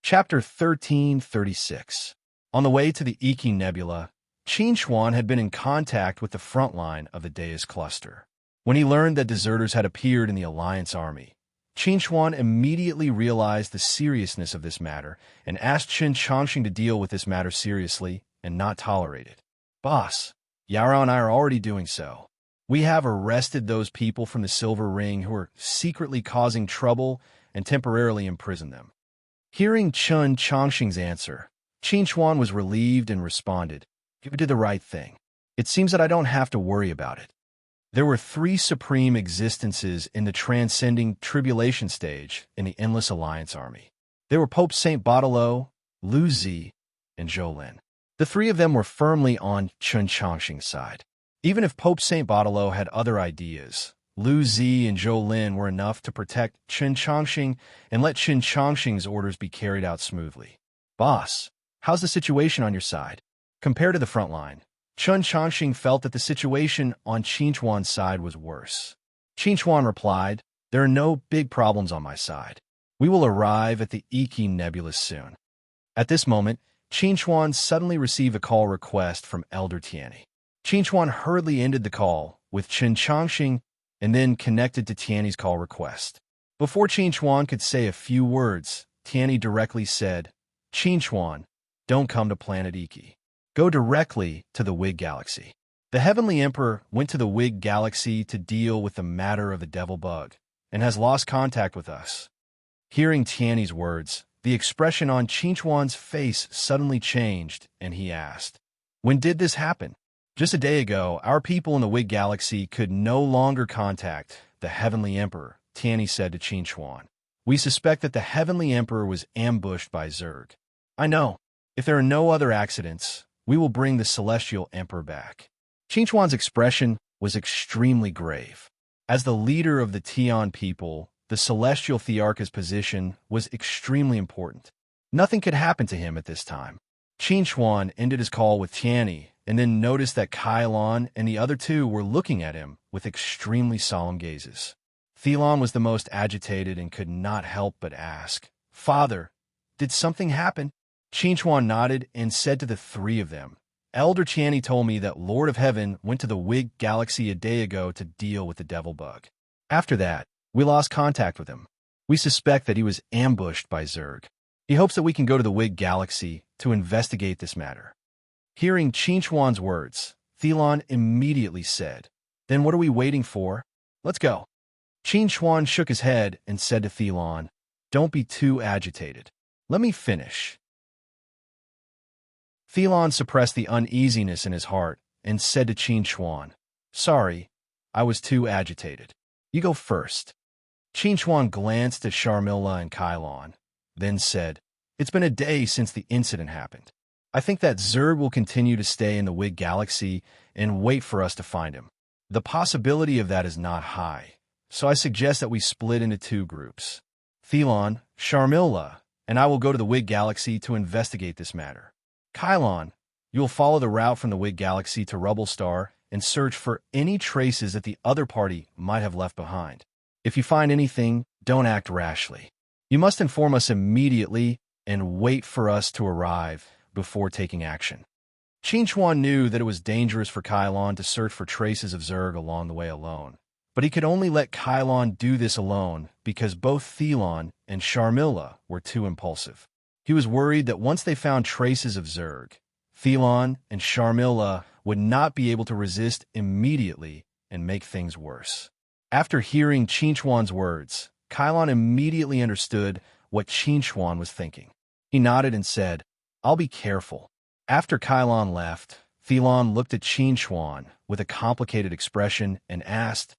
Chapter 1336. On the way to the Iki Nebula, Qin Xuan had been in contact with the front line of the Deus Cluster. When he learned that deserters had appeared in the Alliance army, Qin Xuan immediately realized the seriousness of this matter and asked Chun Chongqing to deal with this matter seriously and not tolerate it. "Boss, Yao Rao and I are already doing so. We have arrested those people from the Silver Ring who are secretly causing trouble and temporarily imprisoned them." Hearing Chun Chongqing's answer, Qin Xuan was relieved and responded, "You did the right thing. It seems that I don't have to worry about it." There were three supreme existences in the transcending tribulation stage in the Endless Alliance army. They were Pope Saint Baudelaire, Lu Zi, and Zhou Lin. The three of them were firmly on Chun Chongqing's side. Even if Pope Saint Baudelaire had other ideas, Lu Zi and Zhou Lin were enough to protect Chun Chongqing and let Chun Chongqing's orders be carried out smoothly. "Boss, how's the situation on your side?" Compared to the front line, Chun Chongqing felt that the situation on Qin Xuan's side was worse. Qin Xuan replied, "There are no big problems on my side. We will arrive at the Iki Nebula soon." At this moment, Qin Xuan suddenly received a call request from Elder Tianyi. Qin Xuan hurriedly ended the call with Chun Chongqing and then connected to Tianyi's call request. Before Qin Xuan could say a few words, Tianyi directly said, "Qin Xuan, don't come to planet Iki. Go directly to the Wig Galaxy." The Heavenly Emperor went to the Wig Galaxy to deal with the matter of the Devil Bug and has lost contact with us. Hearing Tianyi's words, the expression on Qin Xuan's face suddenly changed, and he asked, "When did this happen?" "Just a day ago, our people in the Wig Galaxy could no longer contact the Heavenly Emperor," Tianyi said to Qin Xuan. "We suspect that the Heavenly Emperor was ambushed by Zerg." "I know. If there are no other accidents, we will bring the Celestial Emperor back." Qin Xuan's expression was extremely grave. As the leader of the Tian people, the celestial Thearcha's position was extremely important. Nothing could happen to him at this time. Qin Chuan ended his call with Tianyi and then noticed that Kailon and the other two were looking at him with extremely solemn gazes. Thelon was the most agitated and could not help but ask, "Father, did something happen?" Qin Chuan nodded and said to the three of them, "Elder Tianyi told me that Lord of Heaven went to the Wig Galaxy a day ago to deal with the devil bug. After that, we lost contact with him. We suspect that he was ambushed by Zerg. He hopes that we can go to the Wig Galaxy to investigate this matter." Hearing Qin Chuan's words, Thelon immediately said, "Then what are we waiting for? Let's go." Qin Chuan shook his head and said to Thelon, "Don't be too agitated. Let me finish." Thelon suppressed the uneasiness in his heart and said to Qin Chuan, "Sorry, I was too agitated. You go first." Qin Chuan glanced at Sharmila and Kailon, then said, "It's been a day since the incident happened. I think that Zerg will continue to stay in the Wig Galaxy and wait for us to find him. The possibility of that is not high, so I suggest that we split into two groups. Thelon, Sharmila, and I will go to the Wig Galaxy to investigate this matter. Kailon, you will follow the route from the Wig Galaxy to Rubble Star and search for any traces that the other party might have left behind. If you find anything, don't act rashly. You must inform us immediately and wait for us to arrive before taking action." Qin Chuan knew that it was dangerous for Kailon to search for traces of Zerg along the way alone, but he could only let Kailon do this alone because both Thelon and Sharmila were too impulsive. He was worried that once they found traces of Zerg, Thelon and Sharmila would not be able to resist immediately and make things worse. After hearing Qin Chuan's words, Kailon immediately understood what Qin Chuan was thinking. He nodded and said, "I'll be careful." After Kailon left, Thelon looked at Qin Chuan with a complicated expression and asked,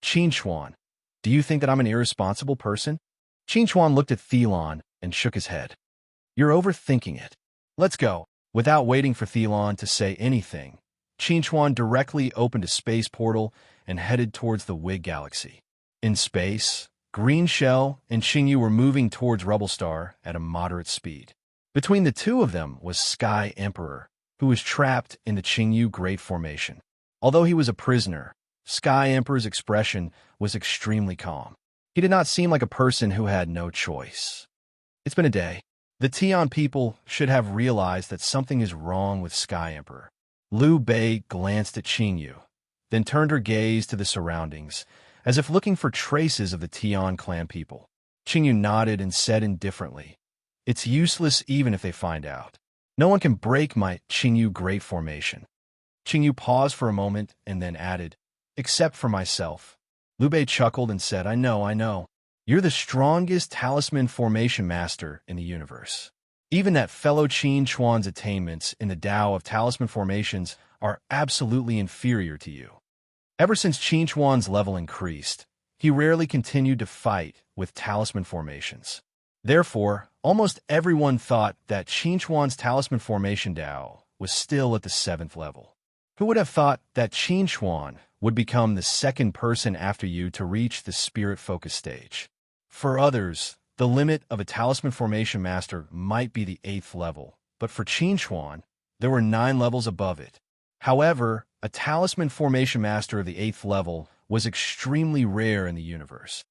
"Qin Chuan, do you think that I'm an irresponsible person?" Qin Chuan looked at Thelon and shook his head. "You're overthinking it. Let's go." Without waiting for Thelon to say anything, Qin Chuan directly opened a space portal and headed towards the Wig Galaxy. In space, Green Shell and Qingyu were moving towards Rubble Star at a moderate speed. Between the two of them was Sky Emperor, who was trapped in the Qingyu Great Formation. Although he was a prisoner, Sky Emperor's expression was extremely calm. He did not seem like a person who had no choice. It's been a day. The Tian people should have realized that something is wrong with Sky Emperor. Liu Bei glanced at Qingyu, then turned her gaze to the surroundings, as if looking for traces of the Tian clan people. Qingyu nodded and said indifferently, "It's useless even if they find out. No one can break my Qingyu Great Formation." Qingyu paused for a moment and then added, "Except for myself." Liu Bei chuckled and said, I know. You're the strongest talisman formation master in the universe. Even that fellow Qin Chuan's attainments in the Tao of talisman formations are absolutely inferior to you." Ever since Qin Chuan's level increased, he rarely continued to fight with talisman formations. Therefore, almost everyone thought that Qin Chuan's talisman formation Tao was still at the 7th level. Who would have thought that Qin Chuan would become the second person after you to reach the spirit focus stage? For others, the limit of a talisman formation master might be the 8th level, but for Qin Chuan, there were 9 levels above it. However, a talisman formation master of the 8th level was extremely rare in the universe.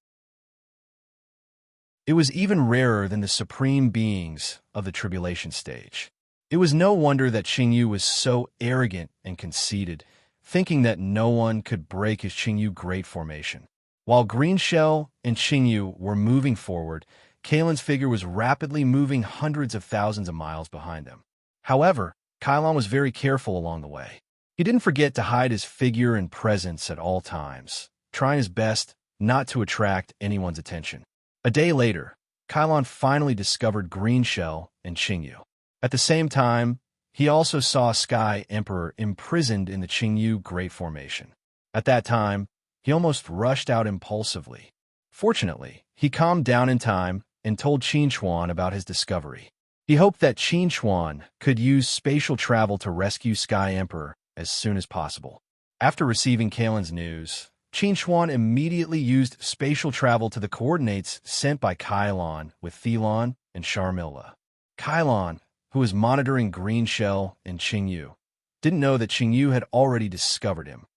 It was even rarer than the supreme beings of the tribulation stage. It was no wonder that Qingyu was so arrogant and conceited, thinking that no one could break his Qingyu Great Formation. While Green Shell and Qingyu were moving forward, Kalen's figure was rapidly moving hundreds of thousands of miles behind them. However, Kailon was very careful along the way. He didn't forget to hide his figure and presence at all times, trying his best not to attract anyone's attention. A day later, Kailon finally discovered Green Shell and Qingyu. At the same time, he also saw Sky Emperor imprisoned in the Qingyu Great Formation. At that time, he almost rushed out impulsively. Fortunately, he calmed down in time and told Qin Chuan about his discovery. He hoped that Qin Chuan could use spatial travel to rescue Sky Emperor as soon as possible. After receiving Kalen's news, Qin Xuan immediately used spatial travel to the coordinates sent by Kylon with Thelon and Sharmilla. Kylon, who was monitoring Green Shell and Qingyu, didn't know that Qingyu had already discovered him.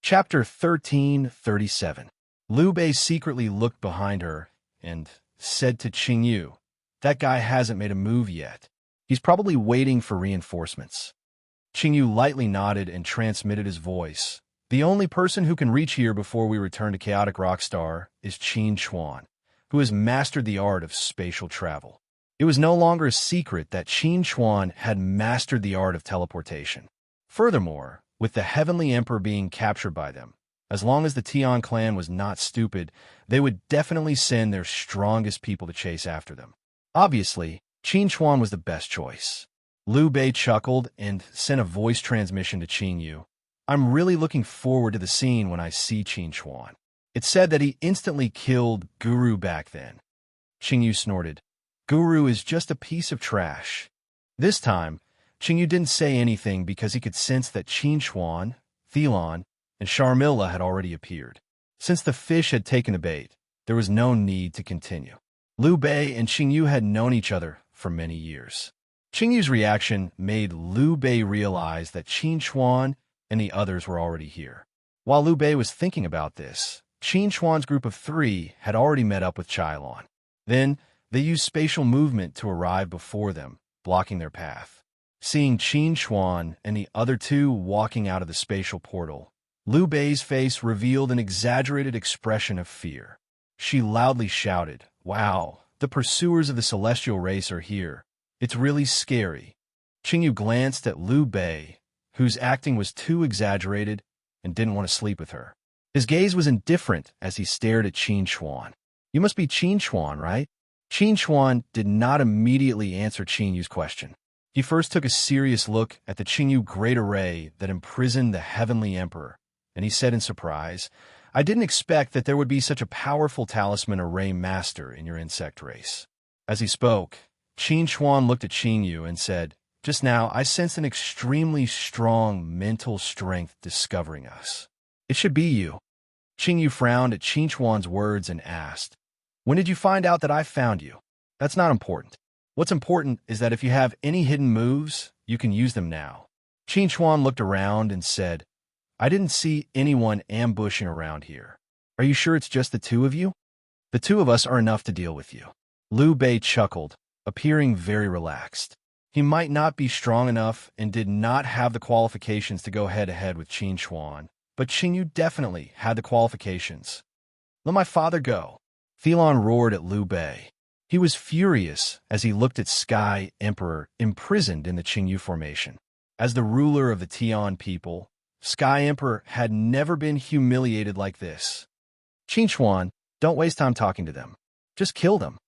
Chapter 1337. Liu Bei secretly looked behind her and said to Qingyu, "That guy hasn't made a move yet. He's probably waiting for reinforcements." Qingyu lightly nodded and transmitted his voice. "The only person who can reach here before we return to Chaotic Rockstar is Qin Xuan, who has mastered the art of spatial travel." It was no longer a secret that Qin Xuan had mastered the art of teleportation. Furthermore, with the Heavenly Emperor being captured by them, as long as the Tian clan was not stupid, they would definitely send their strongest people to chase after them. Obviously, Qin Xuan was the best choice. Liu Bei chuckled and sent a voice transmission to Qingyu. "I'm really looking forward to the scene when I see Qin Xuan." It said that he instantly killed Guru back then. Qingyu snorted. "Guru is just a piece of trash." This time, Qingyu didn't say anything because he could sense that Qin Xuan, Thelon, and Sharmilla had already appeared. Since the fish had taken the bait, there was no need to continue. Liu Bei and Qingyu had known each other for many years. Qingyu's reaction made Liu Bei realize that Qin Xuan and the others were already here. While Liu Bei was thinking about this, Qin Xuan's group of 3 had already met up with Chilon. Then, they used spatial movement to arrive before them, blocking their path. Seeing Qin Xuan and the other 2 walking out of the spatial portal, Liu Bei's face revealed an exaggerated expression of fear. She loudly shouted, "Wow, the pursuers of the celestial race are here. It's really scary." Qingyu glanced at Liu Bei, whose acting was too exaggerated and didn't want to sleep with her. His gaze was indifferent as he stared at Qin Xuan. "You must be Qin Xuan, right?" Qin Xuan did not immediately answer Qingyu's question. He first took a serious look at the Qingyu Great Array that imprisoned the Heavenly Emperor, and he said in surprise, "I didn't expect that there would be such a powerful talisman array master in your insect race." As he spoke, Qin Xuan looked at Qingyu and said, "Just now, I sensed an extremely strong mental strength discovering us. It should be you." Qingyu frowned at Qin Xuan's words and asked, "When did you find out that I found you?" "That's not important. What's important is that if you have any hidden moves, you can use them now." Qin Xuan looked around and said, "I didn't see anyone ambushing around here. Are you sure it's just the 2 of you?" "The 2 of us are enough to deal with you." Liu Bei chuckled, appearing very relaxed. He might not be strong enough and did not have the qualifications to go head-to-head with Qin Xuan, but Qingyu definitely had the qualifications. "Let my father go." Thelon roared at Liu Bei. He was furious as he looked at Sky Emperor imprisoned in the Qingyu formation. As the ruler of the Tian people, Sky Emperor had never been humiliated like this. "Qin Xuan, don't waste time talking to them. Just kill them."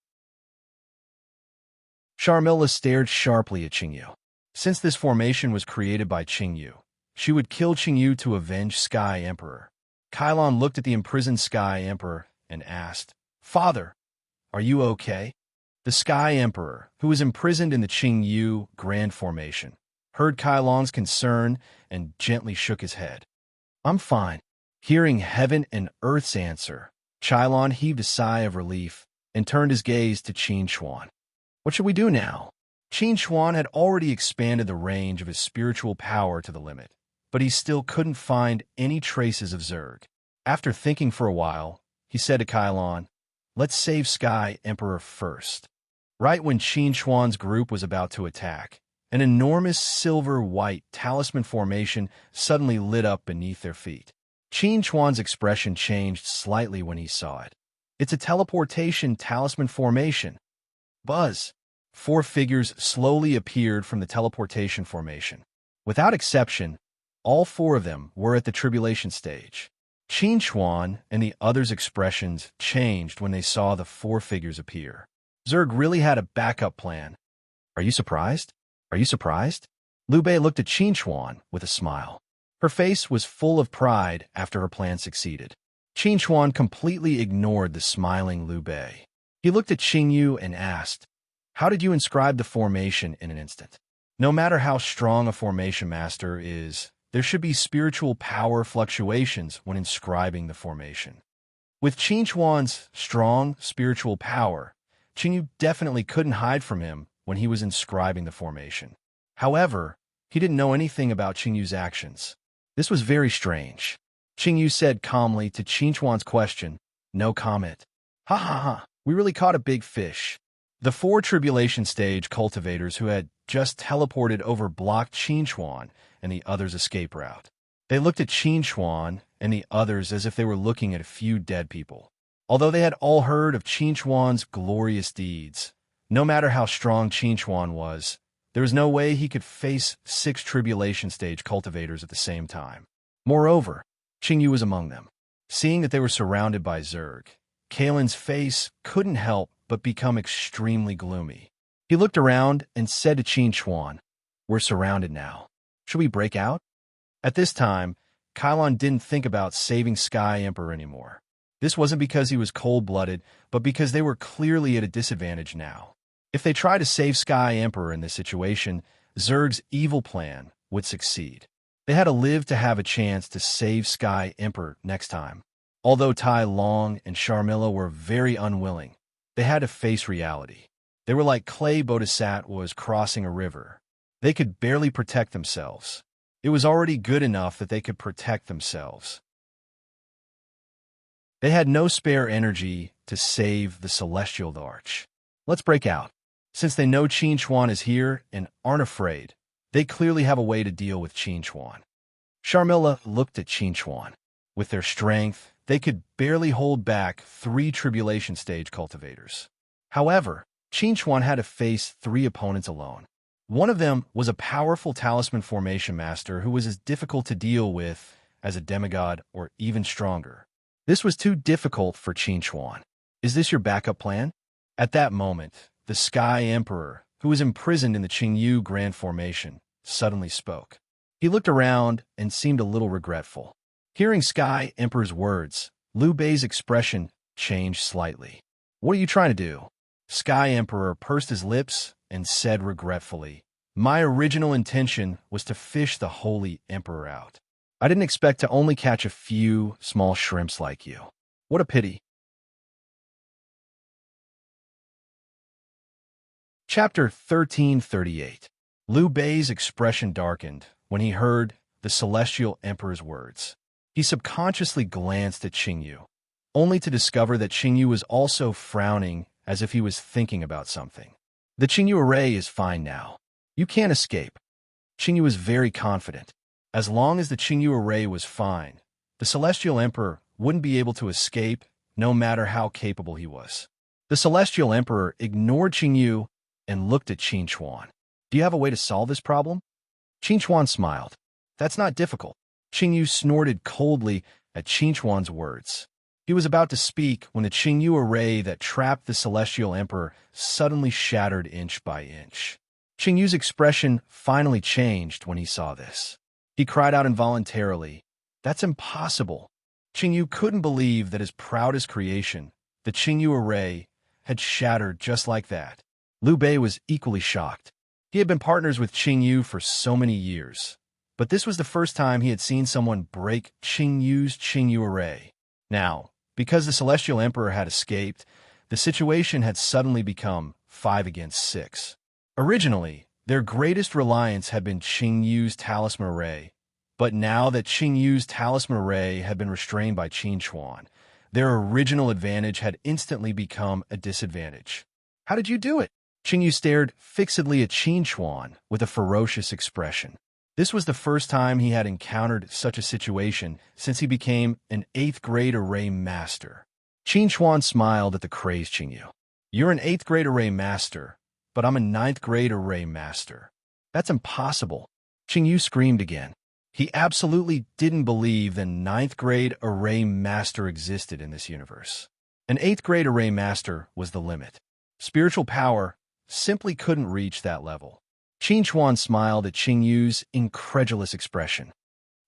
Sharmilla stared sharply at Qingyu. Since this formation was created by Qingyu, she would kill Qingyu to avenge Sky Emperor. Kylon looked at the imprisoned Sky Emperor and asked, "Father, are you okay?" The Sky Emperor, who was imprisoned in the Qingyu Grand Formation, heard Kylon's concern and gently shook his head. "I'm fine." Hearing heaven and earth's answer, Chilon heaved a sigh of relief and turned his gaze to Qin Xuan. "What should we do now?" Qin Xuan had already expanded the range of his spiritual power to the limit, but he still couldn't find any traces of Zerg. After thinking for a while, he said to Kylon, "Let's save Sky Emperor first." Right when Qin Xuan's group was about to attack, an enormous silver-white talisman formation suddenly lit up beneath their feet. Qin Xuan's expression changed slightly when he saw it. "It's a teleportation talisman formation." Buzz! 4 figures slowly appeared from the teleportation formation. Without exception, all 4 of them were at the tribulation stage. Qin Xuan and the others' expressions changed when they saw the 4 figures appear. Zerg really had a backup plan. "Are you surprised? Are you surprised?" Liu Bei looked at Qin Xuan with a smile. Her face was full of pride after her plan succeeded. Qin Xuan completely ignored the smiling Liu Bei. He looked at Qingyu and asked, "How did you inscribe the formation in an instant?" No matter how strong a formation master is, there should be spiritual power fluctuations when inscribing the formation. With Qin Chuan's strong spiritual power, Qingyu definitely couldn't hide from him when he was inscribing the formation. However, he didn't know anything about Qingyu's actions. This was very strange. Qingyu said calmly to Qin Chuan's question, "No comment." "Ha ha ha, we really caught a big fish." The 4 tribulation stage cultivators who had just teleported over blocked Qin Chuan and the others' escape route. They looked at Qin Chuan and the others as if they were looking at a few dead people. Although they had all heard of Qin Chuan's glorious deeds, no matter how strong Qin Chuan was, there was no way he could face 6 tribulation stage cultivators at the same time. Moreover, Qingyu was among them. Seeing that they were surrounded by Zerg, Kalen's face couldn't help but become extremely gloomy. He looked around and said to Qin Chuan, "We're surrounded now. Should we break out?" At this time, Kylon didn't think about saving Sky Emperor anymore. This wasn't because he was cold-blooded, but because they were clearly at a disadvantage now. If they tried to save Sky Emperor in this situation, Zerg's evil plan would succeed. They had to live to have a chance to save Sky Emperor next time. Although Tai Long and Sharmila were very unwilling, they had to face reality. They were like clay bodhisattvas crossing a river. They could barely protect themselves. It was already good enough that they could protect themselves. They had no spare energy to save the Celestial Arch. Let's break out. Since they know Qin Chuan is here and aren't afraid, they clearly have a way to deal with Qin Chuan. Sharmila looked at Qin Chuan. With their strength, they could barely hold back 3 tribulation stage cultivators. However, Qin Chuan had to face 3 opponents alone. One of them was a powerful talisman formation master who was as difficult to deal with as a demigod or even stronger. This was too difficult for Qin Chuan. "Is this your backup plan?" At that moment, the Sky Emperor, who was imprisoned in the Qingyu Grand Formation, suddenly spoke. He looked around and seemed a little regretful. Hearing Sky Emperor's words, Liu Bei's expression changed slightly. "What are you trying to do?" Sky Emperor pursed his lips and said regretfully, "My original intention was to fish the Holy Emperor out. I didn't expect to only catch a few small shrimps like you. What a pity." Chapter 1338. Liu Bei's expression darkened when he heard the Celestial Emperor's words. He subconsciously glanced at Qingyu, only to discover that Qingyu was also frowning as if he was thinking about something. "The Qingyu array is fine now. You can't escape." Qingyu was very confident. As long as the Qingyu array was fine, the Celestial Emperor wouldn't be able to escape, no matter how capable he was. The Celestial Emperor ignored Qingyu and looked at Qin Chuan. "Do you have a way to solve this problem?" Qin Chuan smiled. "That's not difficult." Qingyu snorted coldly at Qin Chuan's words. He was about to speak when the Qingyu array that trapped the Celestial Emperor suddenly shattered inch by inch. Qingyu's expression finally changed when he saw this. He cried out involuntarily, "That's impossible." Qingyu couldn't believe that his proudest creation, the Qingyu array, had shattered just like that. Liu Bei was equally shocked. He had been partners with Qingyu for so many years, but this was the first time he had seen someone break Qingyu's Qingyu array. Now, because the Celestial Emperor had escaped, the situation had suddenly become 5 against 6. Originally, their greatest reliance had been Qingyu's talisman array, but now that Qingyu's talisman array had been restrained by Qin Chuan, their original advantage had instantly become a disadvantage. "How did you do it?" Qingyu stared fixedly at Qin Chuan with a ferocious expression. This was the first time he had encountered such a situation since he became an 8th grade array master. Qin Chuan smiled at the crazed Qingyu. "You're an 8th grade array master, but I'm a 9th grade array master. That's impossible." Qingyu screamed again. He absolutely didn't believe the 9th grade array master existed in this universe. An 8th grade array master was the limit. Spiritual power simply couldn't reach that level. Qin Chuan smiled at Qingyu's incredulous expression.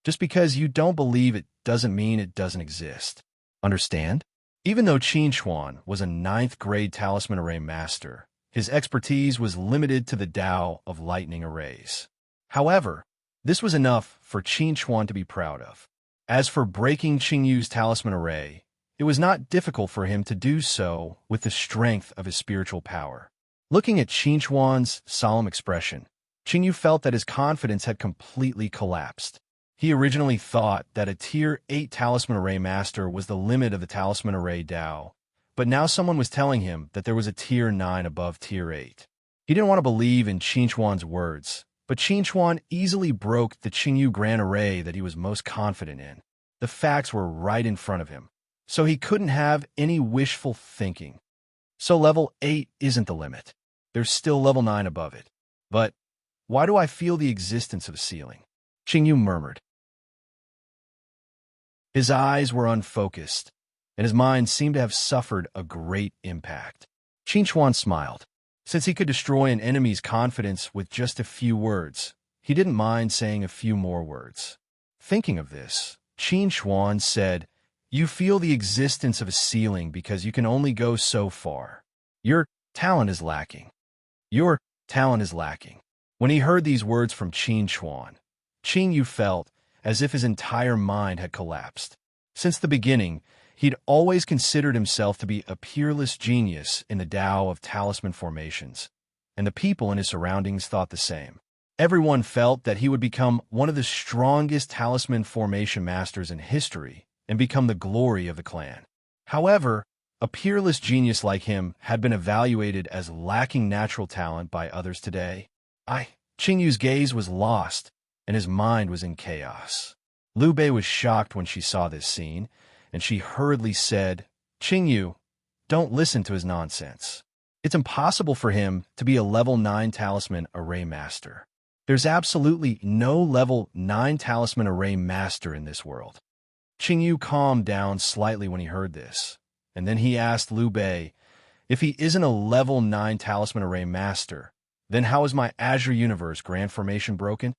"Just because you don't believe it doesn't mean it doesn't exist. Understand?" Even though Qin Chuan was a 9th grade talisman array master, His expertise was limited to the Tao of lightning arrays. However, this was enough for Qin Chuan to be proud of. As for breaking Qingyu's talisman array, it was not difficult for him to do so with the strength of his spiritual power. Looking at Qin Chuan's solemn expression, Qingyu felt that his confidence had completely collapsed. He originally thought that a Tier 8 Talisman Array Master was the limit of the Talisman Array Tao, but now someone was telling him that there was a Tier 9 above Tier 8. He didn't want to believe in Qin Chuan's words, but Qin Chuan easily broke the Qingyu Grand Array that he was most confident in. The facts were right in front of him, so he couldn't have any wishful thinking. So level 8 isn't the limit. There's still level 9 above it. But why do I feel the existence of a ceiling? Qingyu murmured. His eyes were unfocused, and his mind seemed to have suffered a great impact. Qin Chuan smiled. Since he could destroy an enemy's confidence with just a few words, he didn't mind saying a few more words. Thinking of this, Qin Chuan said, "You feel the existence of a ceiling because you can only go so far. Your talent is lacking. Your talent is lacking." When he heard these words from Qin Chuan, Qingyu felt as if his entire mind had collapsed. Since the beginning, he'd always considered himself to be a peerless genius in the Tao of talisman formations, and the people in his surroundings thought the same. Everyone felt that he would become one of the strongest talisman formation masters in history and become the glory of the clan. However, a peerless genius like him had been evaluated as lacking natural talent by others today. Qingyu's gaze was lost, and his mind was in chaos. Liu Bei was shocked when she saw this scene, and she hurriedly said, "Qingyu, don't listen to his nonsense. It's impossible for him to be a level 9 talisman array master. There's absolutely no level 9 talisman array master in this world." Qingyu calmed down slightly when he heard this, and then he asked Liu Bei, "If he isn't a level 9 talisman array master, then how is my Azure Universe Grand Formation broken?"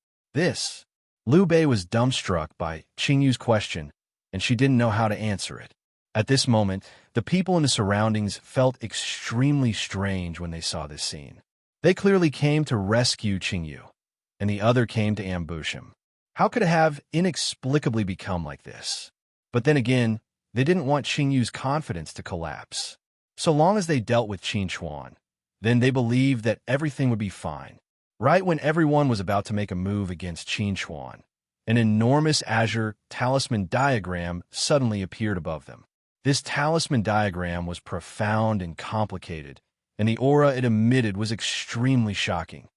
Liu Bei was dumbstruck by Qingyu's question, and she didn't know how to answer it. At this moment, the people in the surroundings felt extremely strange when they saw this scene. They clearly came to rescue Qingyu, and the other came to ambush him. How could it have inexplicably become like this? But then again, they didn't want Qingyu's confidence to collapse. So long as they dealt with Qin Chuan, then they believed that everything would be fine. Right when everyone was about to make a move against Qin Chuan, an enormous azure talisman diagram suddenly appeared above them. This talisman diagram was profound and complicated, and the aura it emitted was extremely shocking.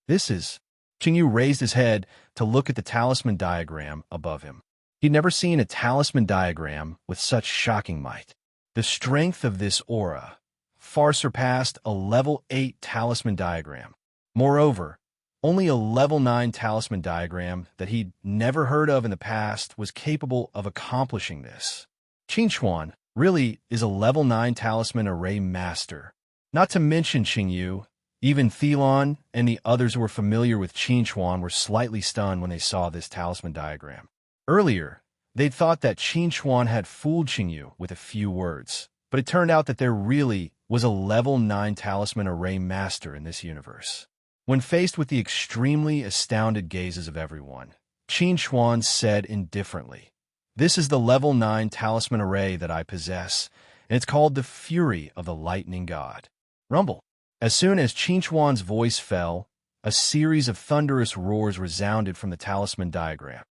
Qingyu raised his head to look at the talisman diagram above him. He'd never seen a talisman diagram with such shocking might. The strength of this aura far surpassed a level 8 talisman diagram. Moreover, only a level 9 talisman diagram that he'd never heard of in the past was capable of accomplishing this. Qin Chuan really is a level 9 talisman array master. Not to mention Qingyu, even Thelon and the others who were familiar with Qin Chuan were slightly stunned when they saw this talisman diagram. Earlier, they'd thought that Qin Chuan had fooled Qingyu with a few words, but it turned out that there really was a level 9 talisman array master in this universe. When faced with the extremely astounded gazes of everyone, Qin Chuan said indifferently, "This is the level 9 talisman array that I possess, and it's called the Fury of the Lightning God." Rumble. As soon as Qin Chuan's voice fell, a series of thunderous roars resounded from the talisman diagram.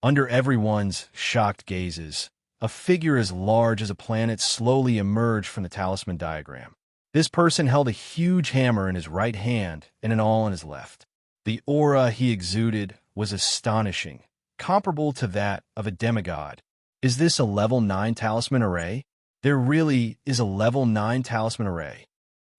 Under everyone's shocked gazes, a figure as large as a planet slowly emerged from the talisman diagram. This person held a huge hammer in his right hand and an awl in his left. The aura he exuded was astonishing, comparable to that of a demigod. Is this a level 9 talisman array? There really is a level 9 talisman array.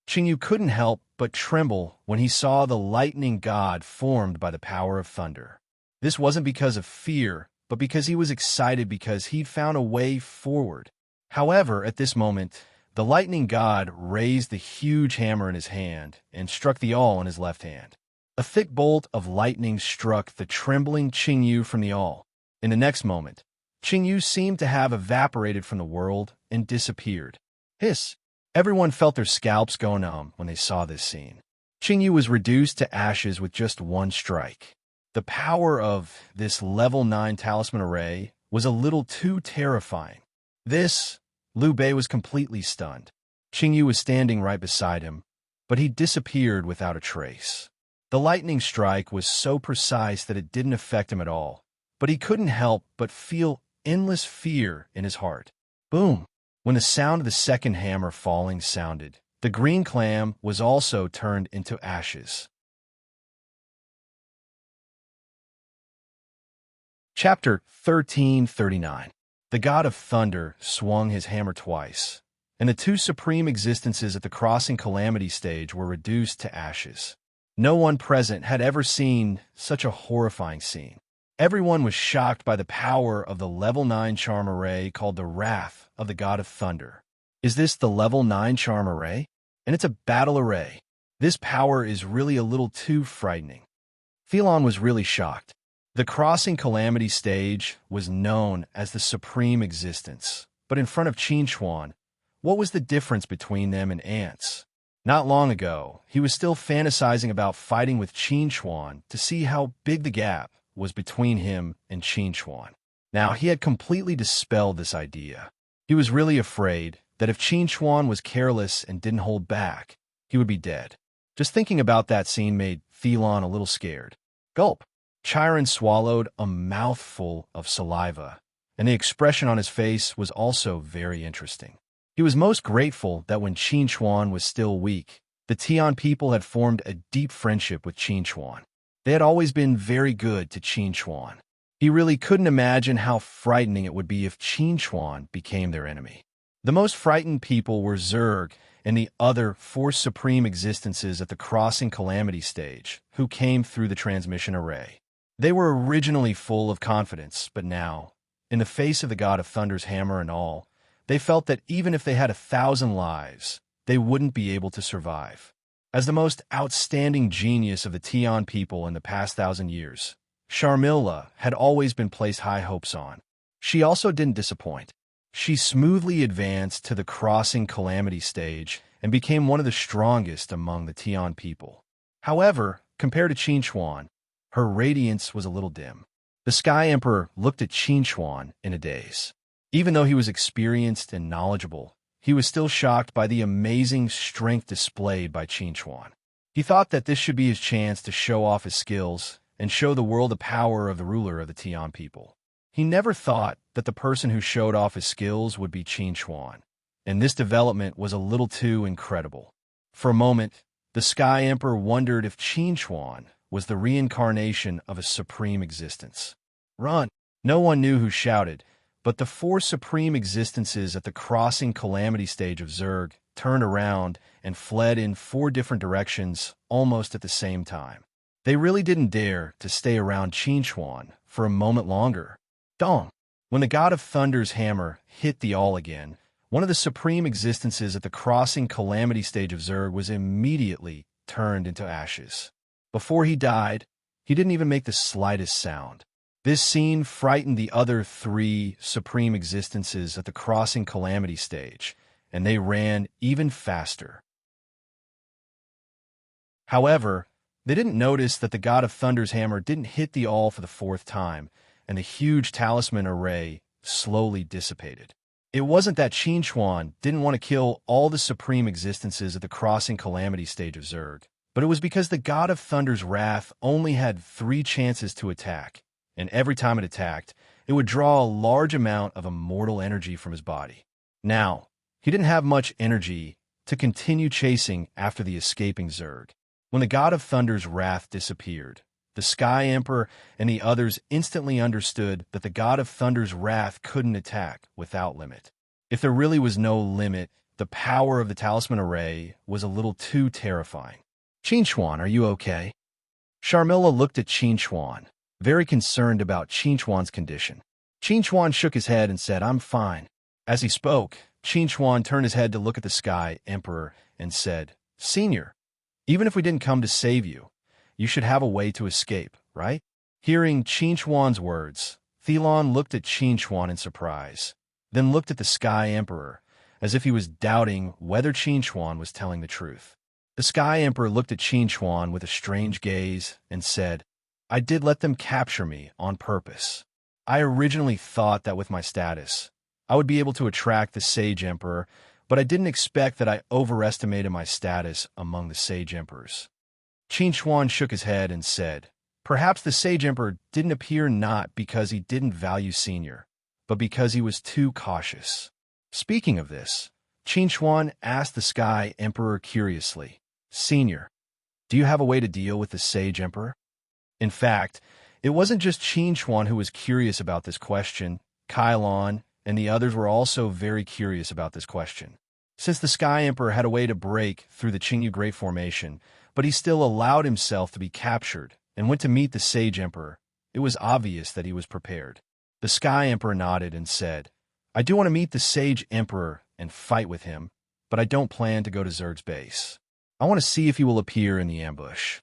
Qingyu couldn't help but tremble when he saw the lightning god formed by the power of thunder. This wasn't because of fear, but because he was excited because he'd found a way forward. However, at this moment, the lightning god raised the huge hammer in his hand and struck the awl in his left hand. A thick bolt of lightning struck the trembling Qingyu from the awl. In the next moment, Qingyu seemed to have evaporated from the world and disappeared. Everyone felt their scalps go numb when they saw this scene. Qingyu was reduced to ashes with just one strike. The power of this level 9 talisman array was a little too terrifying. Liu Bei was completely stunned. Qingyu was standing right beside him, but he disappeared without a trace. The lightning strike was so precise that it didn't affect him at all, but he couldn't help but feel endless fear in his heart. Boom! When the sound of the second hammer falling sounded, the green clam was also turned into ashes. Chapter 1339. The god of thunder swung his hammer twice, and the two supreme existences at the crossing calamity stage were reduced to ashes. No one present had ever seen such a horrifying scene. Everyone was shocked by the power of the level 9 charm array called the Wrath of the God of Thunder. Is this the level 9 charm array? And it's a battle array. This power is really a little too frightening. Thelon was really shocked. The crossing calamity stage was known as the supreme existence, but in front of Qin Chuan, what was the difference between them and ants? Not long ago, he was still fantasizing about fighting with Qin Chuan to see how big the gap was between him and Qin Chuan. Now, he had completely dispelled this idea. He was really afraid that if Qin Chuan was careless and didn't hold back, he would be dead. Just thinking about that scene made Thelon a little scared. Gulp! Chiron swallowed a mouthful of saliva, and the expression on his face was also very interesting. He was most grateful that when Qin Chuan was still weak, the Tian people had formed a deep friendship with Qin Chuan. They had always been very good to Qin Chuan. He really couldn't imagine how frightening it would be if Qin Chuan became their enemy. The most frightened people were Zerg and the other 4 supreme existences at the crossing calamity stage, who came through the transmission array. They were originally full of confidence, but now, in the face of the God of Thunder's hammer and all, they felt that even if they had 1,000 lives, they wouldn't be able to survive. As the most outstanding genius of the Tian people in the past 1,000 years, Sharmila had always been placed high hopes on. She also didn't disappoint. She smoothly advanced to the crossing calamity stage and became one of the strongest among the Tian people. However, compared to Qin Chuan, her radiance was a little dim. The Sky Emperor looked at Qin Chuan in a daze. Even though he was experienced and knowledgeable, he was still shocked by the amazing strength displayed by Qin Chuan. He thought that this should be his chance to show off his skills and show the world the power of the ruler of the Tian people. He never thought that the person who showed off his skills would be Qin Chuan, and this development was a little too incredible. For a moment, the Sky Emperor wondered if Qin Chuan was the reincarnation of a supreme existence. Run! No one knew who shouted, but the 4 supreme existences at the crossing calamity stage of Zerg turned around and fled in 4 different directions almost at the same time. They really didn't dare to stay around Qin Chuan for a moment longer. Dong! When the God of Thunder's hammer hit the all again, one of the supreme existences at the crossing calamity stage of Zerg was immediately turned into ashes. Before he died, he didn't even make the slightest sound. This scene frightened the other 3 supreme existences at the crossing calamity stage, and they ran even faster. However, they didn't notice that the God of Thunder's hammer didn't hit the all for the 4th time, and the huge talisman array slowly dissipated. It wasn't that Qin Chuan didn't want to kill all the supreme existences at the crossing calamity stage of Zerg, but it was because the God of Thunder's wrath only had 3 chances to attack, and every time it attacked, it would draw a large amount of immortal energy from his body. Now, he didn't have much energy to continue chasing after the escaping Zerg. When the God of Thunder's wrath disappeared, the Sky Emperor and the others instantly understood that the God of Thunder's wrath couldn't attack without limit. If there really was no limit, the power of the talisman array was a little too terrifying. Qin Chuan, are you okay? Sharmila looked at Qin Chuan, very concerned about Qin Chuan's condition. Qin Chuan shook his head and said, "I'm fine." As he spoke, Qin Chuan turned his head to look at the Sky Emperor and said, "Senior, even if we didn't come to save you, you should have a way to escape, right?" Hearing Qin Chuan's words, Thelon looked at Qin Chuan in surprise, then looked at the Sky Emperor, as if he was doubting whether Qin Chuan was telling the truth. The Sky Emperor looked at Qin Chuan with a strange gaze and said, "I did let them capture me on purpose. I originally thought that with my status, I would be able to attract the Sage Emperor, but I didn't expect that I overestimated my status among the Sage Emperors." Qin Chuan shook his head and said, "Perhaps the Sage Emperor didn't appear not because he didn't value senior, but because he was too cautious." Speaking of this, Qin Chuan asked the Sky Emperor curiously, "Senior, do you have a way to deal with the Sage Emperor?" In fact, it wasn't just Qin Chuan who was curious about this question. Kylon and the others were also very curious about this question. Since the Sky Emperor had a way to break through the Qingyu Great Formation, but he still allowed himself to be captured and went to meet the Sage Emperor, it was obvious that he was prepared. The Sky Emperor nodded and said, "I do want to meet the Sage Emperor and fight with him, but I don't plan to go to Zerg's base. I want to see if he will appear in the ambush."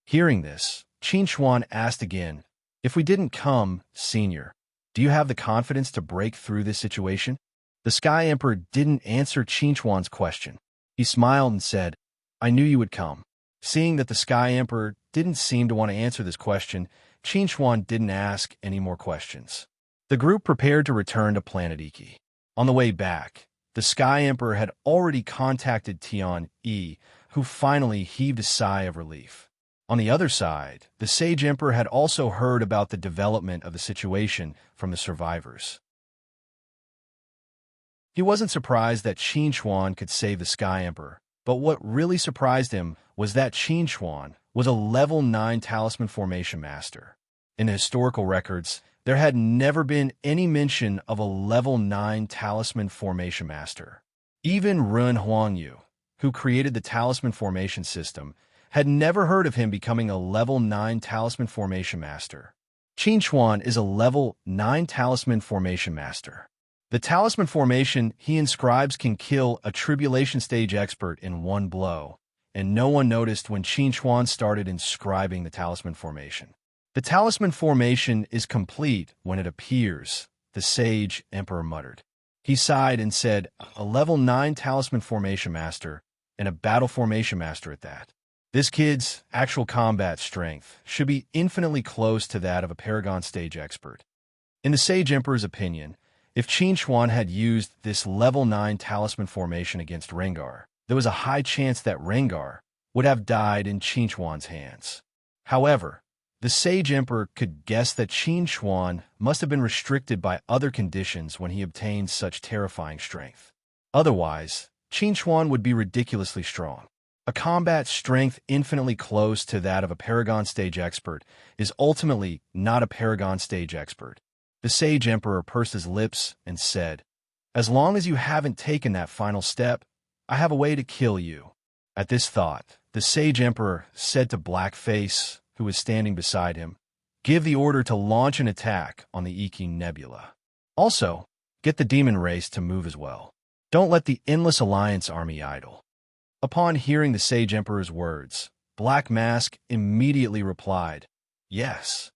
Hearing this, Qin Chuan asked again, "If we didn't come, Senior, do you have the confidence to break through this situation?" The Sky Emperor didn't answer Qin Chuan's question. He smiled and said, "I knew you would come." Seeing that the Sky Emperor didn't seem to want to answer this question, Qin Chuan didn't ask any more questions. The group prepared to return to Planet Iki. On the way back, the Sky Emperor had already contacted Tian Yi, who finally heaved a sigh of relief. On the other side, the Sage Emperor had also heard about the development of the situation from the survivors. He wasn't surprised that Qin Chuan could save the Sky Emperor, but what really surprised him was that Qin Chuan was a level 9 Talisman Formation Master. In the historical records, there had never been any mention of a level 9 Talisman Formation Master. Even Rune Huangyu, who created the Talisman Formation system, had never heard of him becoming a level 9 Talisman Formation Master. Qin Chuan is a level 9 Talisman Formation Master. The Talisman Formation he inscribes can kill a Tribulation Stage expert in one blow, and no one noticed when Qin Chuan started inscribing the Talisman Formation. The Talisman Formation is complete when it appears, the Sage Emperor muttered. He sighed and said, "A level 9 Talisman Formation Master, and a Battle Formation Master at that. This kid's actual combat strength should be infinitely close to that of a Paragon Stage expert." In the Sage Emperor's opinion, if Qin Chuan had used this level 9 Talisman Formation against Rengar, there was a high chance that Rengar would have died in Qin Chuan's hands. However, the Sage Emperor could guess that Qin Chuan must have been restricted by other conditions when he obtained such terrifying strength. Otherwise, Qin Chuan would be ridiculously strong. A combat strength infinitely close to that of a Paragon Stage expert is ultimately not a Paragon Stage expert. The Sage Emperor pursed his lips and said, "As long as you haven't taken that final step, I have a way to kill you." At this thought, the Sage Emperor said to Blackface, who was standing beside him, "Give the order to launch an attack on the Iki Nebula. Also, get the demon race to move as well. Don't let the Endless Alliance army idle." Upon hearing the Sage Emperor's words, Black Mask immediately replied, "Yes."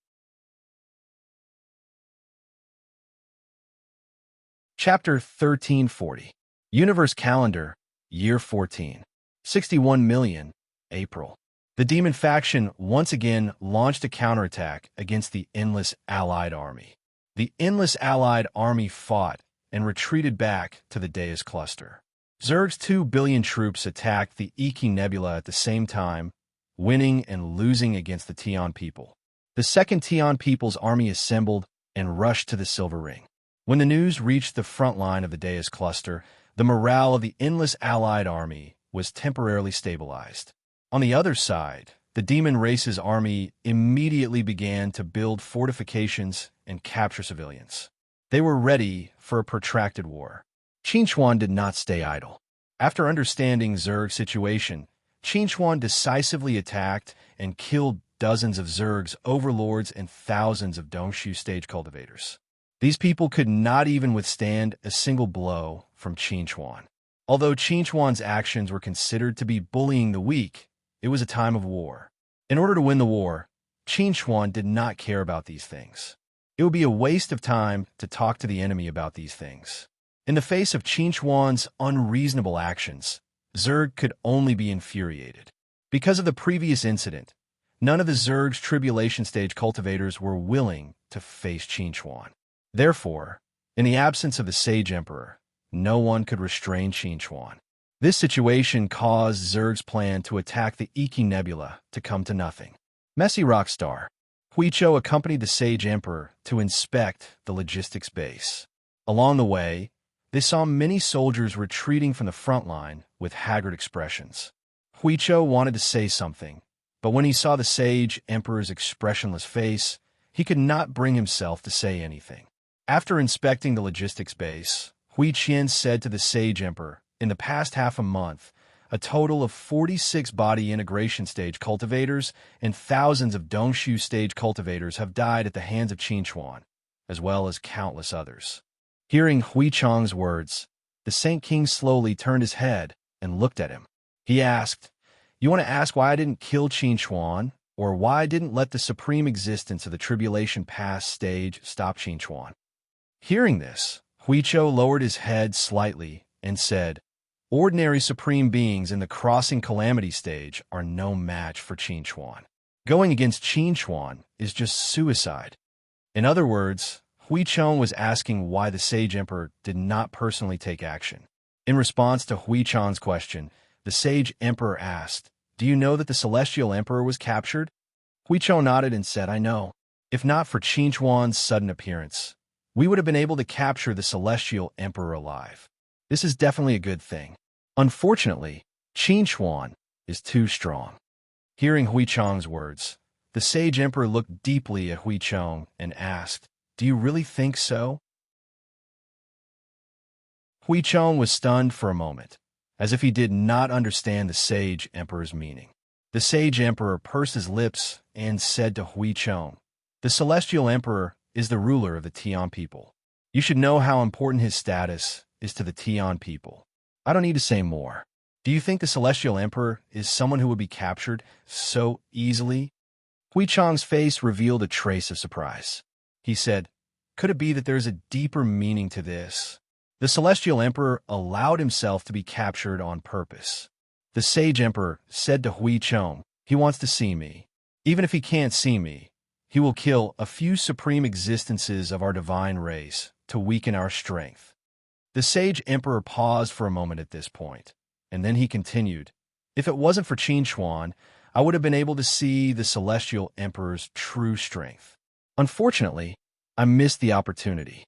Chapter 1340. Universe Calendar, Year 14. 61 million, April. The Demon faction once again launched a counterattack against the Endless Allied Army. The Endless Allied Army fought and retreated back to the Deus Cluster. Zerg's 2 billion troops attacked the Iki Nebula at the same time, winning and losing against the Tian people. The second Tian people's army assembled and rushed to the Silver Ring. When the news reached the front line of the Deus Cluster, the morale of the Endless Allied Army was temporarily stabilized. On the other side, the Demon Race's army immediately began to build fortifications and capture civilians. They were ready for a protracted war. Qin Chuan did not stay idle. After understanding Zerg's situation, Qin Chuan decisively attacked and killed dozens of Zerg's overlords and thousands of Dongshu stage cultivators. These people could not even withstand a single blow from Qin Chuan. Although Qin Chuan's actions were considered to be bullying the weak, it was a time of war. In order to win the war, Qin Chuan did not care about these things. It would be a waste of time to talk to the enemy about these things. In the face of Qin Huan's unreasonable actions, Zerg could only be infuriated. Because of the previous incident, none of the Zerg's tribulation stage cultivators were willing to face Qin Huan. Therefore, in the absence of the Sage Emperor, no one could restrain Qin Huan. This situation caused Zerg's plan to attack the Iki Nebula to come to nothing. Messy Rockstar. Huichou accompanied the Sage Emperor to inspect the logistics base. Along the way, they saw many soldiers retreating from the front line with haggard expressions. Huichou wanted to say something, but when he saw the Sage Emperor's expressionless face, he could not bring himself to say anything. After inspecting the logistics base, Huiqian said to the Sage Emperor, in the past half a month, a total of 46 body integration stage cultivators and thousands of Dongshu stage cultivators have died at the hands of Qin Huan, as well as countless others. Hearing Hui Chong's words, the Saint King slowly turned his head and looked at him. He asked, "You want to ask why I didn't kill Qin Huan, or why I didn't let the supreme existence of the Tribulation Pass stage stop Qin Huan?" Hearing this, Huichou lowered his head slightly and said, "Ordinary supreme beings in the Crossing Calamity stage are no match for Qin Huan. Going against Qin Huan is just suicide." In other words, Huichou was asking why the Sage Emperor did not personally take action. In response to Huichou's question, the Sage Emperor asked, "Do you know that the Celestial Emperor was captured?" Huichou nodded and said, "I know. If not for Qin Huan's sudden appearance, we would have been able to capture the Celestial Emperor alive. This is definitely a good thing. Unfortunately, Qin Huan is too strong." Hearing Huichou's words, the Sage Emperor looked deeply at Huichou and asked, "Do you really think so?" Huichou was stunned for a moment, as if he did not understand the Sage Emperor's meaning. The Sage Emperor pursed his lips and said to Huichou, "The Celestial Emperor is the ruler of the Tian people. You should know how important his status is to the Tian people. I don't need to say more. Do you think the Celestial Emperor is someone who would be captured so easily?" Huichou's face revealed a trace of surprise. He said, "Could it be that there is a deeper meaning to this? The Celestial Emperor allowed himself to be captured on purpose." The Sage Emperor said to Huichou, "He wants to see me. Even if he can't see me, he will kill a few supreme existences of our divine race to weaken our strength." The Sage Emperor paused for a moment at this point, and then he continued, "If it wasn't for Qin Huan, I would have been able to see the Celestial Emperor's true strength. Unfortunately, I missed the opportunity."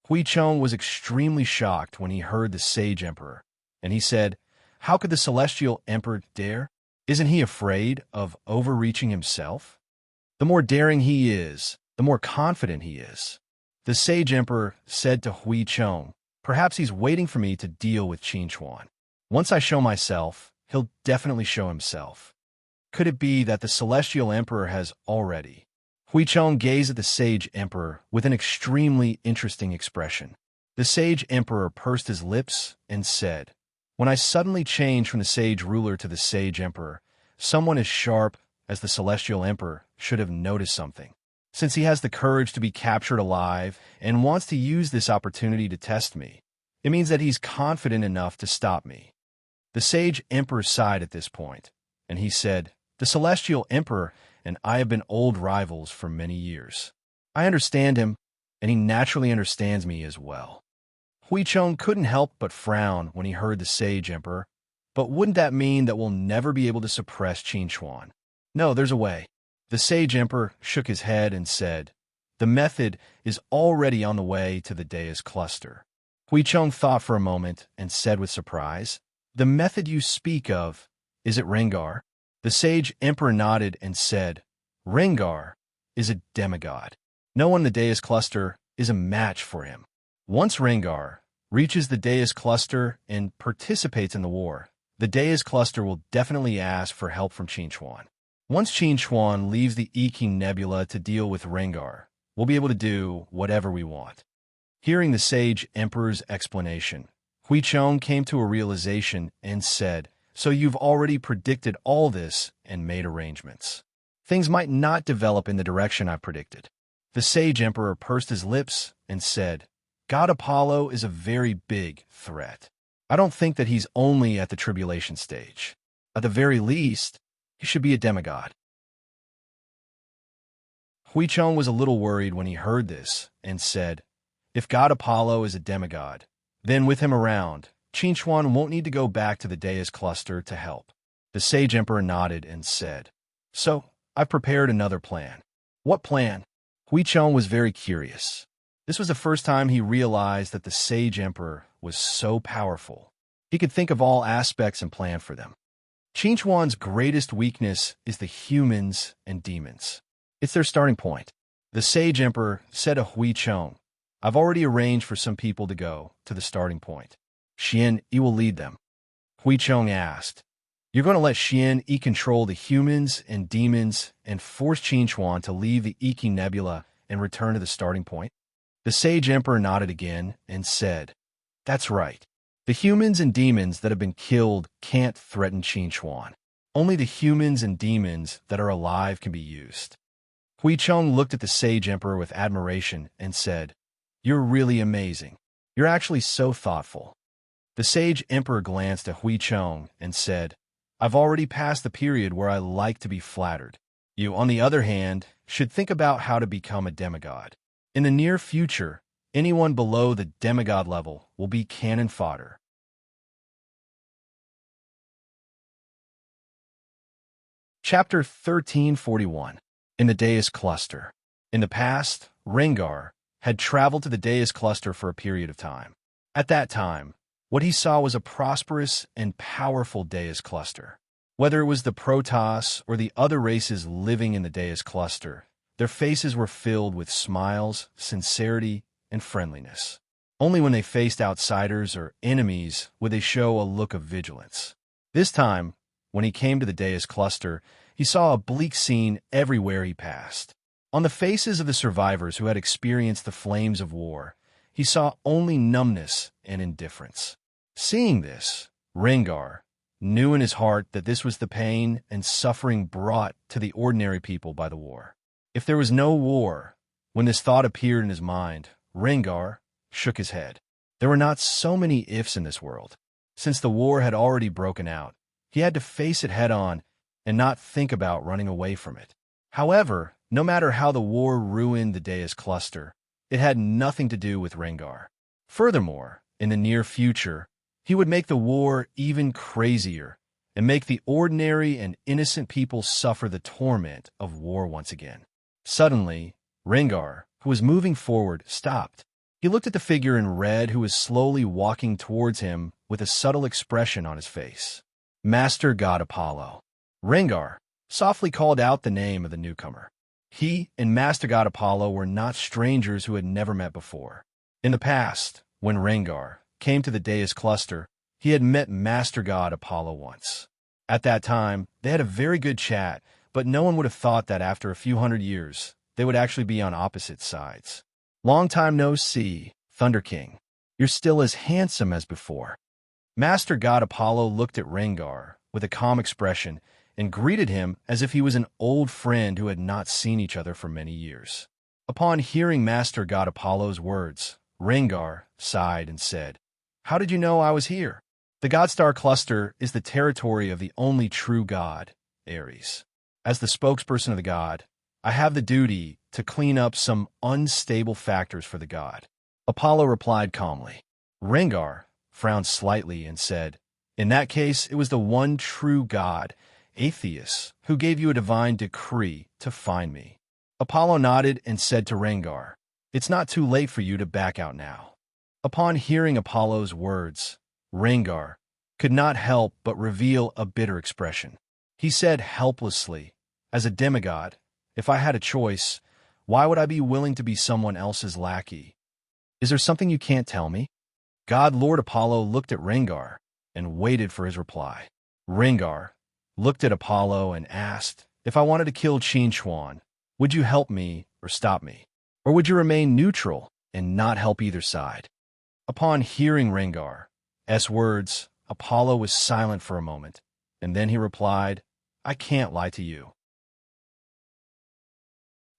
Huichou was extremely shocked when he heard the Sage Emperor, and he said, "How could the Celestial Emperor dare? Isn't he afraid of overreaching himself? The more daring he is, the more confident he is." The Sage Emperor said to Huichou, "Perhaps he's waiting for me to deal with Qin Huan. Once I show myself, he'll definitely show himself. Could it be that the Celestial Emperor has already?" Huichou gazed at the Sage Emperor with an extremely interesting expression. The Sage Emperor pursed his lips and said, "When I suddenly changed from the Sage Ruler to the Sage Emperor, someone as sharp as the Celestial Emperor should have noticed something. Since he has the courage to be captured alive and wants to use this opportunity to test me, it means that he's confident enough to stop me." The Sage Emperor sighed at this point, and he said, "The Celestial Emperor and I have been old rivals for many years. I understand him, and he naturally understands me as well." Huichou couldn't help but frown when he heard the Sage Emperor. "But wouldn't that mean that we'll never be able to suppress Qin Huan?" "No, there's a way." The Sage Emperor shook his head and said, "The method is already on the way to the Deus Cluster." Huichou thought for a moment and said with surprise, "The method you speak of, is it Rengar?" The Sage Emperor nodded and said, "Rengar is a demigod. No one in the Deus Cluster is a match for him. Once Rengar reaches the Deus Cluster and participates in the war, the Deus Cluster will definitely ask for help from Qin Huan. Once Qin Huan leaves the Iki Nebula to deal with Rengar, we'll be able to do whatever we want." Hearing the Sage Emperor's explanation, Huichou came to a realization and said, "So you've already predicted all this and made arrangements. Things might not develop in the direction I predicted." The Sage Emperor pursed his lips and said, God Apollo is a very big threat. I don't think that he's only at the tribulation stage. At the very least, he should be a demigod. Huicheng was a little worried when he heard this and said, if God Apollo is a demigod, then with him around, Qinchuan won't need to go back to the Deus cluster to help. The Sage Emperor nodded and said, so, I've prepared another plan. What plan? Huicheng was very curious. This was the first time he realized that the Sage Emperor was so powerful. He could think of all aspects and plan for them. Qinchuan's greatest weakness is the humans and demons. It's their starting point. The Sage Emperor said to Huicheng, I've already arranged for some people to go to the starting point. Xian Yi will lead them. Huicheng asked, you're going to let Xian Yi control the humans and demons and force Qinchuan to leave the Iki Nebula and return to the starting point? The Sage Emperor nodded again and said, that's right. The humans and demons that have been killed can't threaten Qinchuan. Only the humans and demons that are alive can be used. Huicheng looked at the Sage Emperor with admiration and said, you're really amazing. You're actually so thoughtful. The Sage Emperor glanced at Huicheng and said, I've already passed the period where I like to be flattered. You, on the other hand, should think about how to become a demigod. In the near future, anyone below the demigod level will be cannon fodder. Chapter 1341. In the Deus Cluster. In the past, Rengar had traveled to the Deus Cluster for a period of time. At that time, what he saw was a prosperous and powerful Deus Cluster. Whether it was the Protoss or the other races living in the Deus Cluster, their faces were filled with smiles, sincerity, and friendliness. Only when they faced outsiders or enemies would they show a look of vigilance. This time, when he came to the Deus Cluster, he saw a bleak scene everywhere he passed. On the faces of the survivors who had experienced the flames of war, he saw only numbness and indifference. Seeing this, Rengar knew in his heart that this was the pain and suffering brought to the ordinary people by the war. If there was no war, when this thought appeared in his mind, Rengar shook his head. There were not so many ifs in this world. Since the war had already broken out, he had to face it head-on and not think about running away from it. However, no matter how the war ruined the Deus Cluster, it had nothing to do with Rengar. Furthermore, in the near future, he would make the war even crazier and make the ordinary and innocent people suffer the torment of war once again. Suddenly, Rengar, who was moving forward, stopped. He looked at the figure in red who was slowly walking towards him with a subtle expression on his face. Master God Apollo. Rengar softly called out the name of the newcomer. He and Master God Apollo were not strangers who had never met before. In the past, when Rengar came to the Deus Cluster, he had met Master God Apollo once. At that time, they had a very good chat, but no one would have thought that after a few hundred years, they would actually be on opposite sides. Long time no see, Thunder King. You're still as handsome as before. Master God Apollo looked at Rengar with a calm expression and greeted him as if he was an old friend who had not seen each other for many years. Upon hearing Master God Apollo's words, Rengar sighed and said, how did you know I was here? The Godstar Cluster is the territory of the only true god, Ares. As the spokesperson of the god, I have the duty to clean up some unstable factors for the god. Apollo replied calmly. Rengar frowned slightly and said, in that case, it was the one true god, Atheus, who gave you a divine decree to find me. Apollo nodded and said to Rengar, it's not too late for you to back out now. Upon hearing Apollo's words, Rengar could not help but reveal a bitter expression. He said helplessly, as a demigod, if I had a choice, why would I be willing to be someone else's lackey? Is there something you can't tell me? God Lord Apollo looked at Rengar and waited for his reply. Rengar looked at Apollo and asked, if I wanted to kill Qinchuan, would you help me or stop me? Or would you remain neutral and not help either side? Upon hearing Rengar's words, Apollo was silent for a moment, and then he replied, I can't lie to you.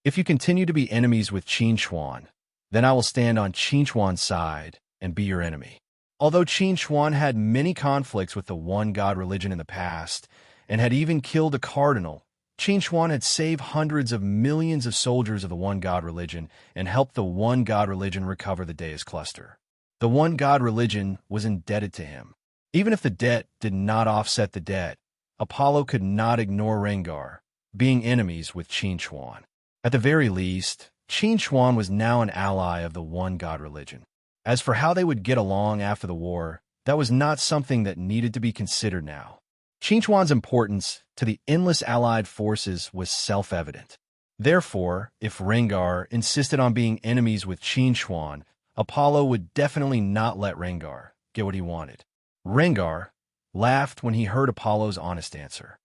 If you continue to be enemies with Qinchuan, Then I will stand on Qinchuan's side and be your enemy. Although Qinchuan had many conflicts with the one-god religion in the past, and had even killed a cardinal, Qinchuan had saved hundreds of millions of soldiers of the one-god religion and helped the one-god religion recover the Deus cluster. The one-god religion was indebted to him. Even if the debt did not offset the debt, Apollo could not ignore Rengar, being enemies with Qinchuan. At the very least, Qinchuan was now an ally of the one-god religion. As for how they would get along after the war, that was not something that needed to be considered now. Qinchuan's importance to the endless allied forces was self-evident. Therefore, if Rengar insisted on being enemies with Qinchuan, Apollo would definitely not let Rengar get what he wanted. Rengar laughed when he heard Apollo's honest answer.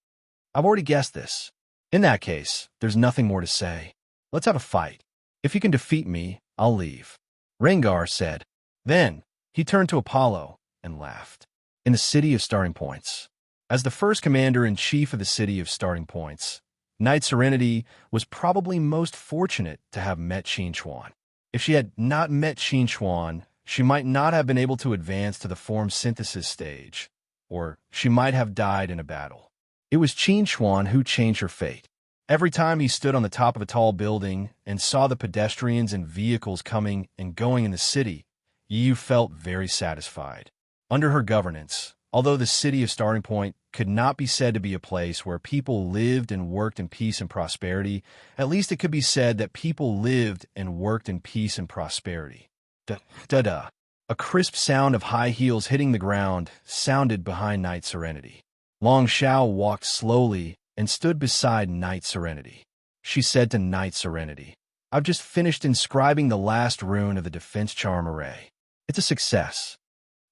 I've already guessed this. In that case, there's nothing more to say. Let's have a fight. If you can defeat me, I'll leave. Rengar said. Then, he turned to Apollo and laughed. In the city of starting points. As the first commander-in-chief of the city of starting points, Knight Serenity was probably most fortunate to have met Qinchuan. If she had not met Qinchuan, she might not have been able to advance to the form synthesis stage, or she might have died in a battle. It was Qinchuan who changed her fate. Every time he stood on the top of a tall building and saw the pedestrians and vehicles coming and going in the city, Yu felt very satisfied. Under her governance, although the city of Starting Point could not be said to be a place where people lived and worked in peace and prosperity, at least it could be said that people lived and worked in peace and prosperity. Da-da-da. A crisp sound of high heels hitting the ground sounded behind Knight Serenity. Long Xiao walked slowly and stood beside Knight Serenity. She said to Knight Serenity, I've just finished inscribing the last rune of the defense charm array. It's a success.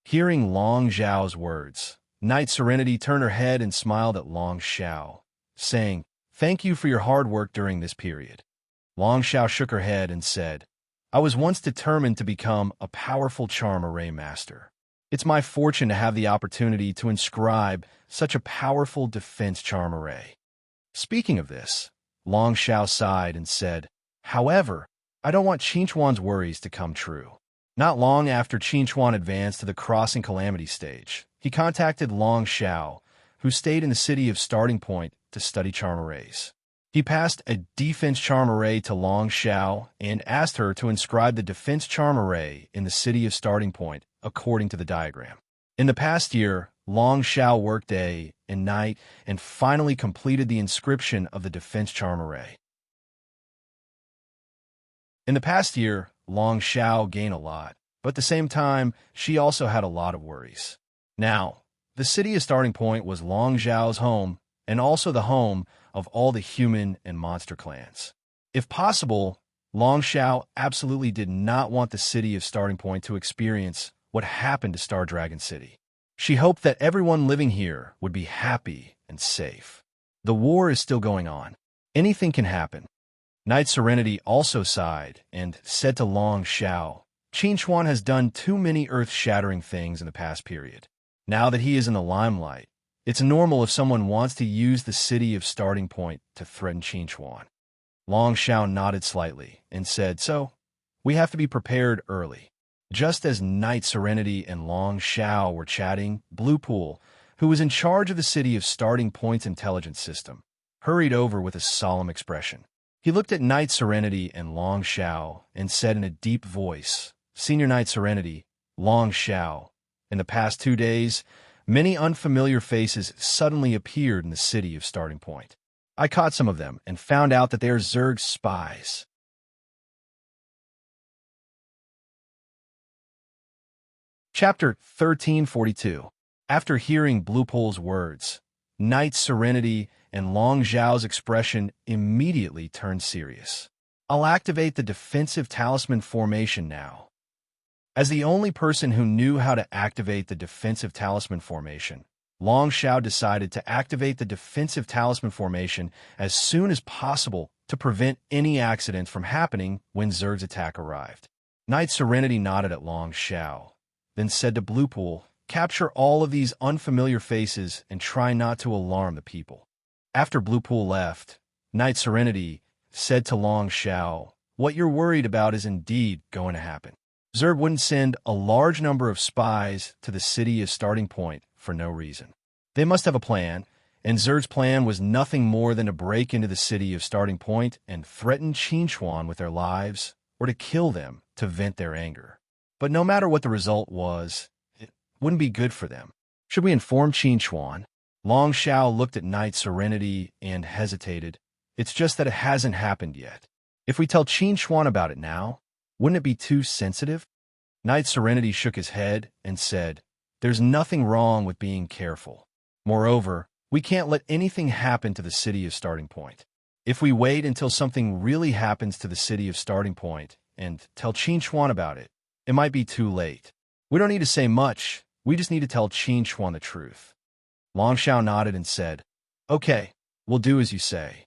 Hearing Long Xiao's words, Knight Serenity turned her head and smiled at Long Xiao, saying, Thank you for your hard work during this period. Long Xiao shook her head and said, I was once determined to become a powerful charm array master. It's my fortune to have the opportunity to inscribe such a powerful defense charm array. Speaking of this, Long Xiao sighed and said, However, I don't want Qinchuan's worries to come true. Not long after Qinchuan advanced to the Crossing Calamity stage, he contacted Long Xiao, who stayed in the city of Starting Point to study charm arrays. He passed a defense charm array to Long Xiao and asked her to inscribe the defense charm array in the city of Starting Point according to the diagram. In the past year, Long Xiao worked day and night and finally completed the inscription of the defense charm array. In the past year, Long Xiao gained a lot, but at the same time, she also had a lot of worries. Now, the city of Starting Point was Long Xiao's home and also the home of all the human and monster clans. If possible, Long Xiao absolutely did not want the city of Starting Point to experience what happened to Star Dragon City. She hoped that everyone living here would be happy and safe. The war is still going on. Anything can happen. Knight Serenity also sighed and said to Long Xiao, Qinchuan has done too many earth-shattering things in the past period. Now that he is in the limelight, it's normal if someone wants to use the city of Starting Point to threaten Qinchuan. Long Xiao nodded slightly and said, So, we have to be prepared early. Just as Knight Serenity and Long Xiao were chatting, Blue Pool, who was in charge of the city of Starting Point's intelligence system, hurried over with a solemn expression. He looked at Knight Serenity and Long Xiao and said in a deep voice, Senior Knight Serenity, Long Xiao, in the past 2 days, many unfamiliar faces suddenly appeared in the city of Starting Point. I caught some of them and found out that they are Zerg's spies. Chapter 1342. After hearing Blue Pool's words, Knight Serenity and Long Xiao's expression immediately turned serious. I'll activate the defensive talisman formation now. As the only person who knew how to activate the defensive talisman formation, Long Xiao decided to activate the defensive talisman formation as soon as possible to prevent any accidents from happening when Zerg's attack arrived. Knight Serenity nodded at Long Xiao, then said to Blue Pool, Capture all of these unfamiliar faces and try not to alarm the people. After Blue Pool left, Knight Serenity said to Long Xiao, what you're worried about is indeed going to happen. Zerg wouldn't send a large number of spies to the city as starting point for no reason. They must have a plan, and Zerg's plan was nothing more than to break into the city of starting point and threaten Qinchuan with their lives, or to kill them to vent their anger. But no matter what the result was, it wouldn't be good for them. Should we inform Qinchuan? Long Xiao looked at Knight Serenity and hesitated. It's just that it hasn't happened yet. If we tell Qinchuan about it now, wouldn't it be too sensitive? Knight Serenity shook his head and said, there's nothing wrong with being careful. Moreover, we can't let anything happen to the city of starting point. If we wait until something really happens to the city of starting point and tell Qinchuan about it, it might be too late. We don't need to say much. We just need to tell Qinchuan the truth. Long Xiao nodded and said, okay, we'll do as you say.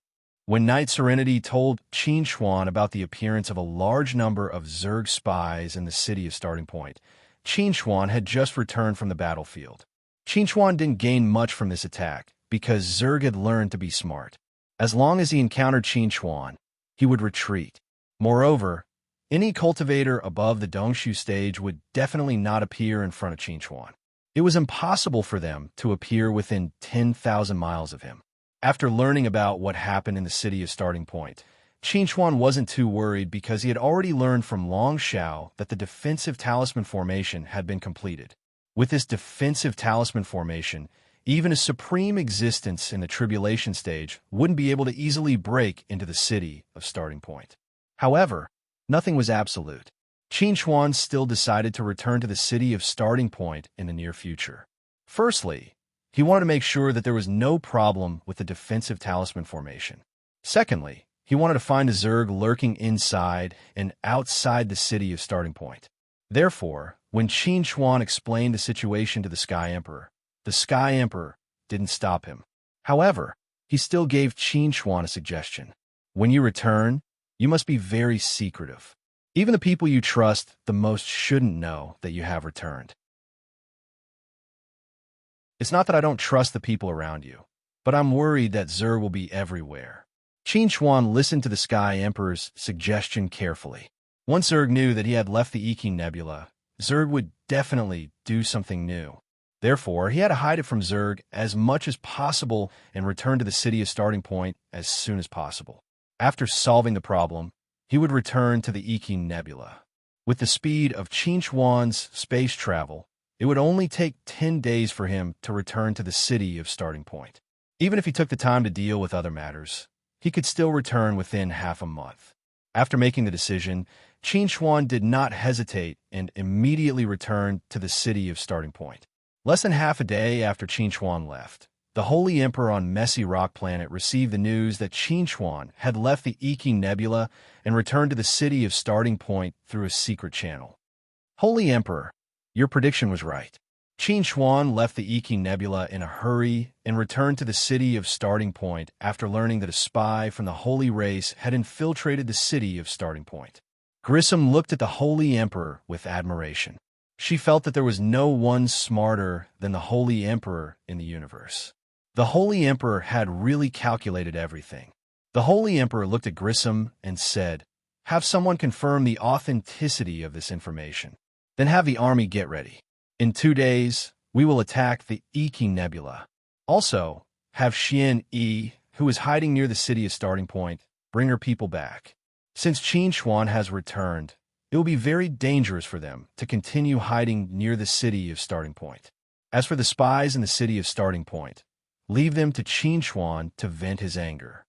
When Knight Serenity told Qinchuan about the appearance of a large number of Zerg spies in the city of starting point, Qinchuan had just returned from the battlefield. Qinchuan didn't gain much from this attack because Zerg had learned to be smart. As long as he encountered Qinchuan, he would retreat. Moreover, any cultivator above the Dongshu stage would definitely not appear in front of Qinchuan. It was impossible for them to appear within 10,000 miles of him. After learning about what happened in the city of starting point, Qinchuan wasn't too worried because he had already learned from Long Xiao that the defensive talisman formation had been completed. With this defensive talisman formation, even a supreme existence in the tribulation stage wouldn't be able to easily break into the city of starting point. However, nothing was absolute. Qinchuan still decided to return to the city of starting point in the near future. Firstly, he wanted to make sure that there was no problem with the defensive talisman formation. Secondly, he wanted to find a Zerg lurking inside and outside the city of starting point. Therefore, when Qinchuan explained the situation to the Sky Emperor didn't stop him. However, he still gave Qinchuan a suggestion. When you return, you must be very secretive. Even the people you trust the most shouldn't know that you have returned. It's not that I don't trust the people around you, but I'm worried that Zerg will be everywhere. Qinchuan listened to the Sky Emperor's suggestion carefully. Once Zerg knew that he had left the Iki Nebula, Zerg would definitely do something new. Therefore, he had to hide it from Zerg as much as possible and return to the city of starting point as soon as possible. After solving the problem, he would return to the Iki Nebula. With the speed of Qinchuan's space travel, it would only take 10 days for him to return to the city of starting point. Even if he took the time to deal with other matters, he could still return within half a month. After making the decision, Qinchuan did not hesitate and immediately returned to the city of starting point. Less than half a day after Qinchuan left, the Holy Emperor on Messy Rock Planet received the news that Qinchuan had left the Iki Nebula and returned to the city of starting point through a secret channel. Holy Emperor, your prediction was right. Qinchuan left the Iki Nebula in a hurry and returned to the city of starting point after learning that a spy from the Holy Race had infiltrated the city of starting point. Grissom looked at the Holy Emperor with admiration. She felt that there was no one smarter than the Holy Emperor in the universe. The Holy Emperor had really calculated everything. The Holy Emperor looked at Grissom and said, have someone confirm the authenticity of this information. Then have the army get ready. In 2 days, we will attack the Iki Nebula. Also, have Xian Yi, who is hiding near the city of starting point, bring her people back. Since Qinchuan has returned, it will be very dangerous for them to continue hiding near the city of starting point. As for the spies in the city of starting point, leave them to Qinchuan to vent his anger.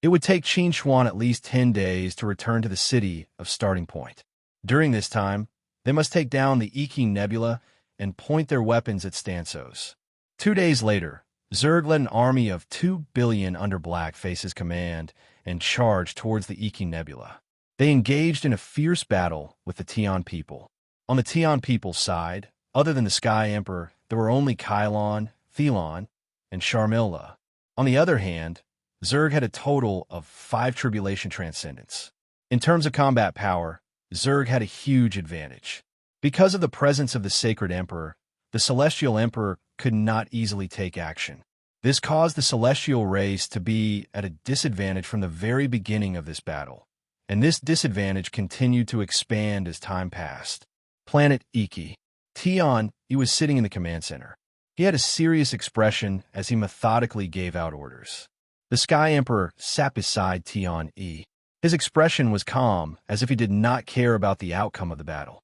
It would take Qinchuan at least 10 days to return to the city of starting point. During this time, they must take down the Iki Nebula and point their weapons at Stansos. 2 days later, Zerg led an army of 2 billion under Black Face's command and charged towards the Iki Nebula. They engaged in a fierce battle with the Tian people. On the Tian people's side, other than the Sky Emperor, there were only Kylon, Thelon, and Sharmilla. On the other hand, Zerg had a total of 5 Tribulation Transcendents. In terms of combat power, Zerg had a huge advantage. Because of the presence of the Sacred Emperor, the Celestial Emperor could not easily take action. This caused the Celestial race to be at a disadvantage from the very beginning of this battle, and this disadvantage continued to expand as time passed. Planet Iki. Tion, he was sitting in the command center. He had a serious expression as he methodically gave out orders. The Sky Emperor sat beside Tion E. His expression was calm, as if he did not care about the outcome of the battle.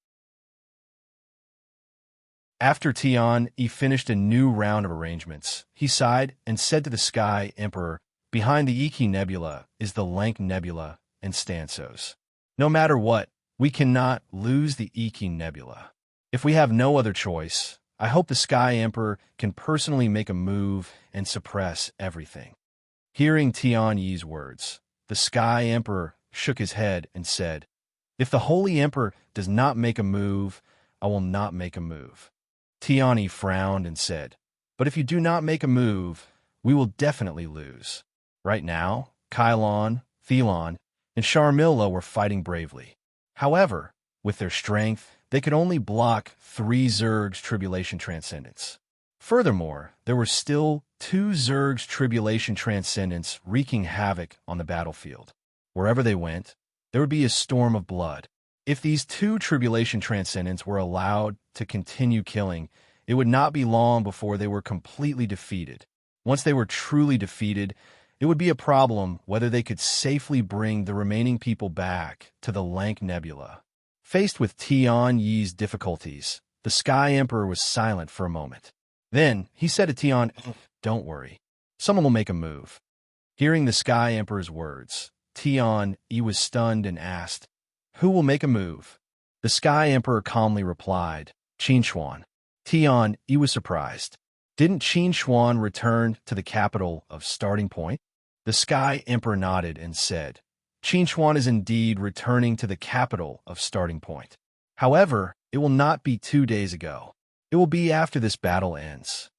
After Tion E finished a new round of arrangements, he sighed and said to the Sky Emperor, "Behind the Iki Nebula is the Lank Nebula and Stansos. No matter what, we cannot lose the Iki Nebula. If we have no other choice, I hope the Sky Emperor can personally make a move and suppress everything." Hearing Tion Yi's words, the Sky Emperor shook his head and said, "If the Holy Emperor does not make a move, I will not make a move." Tion Yi frowned and said, "But if you do not make a move, we will definitely lose." Right now, Kylon, Thelon, and Sharmilla were fighting bravely. However, with their strength, they could only block 3 Zerg's Tribulation Transcendents. Furthermore, there were still 2 Zerg's Tribulation Transcendents wreaking havoc on the battlefield. Wherever they went, there would be a storm of blood. If these 2 Tribulation Transcendents were allowed to continue killing, it would not be long before they were completely defeated. Once they were truly defeated, it would be a problem whether they could safely bring the remaining people back to the Lank Nebula. Faced with Tion Yi's difficulties, the Sky Emperor was silent for a moment. Then he said to Tion, "Don't worry. Someone will make a move." Hearing the Sky Emperor's words, Tion Yi was stunned and asked, "Who will make a move?" The Sky Emperor calmly replied, "Qin Xuan." Tion Yi was surprised. Didn't Qin Xuan return to the capital of Starting Point? The Sky Emperor nodded and said, "Qin Xuan is indeed returning to the capital of Starting Point. However, it will not be 2 days ago. It will be after this battle ends."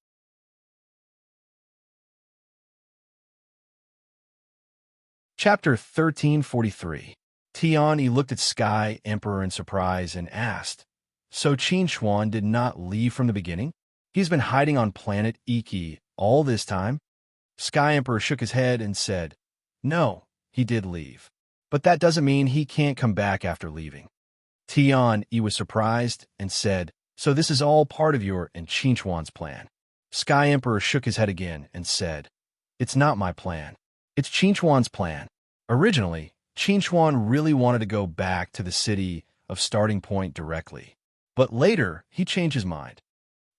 Chapter 1343. Tion Yi looked at Sky Emperor in surprise and asked, "So Qin Xuan did not leave from the beginning? He's been hiding on planet Iki all this time?" Sky Emperor shook his head and said, "No, he did leave. But that doesn't mean he can't come back after leaving." Tion Yi was surprised and said, "So this is all part of your and Qin Xuan's plan?" Sky Emperor shook his head again and said, "It's not my plan. It's Qin Xuan's plan. Originally, Qin Xuan really wanted to go back to the city of Starting Point directly. But later, he changed his mind.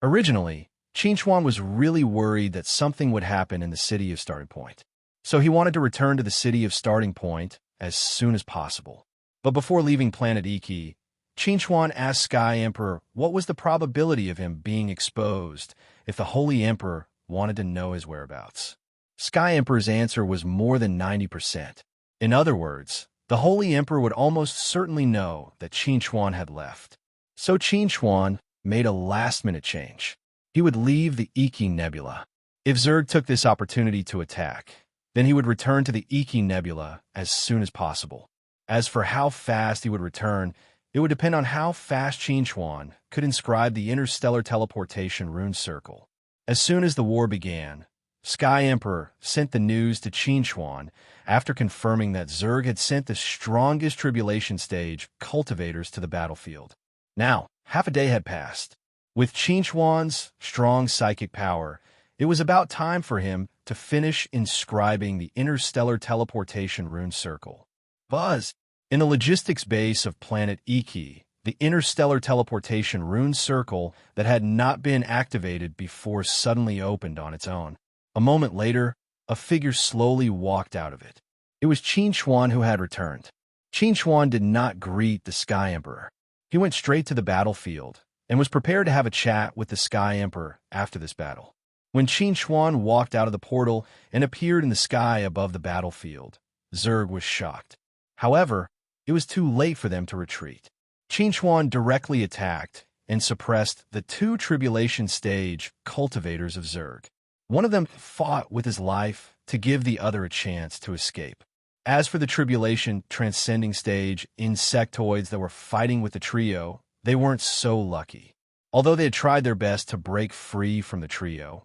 Originally, Qin Xuan was really worried that something would happen in the city of Starting Point. So he wanted to return to the city of Starting Point as soon as possible. But before leaving planet Iki, Qin Xuan asked Sky Emperor what was the probability of him being exposed if the Holy Emperor wanted to know his whereabouts. Sky Emperor's answer was more than 90%. In other words, the Holy Emperor would almost certainly know that Qin Xuan had left. So Qin Xuan made a last-minute change. He would leave the Iki Nebula. If Zerg took this opportunity to attack, then he would return to the Iki Nebula as soon as possible. As for how fast he would return, it would depend on how fast Qin Xuan could inscribe the interstellar teleportation rune circle. As soon as the war began, Sky Emperor sent the news to Qin Xuan after confirming that Zerg had sent the strongest tribulation stage cultivators to the battlefield. Now, half a day had passed. With Qin Xuan's strong psychic power, it was about time for him to finish inscribing the interstellar teleportation rune circle. Buzz! In the logistics base of planet Iki, the interstellar teleportation rune circle that had not been activated before suddenly opened on its own. A moment later, a figure slowly walked out of it. It was Qin Xuan who had returned. Qin Xuan did not greet the Sky Emperor. He went straight to the battlefield and was prepared to have a chat with the Sky Emperor after this battle. When Qin Xuan walked out of the portal and appeared in the sky above the battlefield, Zerg was shocked. However, it was too late for them to retreat. Qin Xuan directly attacked and suppressed the 2 tribulation stage cultivators of Zerg. One of them fought with his life to give the other a chance to escape. As for the tribulation transcending stage insectoids that were fighting with the trio, they weren't so lucky. Although they had tried their best to break free from the trio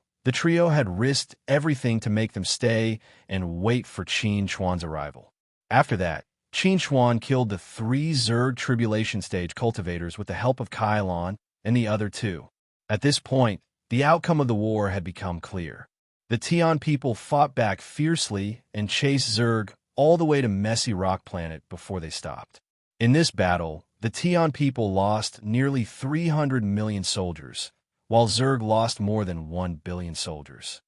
had risked everything to make them stay and wait for Qin Xuan's arrival. After that, Qin Xuan killed the 3 Zerg Tribulation Stage cultivators with the help of Kylon and the other 2. At this point, the outcome of the war had become clear. The Tian people fought back fiercely and chased Zerg all the way to Messy Rock Planet before they stopped. In this battle, the Tian people lost nearly 300 million soldiers, while Zerg lost more than 1 billion soldiers.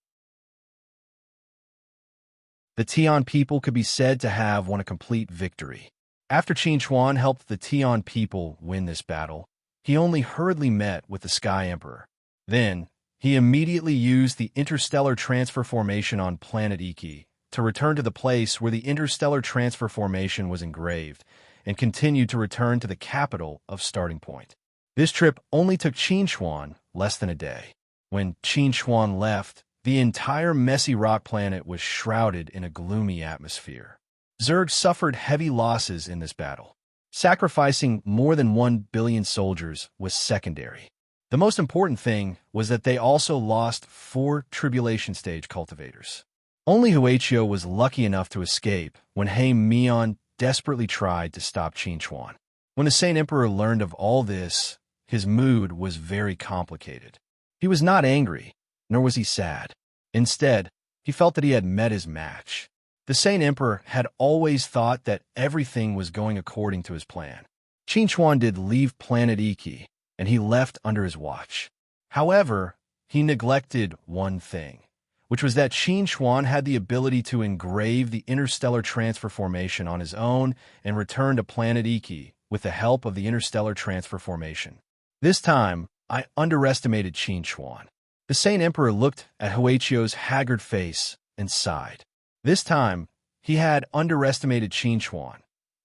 The Tian people could be said to have won a complete victory. After Qin Xuan helped the Tian people win this battle, he only hurriedly met with the Sky Emperor. Then, he immediately used the interstellar transfer formation on planet Iki to return to the place where the interstellar transfer formation was engraved and continued to return to the capital of Starting Point. This trip only took Qin Xuan less than a day. When Qin Xuan left, the entire Messy Rock Planet was shrouded in a gloomy atmosphere. Zerg suffered heavy losses in this battle. Sacrificing more than 1 billion soldiers was secondary. The most important thing was that they also lost 4 Tribulation Stage cultivators. Only Huichio was lucky enough to escape when Haim Mian desperately tried to stop Qin Xuan. When the Saint Emperor learned of all this, his mood was very complicated. He was not angry, nor was he sad. Instead, he felt that he had met his match. The Saint Emperor had always thought that everything was going according to his plan. Qin Xuan did leave planet Iki, and he left under his watch. However, he neglected one thing, which was that Qin Xuan had the ability to engrave the interstellar transfer formation on his own and return to planet Iki with the help of the interstellar transfer formation. This time, I underestimated Qin Xuan. The Saint Emperor looked at Huichio's haggard face and sighed. This time, he had underestimated Qin Xuan,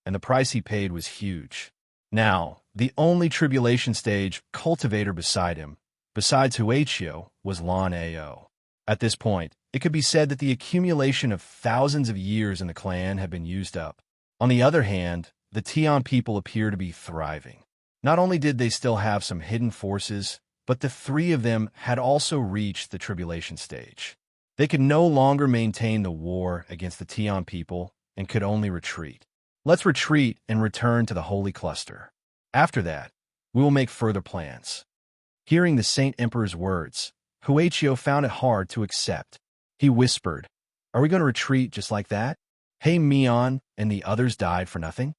and the price he paid was huge. Now, the only Tribulation Stage cultivator beside him, besides Huichio, was Lan Ao. At this point, it could be said that the accumulation of thousands of years in the clan had been used up. On the other hand, the Tian people appear to be thriving. Not only did they still have some hidden forces, but the 3 of them had also reached the Tribulation Stage. They could no longer maintain the war against the Tian people and could only retreat. Let's retreat and return to the Holy Cluster. After that, we will make further plans. Hearing the Saint Emperor's words, Huichio found it hard to accept. He whispered, "Are we going to retreat just like that? Hey, Mian and the others died for nothing?"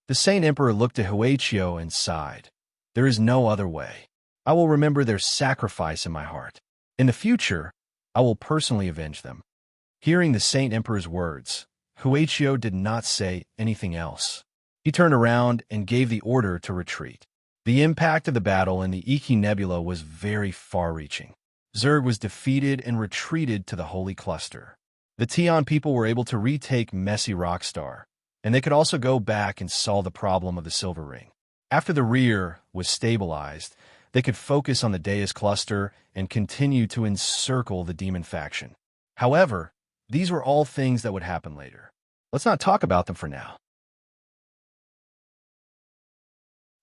The Saint Emperor looked at Huichio and sighed. "There is no other way. I will remember their sacrifice in my heart. In the future, I will personally avenge them." Hearing the Saint Emperor's words, Huichio did not say anything else. He turned around and gave the order to retreat. The impact of the battle in the Iki Nebula was very far-reaching. Zerg was defeated and retreated to the Holy Cluster. The Tian people were able to retake Messy Rockstar, and they could also go back and solve the problem of the Silver Ring. After the rear was stabilized, they could focus on the Deus Cluster and continue to encircle the demon faction. However, these were all things that would happen later. Let's not talk about them for now.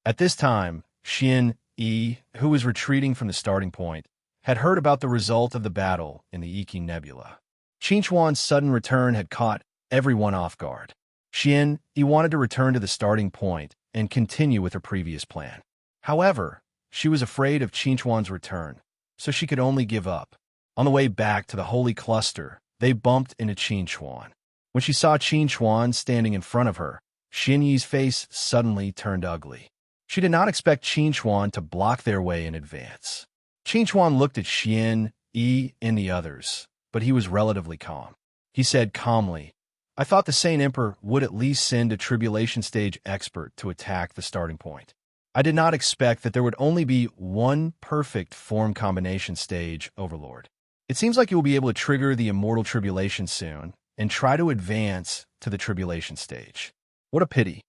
At this time, Xin Yi, who was retreating from the starting point, had heard about the result of the battle in the Iki Nebula. Qin Xuan's sudden return had caught everyone off guard. Xin Yi wanted to return to the starting point and continue with her previous plan. However, she was afraid of Qin Xuan's return, so she could only give up. On the way back to the Holy Cluster, they bumped into Qin Xuan. When she saw Qin Xuan standing in front of her, Xin Yi's face suddenly turned ugly. She did not expect Qin Xuan to block their way in advance. Qin Xuan looked at Xin Yi and the others, but he was relatively calm. He said calmly, "I thought the Saint Emperor would at least send a Tribulation Stage expert to attack the starting point. I did not expect that there would only be one perfect form combination stage overlord. It seems like you will be able to trigger the Immortal Tribulation soon and try to advance to the Tribulation Stage. What a pity."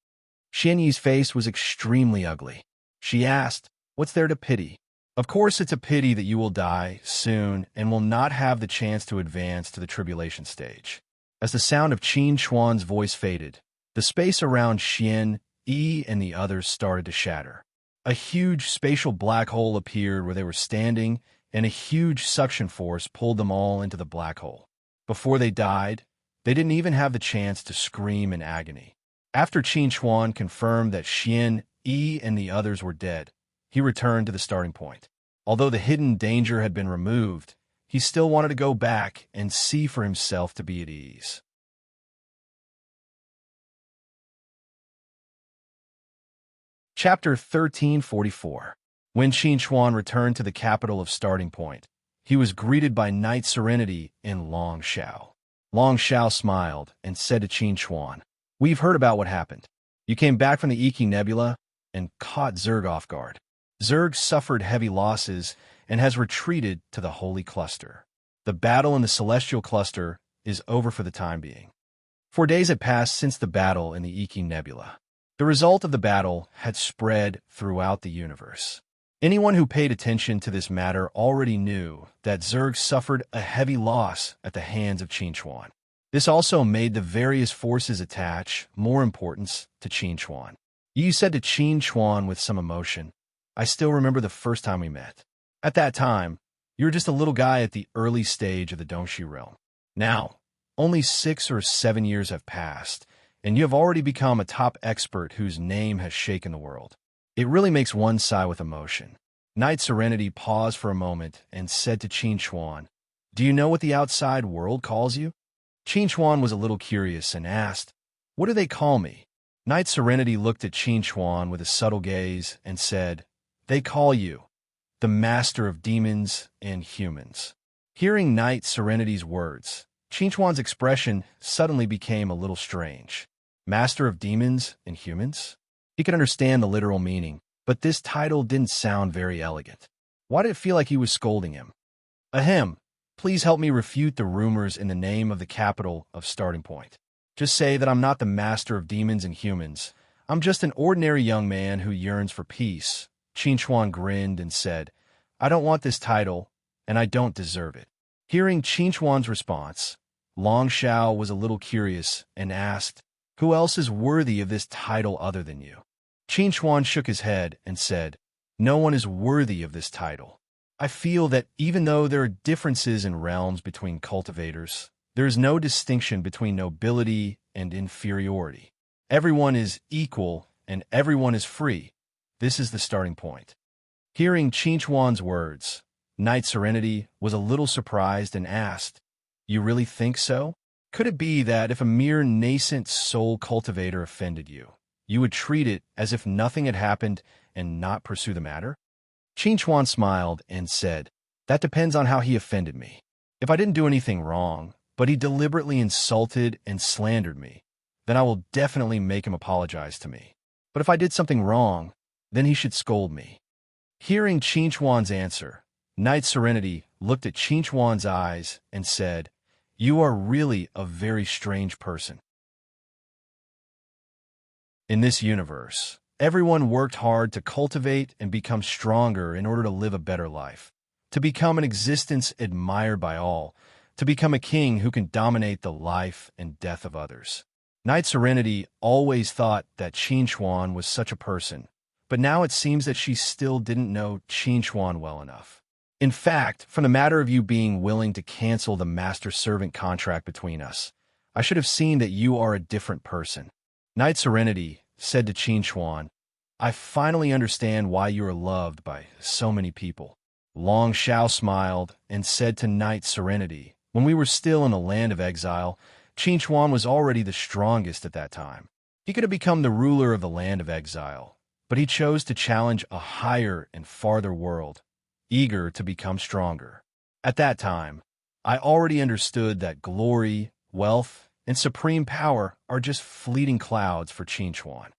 Xin Yi's face was extremely ugly. She asked, "What's there to pity?" "Of course it's a pity that you will die soon and will not have the chance to advance to the Tribulation Stage." As the sound of Qin Xuan's voice faded, the space around Xin Yi and the others started to shatter. A huge spatial black hole appeared where they were standing, and a huge suction force pulled them all into the black hole. Before they died, they didn't even have the chance to scream in agony. After Qin Chuan confirmed that Xian, Yi, and the others were dead, he returned to the starting point. Although the hidden danger had been removed, he still wanted to go back and see for himself to be at ease. Chapter 1344. When Qin Chuan returned to the capital of Starting Point, he was greeted by Knight Serenity in Long Shao. Long Shao smiled and said to Qin Chuan, "We've heard about what happened. You came back from the Iki Nebula and caught Zerg off guard. Zerg suffered heavy losses and has retreated to the Holy Cluster. The battle in the Celestial Cluster is over for the time being." 4 days had passed since the battle in the Iki Nebula. The result of the battle had spread throughout the universe. Anyone who paid attention to this matter already knew that Zerg suffered a heavy loss at the hands of Qin Chuan. This also made the various forces attach more importance to Qin Chuan. Yi said to Qin Chuan with some emotion, "I still remember the first time we met. At that time, you were just a little guy at the early stage of the Dongxi realm. Now, only 6 or 7 years have passed, and you have already become a top expert whose name has shaken the world. It really makes one sigh with emotion." Knight Serenity paused for a moment and said to Qin Chuan, "Do you know what the outside world calls you?" Qin Chuan was a little curious and asked, "What do they call me?" Knight Serenity looked at Qin Chuan with a subtle gaze and said, "They call you the Master of Demons and Humans." Hearing Knight Serenity's words, Qin Chuan's expression suddenly became a little strange. Master of Demons and Humans? He could understand the literal meaning, but this title didn't sound very elegant. Why did it feel like he was scolding him? "Ahem, please help me refute the rumors in the name of the capital of Starting Point. Just say that I'm not the Master of Demons and Humans. I'm just an ordinary young man who yearns for peace." Qin Chuan grinned and said, "I don't want this title, and I don't deserve it." Hearing Qin Chuan's response, Long Shao was a little curious and asked, "Who else is worthy of this title other than you?" Qin Chuan shook his head and said, "No one is worthy of this title. I feel that even though there are differences in realms between cultivators, there is no distinction between nobility and inferiority. Everyone is equal and everyone is free. This is the starting point." Hearing Qin Chuan's words, Knight Serenity was a little surprised and asked, "You really think so? Could it be that if a mere nascent soul cultivator offended you, you would treat it as if nothing had happened and not pursue the matter?" Qin Chuan smiled and said, "That depends on how he offended me. If I didn't do anything wrong, but he deliberately insulted and slandered me, then I will definitely make him apologize to me. But if I did something wrong, then he should scold me." Hearing Qin Chuan's answer, Knight Serenity looked at Qin Chuan's eyes and said, "You are really a very strange person. In this universe, everyone worked hard to cultivate and become stronger in order to live a better life, to become an existence admired by all, to become a king who can dominate the life and death of others. Knight Serenity always thought that Qin Chuan was such a person, but now it seems that she still didn't know Qin Chuan well enough. In fact, from the matter of you being willing to cancel the master-servant contract between us, I should have seen that you are a different person." Knight Serenity said to Qin Chuan, "I finally understand why you are loved by so many people." Long Shao smiled and said to Knight Serenity, "When we were still in the land of exile, Qin Chuan was already the strongest at that time. He could have become the ruler of the land of exile, but he chose to challenge a higher and farther world, eager to become stronger. At that time, I already understood that glory, wealth, and supreme power are just fleeting clouds for Qin Chuan.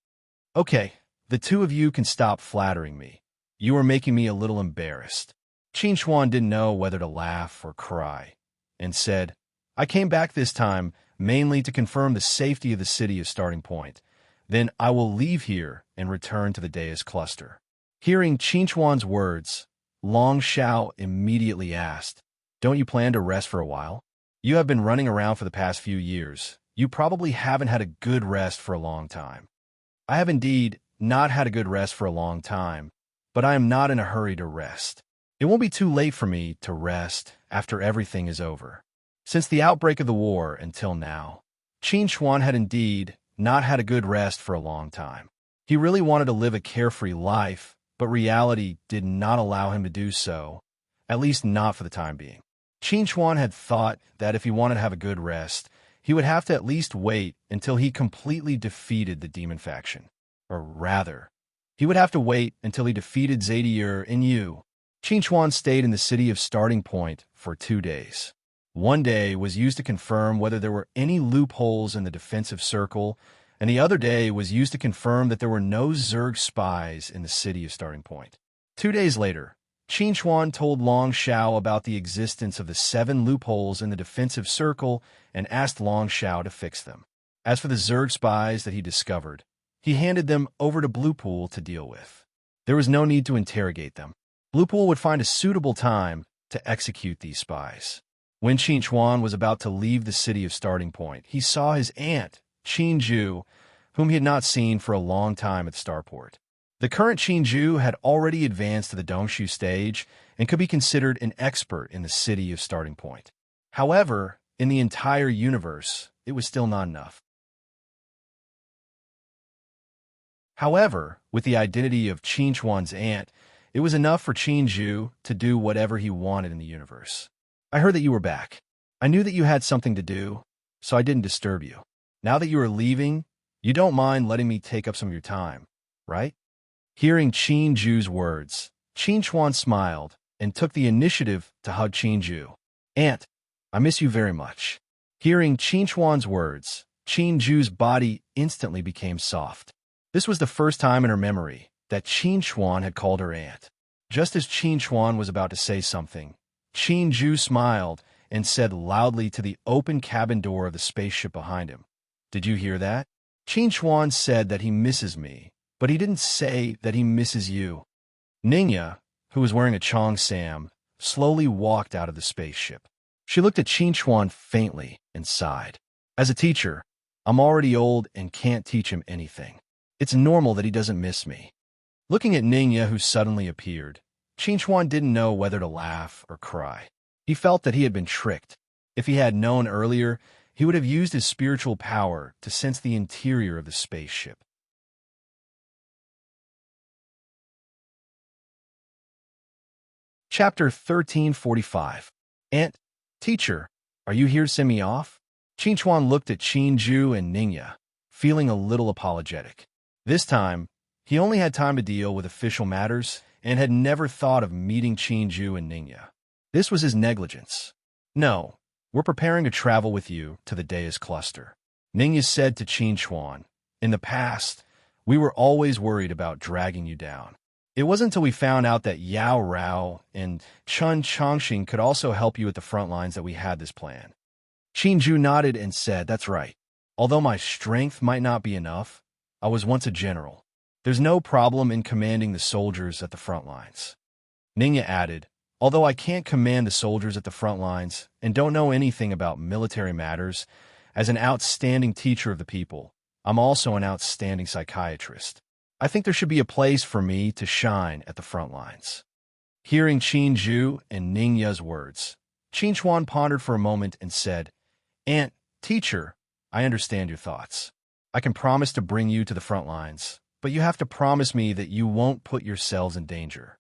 Okay, the two of you can stop flattering me. You are making me a little embarrassed." Qin Chuan didn't know whether to laugh or cry, and said, "I came back this time mainly to confirm the safety of the city of Starting Point. Then I will leave here and return to the Deus Cluster." Hearing Qin Chuan's words, Long Shao immediately asked, "Don't you plan to rest for a while? You have been running around for the past few years. You probably haven't had a good rest for a long time." "I have indeed not had a good rest for a long time, but I am not in a hurry to rest. It won't be too late for me to rest after everything is over." Since the outbreak of the war until now, Qin Chuan had indeed not had a good rest for a long time. He really wanted to live a carefree life, but reality did not allow him to do so, at least not for the time being. Qin Chuan had thought that if he wanted to have a good rest, he would have to at least wait until he completely defeated the demon faction. Or rather, he would have to wait until he defeated Zadier and Yu. Qin Chuan stayed in the city of Starting Point for 2 days. One day was used to confirm whether there were any loopholes in the defensive circle, and the other day was used to confirm that there were no Zerg spies in the city of Starting Point. 2 days later, Qin Chuan told Long Shao about the existence of the 7 loopholes in the defensive circle and asked Long Shao to fix them. As for the Zerg spies that he discovered, he handed them over to Bluepool to deal with. There was no need to interrogate them. Bluepool would find a suitable time to execute these spies. When Qin Chuan was about to leave the city of Starting Point, he saw his aunt, Qin Ju, whom he had not seen for a long time at the starport. The current Qin Ju had already advanced to the Dongshu stage and could be considered an expert in the city of Starting Point. However, in the entire universe, it was still not enough. However, with the identity of Qin Chuan's aunt, it was enough for Qin Ju to do whatever he wanted in the universe. I heard that you were back. I knew that you had something to do, so I didn't disturb you. Now that you are leaving, you don't mind letting me take up some of your time, right? Hearing Qin Ju's words, Qin Chuan smiled and took the initiative to hug Qin Ju. Aunt, I miss you very much. Hearing Qin Chuan's words, Qin Ju's body instantly became soft. This was the first time in her memory that Qin Chuan had called her aunt. Just as Qin Chuan was about to say something, Qin Ju smiled and said loudly to the open cabin door of the spaceship behind him, "Did you hear that?" Qin Chuan said that he misses me, but he didn't say that he misses you. Ningya, who was wearing a Chong Sam, slowly walked out of the spaceship. She looked at Qin Chuan faintly and sighed. As a teacher, I'm already old and can't teach him anything. It's normal that he doesn't miss me. Looking at Ningya, who suddenly appeared, Qin Chuan didn't know whether to laugh or cry. He felt that he had been tricked. If he had known earlier, he would have used his spiritual power to sense the interior of the spaceship. Chapter 1345. Aunt, teacher, are you here to send me off? Qin Chuan looked at Qin Ju and Ningya, feeling a little apologetic. This time, he only had time to deal with official matters and had never thought of meeting Qin Ju and Ningya. This was his negligence. No, we're preparing to travel with you to the Deus cluster. Ningya said to Qin Chuan, in the past, we were always worried about dragging you down. It wasn't until we found out that Yao Rao and Chun Chongqing could also help you at the front lines that we had this plan. Qin Ju nodded and said, that's right. Although my strength might not be enough, I was once a general. There's no problem in commanding the soldiers at the front lines. Ningya added, although I can't command the soldiers at the front lines and don't know anything about military matters, as an outstanding teacher of the people, I'm also an outstanding psychiatrist. I think there should be a place for me to shine at the front lines. Hearing Qin Ju and Ningya's words, Qin Chuan pondered for a moment and said, Aunt, teacher, I understand your thoughts. I can promise to bring you to the front lines, but you have to promise me that you won't put yourselves in danger.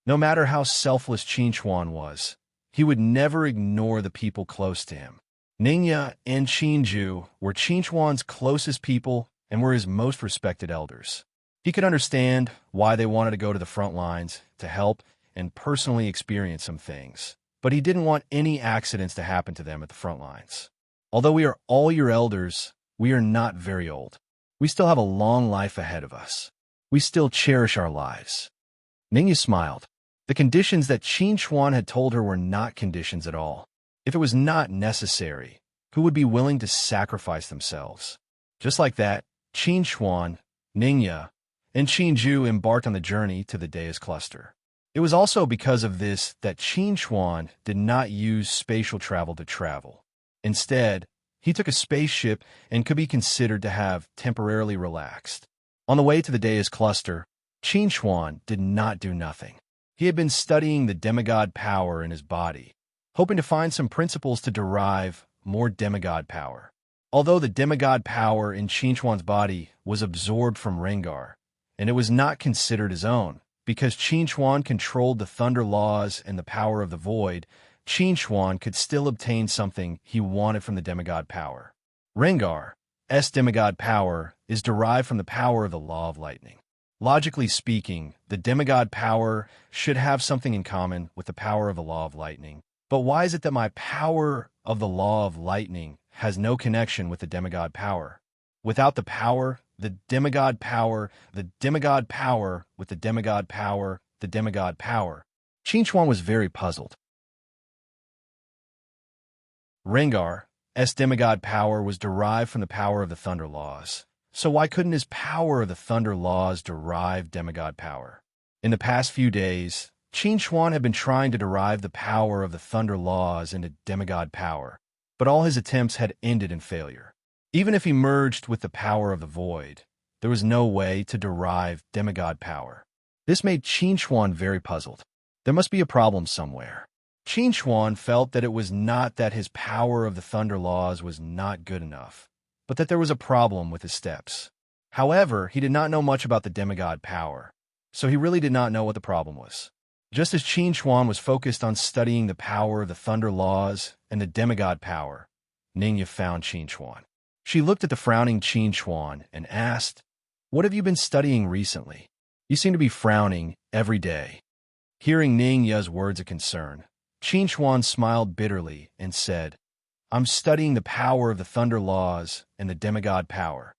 No matter how selfless Qin Chuan was, he would never ignore the people close to him. Ningya and Qin Ju were Qin Chuan's closest people and were his most respected elders. He could understand why they wanted to go to the front lines to help and personally experience some things, but he didn't want any accidents to happen to them at the front lines. Although we are all your elders, we are not very old. We still have a long life ahead of us. We still cherish our lives. Ningya smiled. The conditions that Qin Chuan had told her were not conditions at all. If it was not necessary, who would be willing to sacrifice themselves? Just like that, Qin Chuan, Ningya, and Qin Ju embarked on the journey to the Deus cluster. It was also because of this that Qin Chuan did not use spatial travel to travel. Instead, he took a spaceship and could be considered to have temporarily relaxed. On the way to the Deus cluster, Qin Chuan did not do nothing. He had been studying the demigod power in his body, hoping to find some principles to derive more demigod power. Although the demigod power in Qinchuan's body was absorbed from Rengar, and it was not considered his own, because Qinchuan controlled the thunder laws and the power of the void, Qinchuan could still obtain something he wanted from the demigod power. Rengar's demigod power is derived from the power of the law of lightning. Logically speaking, the demigod power should have something in common with the power of the law of lightning. But why is it that my power of the law of lightning has no connection with the demigod power? Without the power, the demigod power, the demigod power with the demigod power, the demigod power. Qinchuan was very puzzled. Rengar's demigod power was derived from the power of the thunder laws. So why couldn't his power of the thunder laws derive demigod power? In the past few days, Qinchuan had been trying to derive the power of the thunder laws into demigod power, but all his attempts had ended in failure. Even if he merged with the power of the void, there was no way to derive demigod power. This made Qinchuan very puzzled. There must be a problem somewhere. Qinchuan felt that it was not that his power of the thunder laws was not good enough, but that there was a problem with his steps. However, he did not know much about the demigod power, so he really did not know what the problem was. Just as Qinchuan was focused on studying the power of the thunder laws and the demigod power, Ningya found Qinchuan. She looked at the frowning Qinchuan and asked, "What have you been studying recently? You seem to be frowning every day." Hearing Ningya's words of concern, Qinchuan smiled bitterly and said, "I'm studying the power of the thunder laws and the demigod power."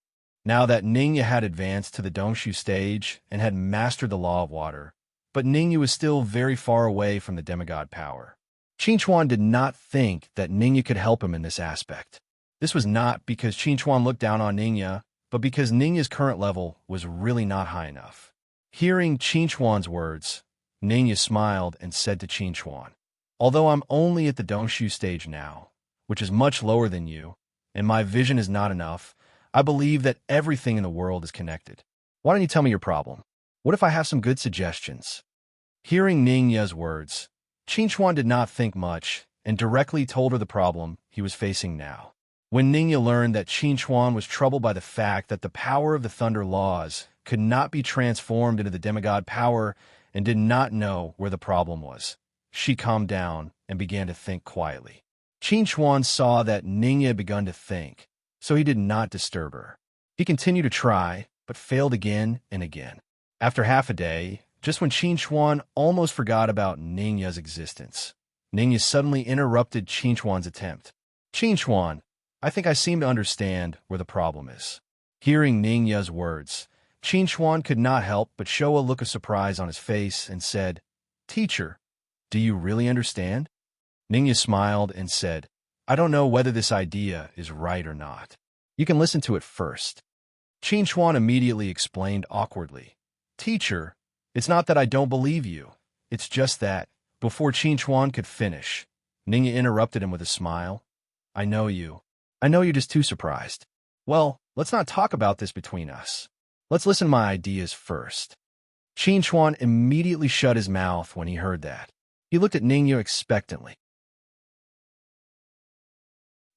Now that Ningya had advanced to the Dongshu stage and had mastered the law of water, but Ningya was still very far away from the demigod power. Qinchuan did not think that Ningya could help him in this aspect. This was not because Qinchuan looked down on Ningya, but because Ningya's current level was really not high enough. Hearing Qinchuan's words, Ningya smiled and said to Qinchuan, "Although I'm only at the Dongshu stage now, which is much lower than you, and my vision is not enough, I believe that everything in the world is connected. Why don't you tell me your problem? What if I have some good suggestions?" Hearing Ningya's words, Qinchuan did not think much and directly told her the problem he was facing now. When Ningya learned that Qinchuan was troubled by the fact that the power of the thunder laws could not be transformed into the demigod power and did not know where the problem was, she calmed down and began to think quietly. Qinchuan saw that Ningya had begun to think, so he did not disturb her. He continued to try, but failed again and again. After half a day, just when Qinchuan almost forgot about Ningya's existence, Ningya suddenly interrupted Qinchuan's attempt. "Qinchuan, I think I seem to understand where the problem is." Hearing Ningya's words, Qinchuan could not help but show a look of surprise on his face and said, "Teacher, do you really understand?" Ningya smiled and said, "I don't know whether this idea is right or not. You can listen to it first." Qinchuan immediately explained awkwardly, "Teacher, it's not that I don't believe you. It's just that," before Qinchuan could finish, Ningya interrupted him with a smile. "I know you. I know you're just too surprised. Well, let's not talk about this between us. Let's listen to my ideas first." Qinchuan immediately shut his mouth when he heard that. He looked at Ningya expectantly.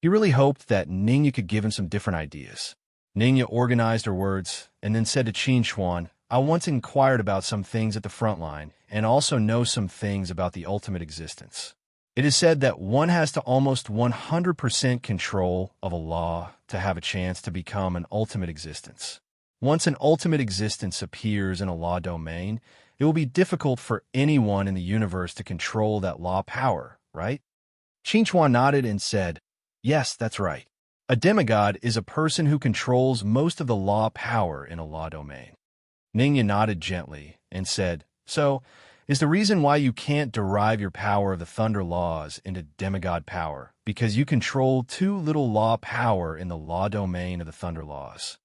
He really hoped that Ningya could give him some different ideas. Ningya organized her words and then said to Qinchuan, "I once inquired about some things at the front line and also know some things about the ultimate existence. It is said that one has to almost 100% control of a law to have a chance to become an ultimate existence. Once an ultimate existence appears in a law domain, it will be difficult for anyone in the universe to control that law power, right?" Qinchuan nodded and said, "Yes, that's right. A demigod is a person who controls most of the law power in a law domain." Ningya nodded gently and said, "So, is the reason why you can't derive your power of the thunder laws into demigod power because you control too little law power in the law domain of the thunder laws?"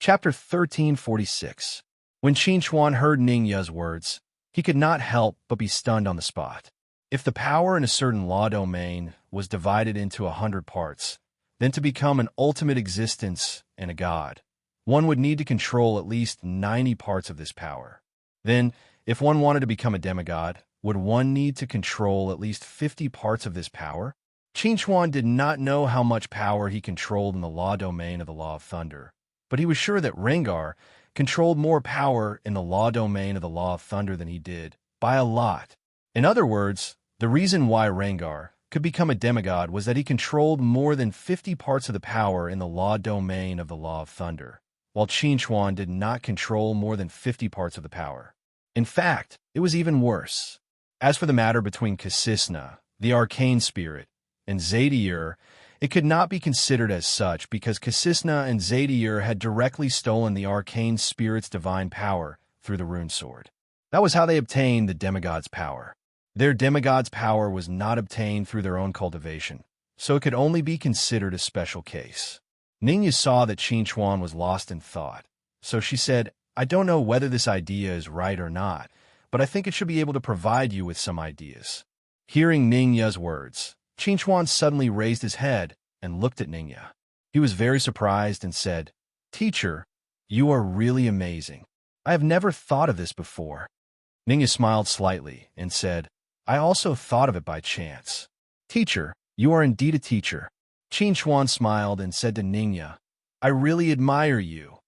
Chapter 1346. When Qinchuan heard Ningya's words, he could not help but be stunned on the spot. If the power in a certain law domain was divided into 100 parts, then to become an ultimate existence and a god, one would need to control at least 90 parts of this power. Then, if one wanted to become a demigod, would one need to control at least 50 parts of this power? Qin Chuan did not know how much power he controlled in the law domain of the Law of Thunder, but he was sure that Rengar controlled more power in the law domain of the Law of Thunder than he did, by a lot. In other words, the reason why Rengar could become a demigod was that he controlled more than 50 parts of the power in the law domain of the Law of Thunder, while Qin Chuan did not control more than 50 parts of the power. In fact, it was even worse. As for the matter between Kasisna, the arcane spirit, and Zadier, it could not be considered as such because Kasisna and Zadier had directly stolen the arcane spirit's divine power through the rune sword. That was how they obtained the demigod's power. Their demigod's power was not obtained through their own cultivation, so it could only be considered a special case. Ningya saw that Qin Chuan was lost in thought, so she said, "I don't know whether this idea is right or not, but I think it should be able to provide you with some ideas." Hearing Ningya's words, Qin Chuan suddenly raised his head and looked at Ningya. He was very surprised and said, "Teacher, you are really amazing. I have never thought of this before." Ningya smiled slightly and said, "I also thought of it by chance." "Teacher, you are indeed a teacher." Qin Chuan smiled and said to Ningya, "I really admire you."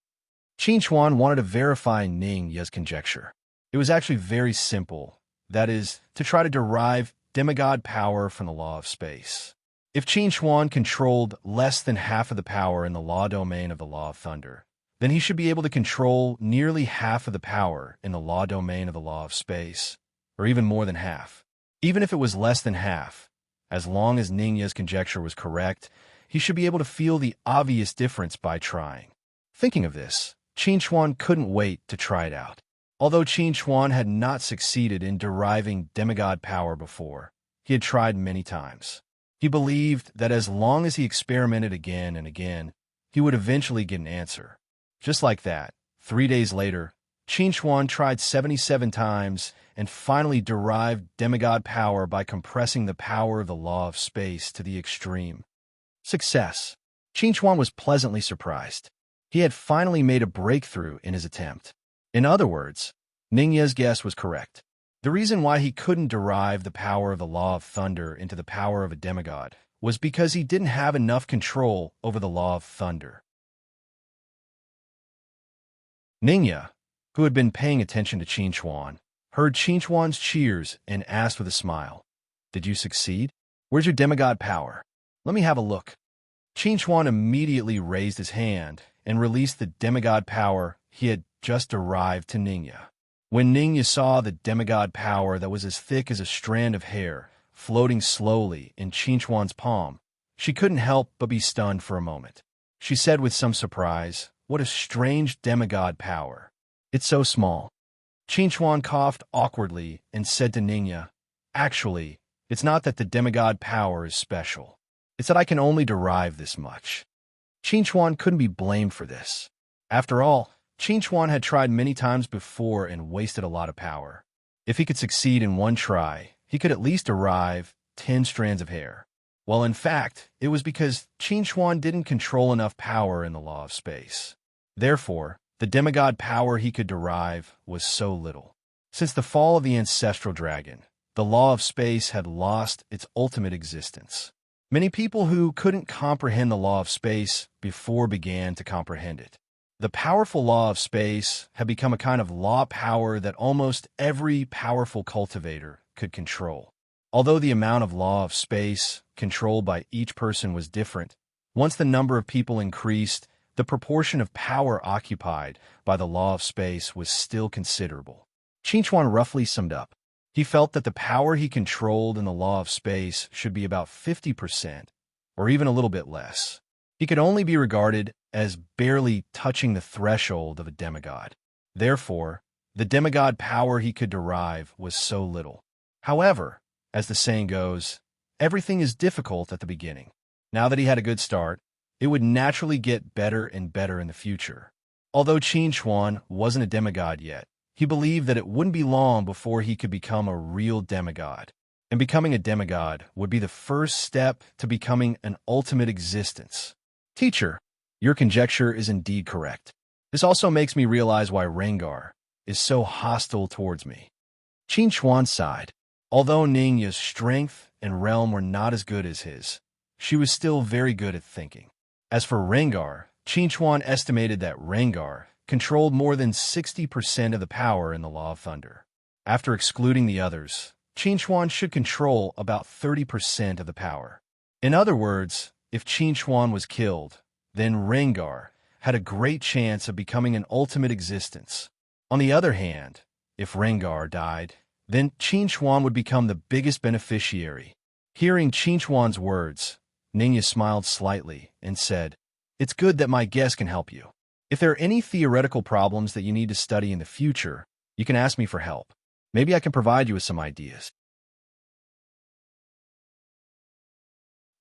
Qin Chuan wanted to verify Ningya's conjecture. It was actually very simple, that is, to try to derive demigod power from the law of space. If Qin Chuan controlled less than half of the power in the law domain of the Law of Thunder, then he should be able to control nearly half of the power in the law domain of the Law of Space, or even more than half. Even if it was less than half, as long as Ningya's conjecture was correct, he should be able to feel the obvious difference by trying. Thinking of this, Qin Chuan couldn't wait to try it out. Although Qin Chuan had not succeeded in deriving demigod power before, he had tried many times. He believed that as long as he experimented again and again, he would eventually get an answer. Just like that, 3 days later, Qin Chuan tried 77 times and finally derived demigod power by compressing the power of the law of space to the extreme. Success. Qin Chuan was pleasantly surprised. He had finally made a breakthrough in his attempt. In other words, Ningya's guess was correct. The reason why he couldn't derive the power of the Law of Thunder into the power of a demigod was because he didn't have enough control over the Law of Thunder. Ningya, who had been paying attention to Qin Chuan, heard Qin Chuan's cheers and asked with a smile, "Did you succeed? Where's your demigod power? Let me have a look." Qin Chuan immediately raised his hand and released the demigod power he had just derived to Ningya. When Ningya saw the demigod power that was as thick as a strand of hair floating slowly in Qin Chuan's palm, she couldn't help but be stunned for a moment. She said with some surprise, "What a strange demigod power. It's so small." Qin Chuan coughed awkwardly and said to Ningya, "Actually, it's not that the demigod power is special. It's that I can only derive this much." Qin Chuan couldn't be blamed for this. After all, Qin Chuan had tried many times before and wasted a lot of power. If he could succeed in one try, he could at least derive 10 strands of hair. Well, in fact, it was because Qin Chuan didn't control enough power in the law of space. Therefore, the demigod power he could derive was so little. Since the fall of the ancestral dragon, the law of space had lost its ultimate existence. Many people who couldn't comprehend the law of space before began to comprehend it. The powerful law of space had become a kind of law power that almost every powerful cultivator could control. Although the amount of law of space controlled by each person was different, once the number of people increased, the proportion of power occupied by the law of space was still considerable. Qin Chuan roughly summed up. He felt that the power he controlled in the law of space should be about 50%, or even a little bit less. He could only be regarded as barely touching the threshold of a demigod. Therefore, the demigod power he could derive was so little. However, as the saying goes, everything is difficult at the beginning. Now that he had a good start, it would naturally get better and better in the future. Although Qin Chuan wasn't a demigod yet, he believed that it wouldn't be long before he could become a real demigod. And becoming a demigod would be the first step to becoming an ultimate existence. "Teacher, your conjecture is indeed correct. This also makes me realize why Rengar is so hostile towards me." Qin Chuan sighed. Although Ningya's strength and realm were not as good as his, she was still very good at thinking. As for Rengar, Qinchuan estimated that Rengar controlled more than 60% of the power in the Law of Thunder. After excluding the others, Qinchuan should control about 30% of the power. In other words, if Qinchuan was killed, then Rengar had a great chance of becoming an ultimate existence. On the other hand, if Rengar died, then Qinchuan would become the biggest beneficiary. Hearing Qinchuan's words, Ningya smiled slightly and said, "It's good that my guest can help you. If there are any theoretical problems that you need to study in the future, you can ask me for help. Maybe I can provide you with some ideas."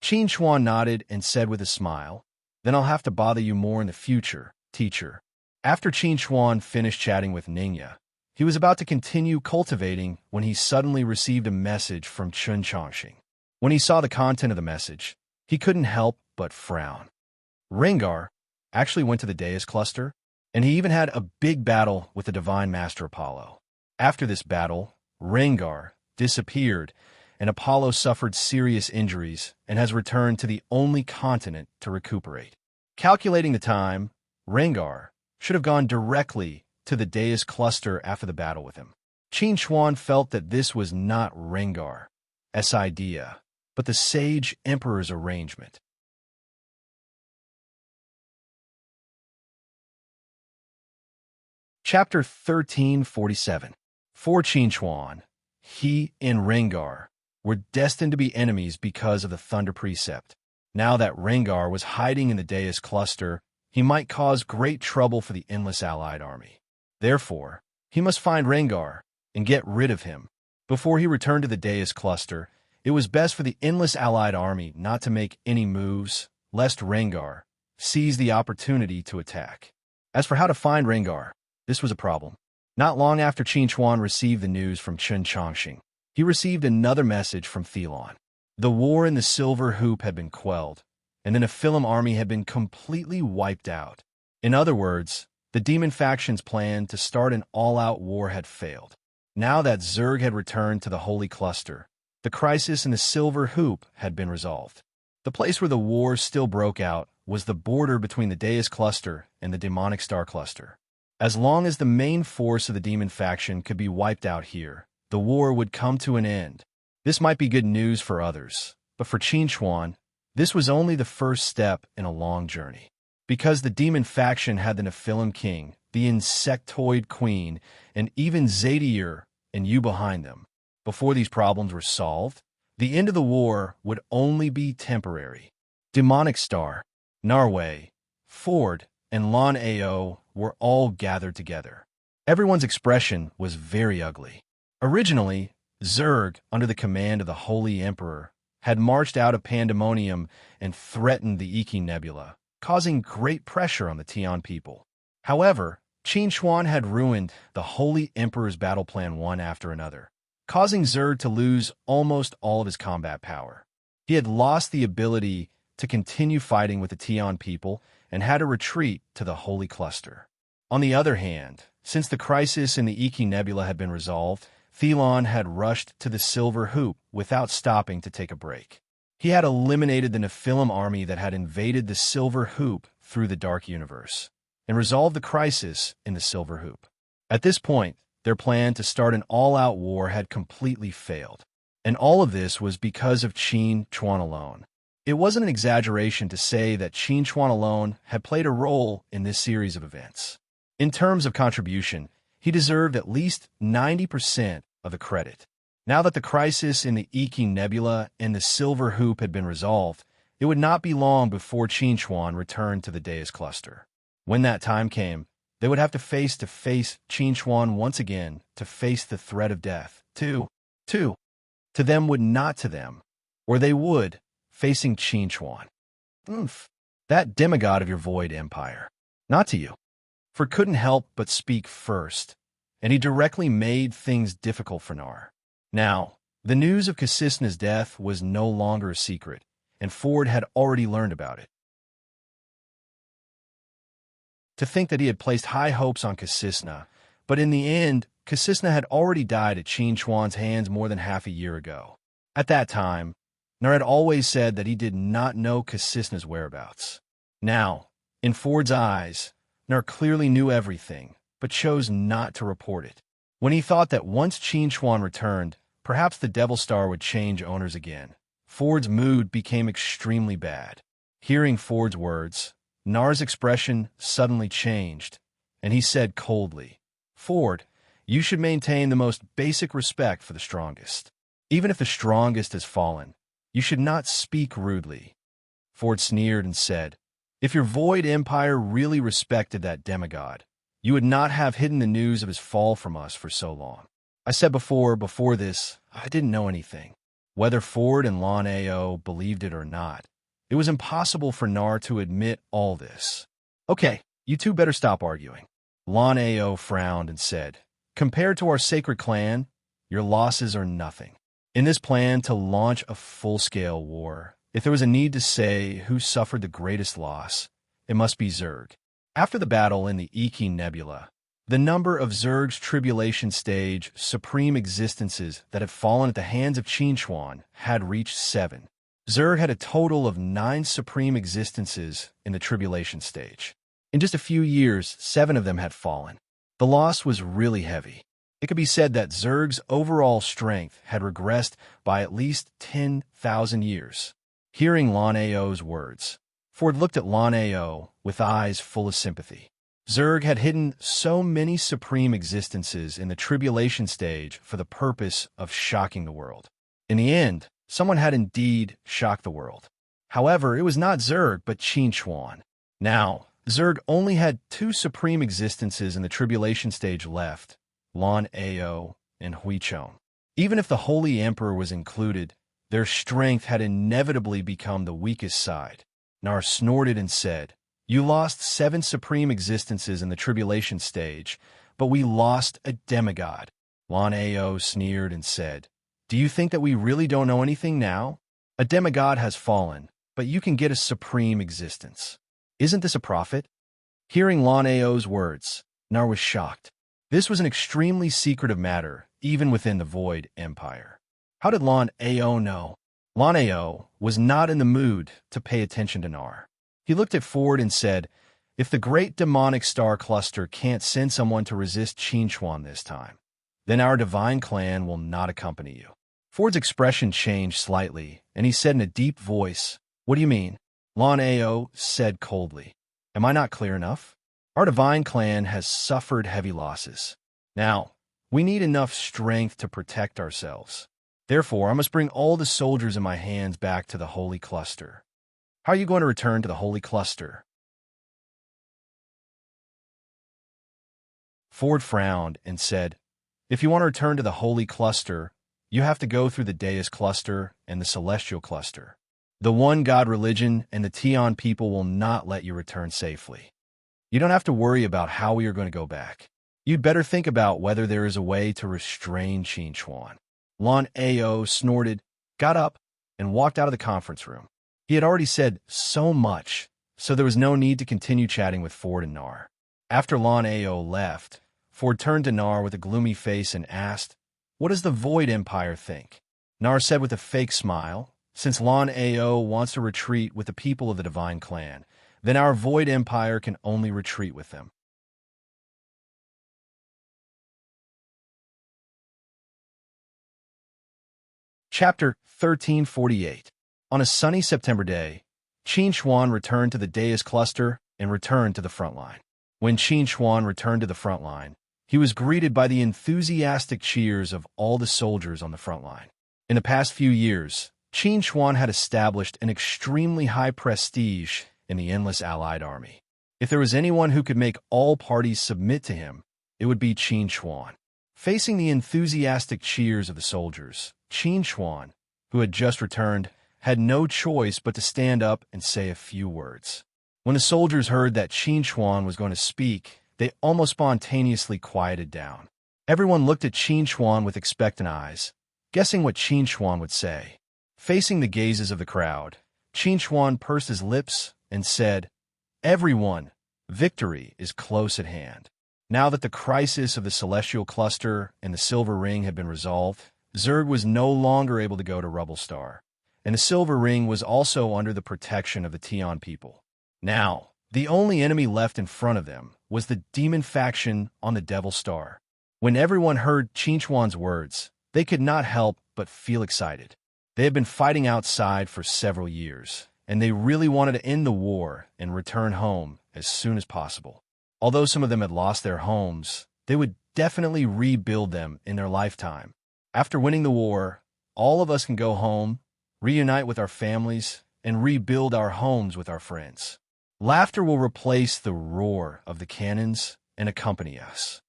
Qinchuan nodded and said with a smile, "Then I'll have to bother you more in the future, teacher." After Qinchuan finished chatting with Ningya, he was about to continue cultivating when he suddenly received a message from Chun Chongqing. When he saw the content of the message, he couldn't help but frown. Rengar actually went to the Deus cluster, and he even had a big battle with the Divine Master Apollo. After this battle, Rengar disappeared, and Apollo suffered serious injuries and has returned to the only continent to recuperate. Calculating the time, Rengar should have gone directly to the Deus cluster after the battle with him. Qinchuan felt that this was not Rengar's idea, but the Sage Emperor's arrangement. Chapter 1347. For Qinchuan, he and Rengar were destined to be enemies because of the Thunder Precept. Now that Rengar was hiding in the Deus cluster, he might cause great trouble for the Endless Allied Army. Therefore, he must find Rengar and get rid of him. Before he returned to the Deus cluster, it was best for the Endless Allied Army not to make any moves, lest Rengar seize the opportunity to attack. As for how to find Rengar, this was a problem. Not long after Qinchuan received the news from Chun Chongqing, he received another message from Thelon. The war in the Silver Hoop had been quelled, and the Nephilim army had been completely wiped out. In other words, the demon faction's plan to start an all-out war had failed. Now that Zerg had returned to the Holy Cluster, the crisis in the Silver Hoop had been resolved. The place where the war still broke out was the border between the Deus Cluster and the Demonic Star Cluster. As long as the main force of the demon faction could be wiped out here, the war would come to an end. This might be good news for others, but for Qinchuan, this was only the first step in a long journey. Because the demon faction had the Nephilim King, the Insectoid Queen, and even Zadier and you behind them. Before these problems were solved, the end of the war would only be temporary. Demonic Star, Narway, Ford, and Lon Ao were all gathered together. Everyone's expression was very ugly. Originally, Zerg, under the command of the Holy Emperor, had marched out of Pandemonium and threatened the Iki Nebula, causing great pressure on the Tian people. However, Qinchuan had ruined the Holy Emperor's battle plan one after another, causing Zerg to lose almost all of his combat power. He had lost the ability to continue fighting with the Tian people and had to retreat to the Holy Cluster. On the other hand, since the crisis in the Iki Nebula had been resolved, Thelon had rushed to the Silver Hoop without stopping to take a break. He had eliminated the Nephilim army that had invaded the Silver Hoop through the Dark Universe, and resolved the crisis in the Silver Hoop. At this point, their plan to start an all-out war had completely failed, and all of this was because of Qinchuan alone. It wasn't an exaggeration to say that Qinchuan alone had played a role in this series of events. In terms of contribution, he deserved at least 90% of the credit. Now that the crisis in the Iki Nebula and the Silver Hoop had been resolved, it would not be long before Qinchuan returned to the Deus Cluster. When that time came, they would have to face Qinchuan once again to face the threat of death. To them would not to them, or they would, facing Qinchuan. That demigod of your Void Empire. Not to you. For couldn't help but speak first, and he directly made things difficult for Nar. Now, the news of Kasisna's death was no longer a secret, and Ford had already learned about it. To think that he had placed high hopes on Kasisna, but in the end Kasisna had already died at Qin Chuan's hands more than half a year ago. At that time, Nar had always said that he did not know Kasisna's whereabouts. Now, in Ford's eyes, Nar clearly knew everything, but chose not to report it. When he thought that once Qin Chuan returned, perhaps the Devil Star would change owners again, Ford's mood became extremely bad. Hearing Ford's words, Nar's expression suddenly changed, and he said coldly, "Ford, you should maintain the most basic respect for the strongest. Even if the strongest has fallen, you should not speak rudely." Ford sneered and said, "If your Void Empire really respected that demigod, you would not have hidden the news of his fall from us for so long. I said before this, I didn't know anything. Whether Ford and Lon Ao believed it or not, it was impossible for Nar to admit all this." "Okay, you two better stop arguing." Lon Ao frowned and said, "Compared to our sacred clan, your losses are nothing. In this plan to launch a full-scale war, if there was a need to say who suffered the greatest loss, it must be Zerg. After the battle in the Iki Nebula, the number of Zerg's tribulation stage supreme existences that had fallen at the hands of Qin Chuan had reached 7. Zerg had a total of 9 supreme existences in the tribulation stage. In just a few years, 7 of them had fallen. The loss was really heavy. It could be said that Zerg's overall strength had regressed by at least 10,000 years. Hearing Lon Ao's words, Ford looked at Lon Ao with eyes full of sympathy. Zerg had hidden so many supreme existences in the tribulation stage for the purpose of shocking the world. In the end, someone had indeed shocked the world. However, it was not Zerg, but Qin Chuan. Now, Zerg only had 2 supreme existences in the tribulation stage left, Lon Ao and Huichong. Even if the Holy Emperor was included, their strength had inevitably become the weakest side. Nar snorted and said, "You lost 7 supreme existences in the tribulation stage, but we lost a demigod." Lon Ao sneered and said, "Do you think that we really don't know anything now? A demigod has fallen, but you can get a supreme existence. Isn't this a prophet?" Hearing Lon Ao's words, Nar was shocked. This was an extremely secretive matter, even within the Void Empire. How did Lon Ao know? Lon Ao was not in the mood to pay attention to Nar. He looked at Ford and said, "If the great demonic star cluster can't send someone to resist Qin Chuan this time, then our divine clan will not accompany you." Ford's expression changed slightly, and he said in a deep voice, "What do you mean?" Lon Ao said coldly, "Am I not clear enough? Our divine clan has suffered heavy losses. Now, we need enough strength to protect ourselves. Therefore, I must bring all the soldiers in my hands back to the Holy Cluster." "How are you going to return to the Holy Cluster?" Ford frowned and said, "If you want to return to the Holy Cluster, you have to go through the Deus Cluster and the Celestial Cluster. The One God religion and the Tian people will not let you return safely. You don't have to worry about how we are going to go back. You'd better think about whether there is a way to restrain Qin Chuan." Lon Ao snorted, got up, and walked out of the conference room. He had already said so much, so there was no need to continue chatting with Ford and Nar. After Lon Ao left, Ford turned to Nar with a gloomy face and asked, "What does the Void Empire think?" Nar said with a fake smile, "Since Lon Ao wants to retreat with the people of the Divine Clan, then our Void Empire can only retreat with them." Chapter 1348. On a sunny September day, Qin Chuan returned to the Deus Cluster and returned to the front line. When Qin Chuan returned to the front line, he was greeted by the enthusiastic cheers of all the soldiers on the front line. In the past few years, Qin Chuan had established an extremely high prestige in the Endless Allied Army. If there was anyone who could make all parties submit to him, it would be Qin Chuan. Facing the enthusiastic cheers of the soldiers, Qin Chuan, who had just returned, had no choice but to stand up and say a few words. When the soldiers heard that Qin Chuan was going to speak, they almost spontaneously quieted down. Everyone looked at Qin Chuan with expectant eyes, guessing what Qin Chuan would say. Facing the gazes of the crowd, Qin Chuan pursed his lips and said, "Everyone, victory is close at hand." Now that the crisis of the celestial cluster and the silver ring had been resolved, Zerg was no longer able to go to Rubble Star, and the silver ring was also under the protection of the Tion people. Now, the only enemy left in front of them was the demon faction on the Devil Star. When everyone heard Qinchuan's words, they could not help but feel excited. They had been fighting outside for several years, and they really wanted to end the war and return home as soon as possible. Although some of them had lost their homes, they would definitely rebuild them in their lifetime. After winning the war, all of us can go home, reunite with our families, and rebuild our homes with our friends. Laughter will replace the roar of the cannons and accompany us.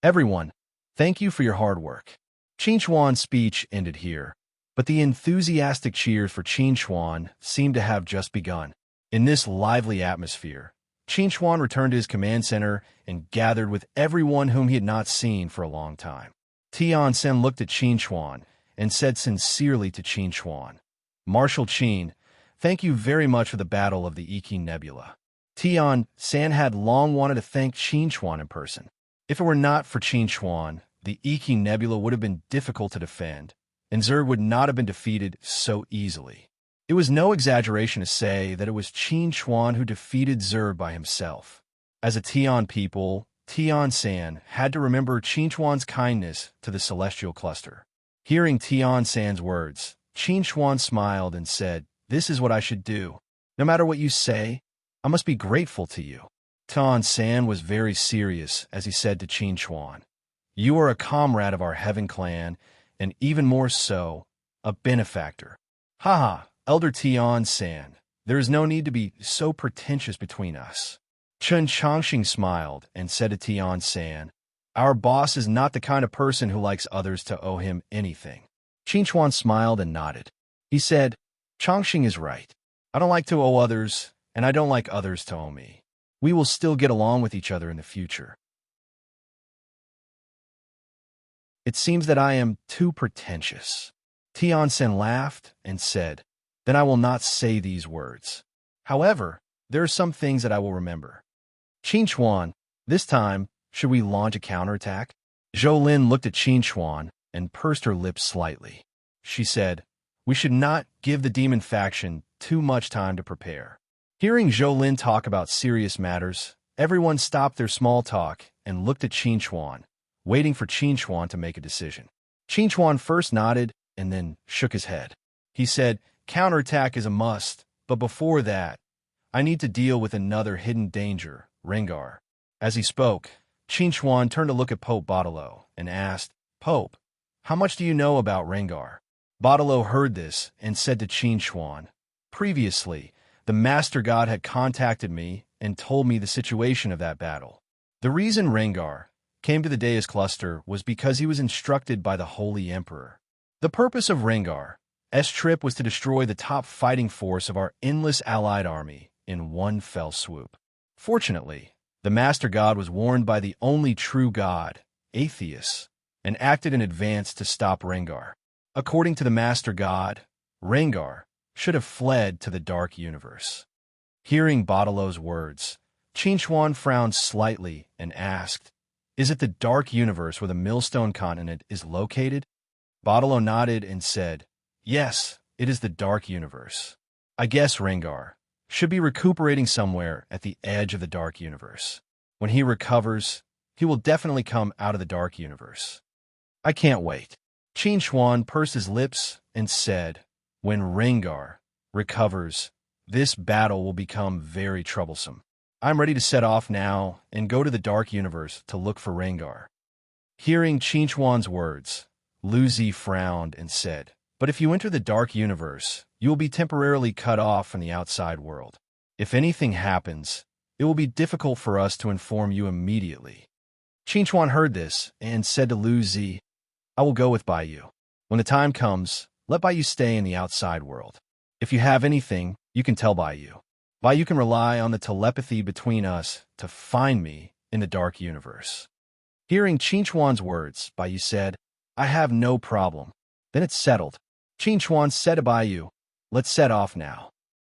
Everyone, thank you for your hard work. Qinchuan's speech ended here, but the enthusiastic cheers for Qinchuan seemed to have just begun. In this lively atmosphere, Qinchuan returned to his command center and gathered with everyone whom he had not seen for a long time. Tian-sen looked at Qinchuan and said sincerely to Qinchuan, "Marshal Qin, thank you very much for the Battle of the Iki Nebula." Tian-san had long wanted to thank Qinchuan in person. If it were not for Qinchuan, the Iki Nebula would have been difficult to defend, and Zerg would not have been defeated so easily. It was no exaggeration to say that it was Qinchuan who defeated Zerg by himself. As a Tian people, Tian-san had to remember Qinchuan's kindness to the celestial cluster. Hearing Tian-san's words, Qinchuan smiled and said, "This is what I should do. No matter what you say, I must be grateful to you." Tian-san was very serious as he said to Qinchuan, "You are a comrade of our Heaven clan, and even more so, a benefactor." "Haha, Elder Tian-san, there is no need to be so pretentious between us." Chen Changxing smiled and said to Tian-san, "Our boss is not the kind of person who likes others to owe him anything." Qinchuan smiled and nodded. He said, "Changxing is right. I don't like to owe others, and I don't like others to owe me. We will still get along with each other in the future." "It seems that I am too pretentious." Tian-sen laughed and said, "Then I will not say these words. However, there are some things that I will remember." "Qinchuan, this time, should we launch a counterattack?" Zhou looked at Qinchuan and pursed her lips slightly. She said, "We should not give the demon faction too much time to prepare." Hearing Zhou talk about serious matters, everyone stopped their small talk and looked at Qinchuan, waiting for Qinchuan to make a decision. Qinchuan first nodded and then shook his head. He said, "Counterattack is a must, but before that, I need to deal with another hidden danger, Rengar." As he spoke, Qinchuan turned to look at Pope Baudelo and asked, "Pope, how much do you know about Rengar?" Baudelo heard this and said to Qinchuan, "Previously, the Master God had contacted me and told me the situation of that battle. The reason Rengar came to the Deus Cluster was because he was instructed by the Holy Emperor. The purpose of Rengar's trip was to destroy the top fighting force of our endless allied army in one fell swoop. Fortunately, the Master God was warned by the only true God, Atheus, and acted in advance to stop Rengar. According to the Master God, Rengar should have fled to the Dark Universe." Hearing Baudelo's words, Qinchuan frowned slightly and asked, "Is it the Dark Universe where the Millstone Continent is located?" Baudelo nodded and said, "Yes, it is the Dark Universe. I guess Rengar should be recuperating somewhere at the edge of the Dark Universe. When he recovers, he will definitely come out of the Dark Universe. I can't wait." Qinchuan pursed his lips and said, "When Rengar recovers, this battle will become very troublesome. I'm ready to set off now and go to the Dark Universe to look for Rengar." Hearing Qinchuan's words, Lu Zi frowned and said, "But if you enter the Dark Universe, you will be temporarily cut off from the outside world. If anything happens, it will be difficult for us to inform you immediately." Qinchuan heard this and said to Lu Zi, "I will go with Baiyu. When the time comes, let Baiyu stay in the outside world. If you have anything, you can tell Baiyu. Baiyu can rely on the telepathy between us to find me in the Dark Universe." Hearing Qinchuan's words, Baiyu said, "I have no problem." Then it's settled. Qinchuan said to Baiyu, "Let's set off now."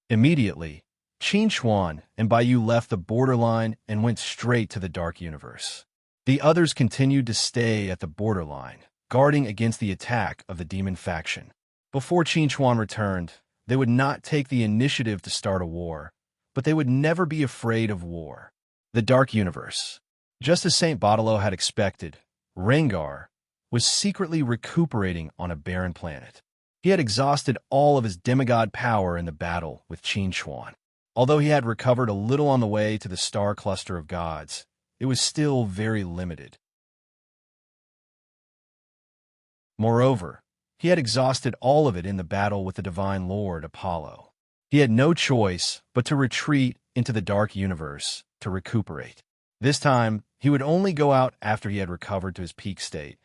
Immediately, Qinchuan and Baiyu left the borderline and went straight to the Dark Universe. The others continued to stay at the borderline, guarding against the attack of the demon faction. Before Qin Chuan returned, they would not take the initiative to start a war, but they would never be afraid of war. The Dark Universe. Just as Saint Baudelaire had expected, Rengar was secretly recuperating on a barren planet. He had exhausted all of his demigod power in the battle with Qin Chuan. Although he had recovered a little on the way to the star cluster of gods, it was still very limited. Moreover, he had exhausted all of it in the battle with the Divine Lord Apollo. He had no choice but to retreat into the Dark Universe to recuperate. This time, he would only go out after he had recovered to his peak state,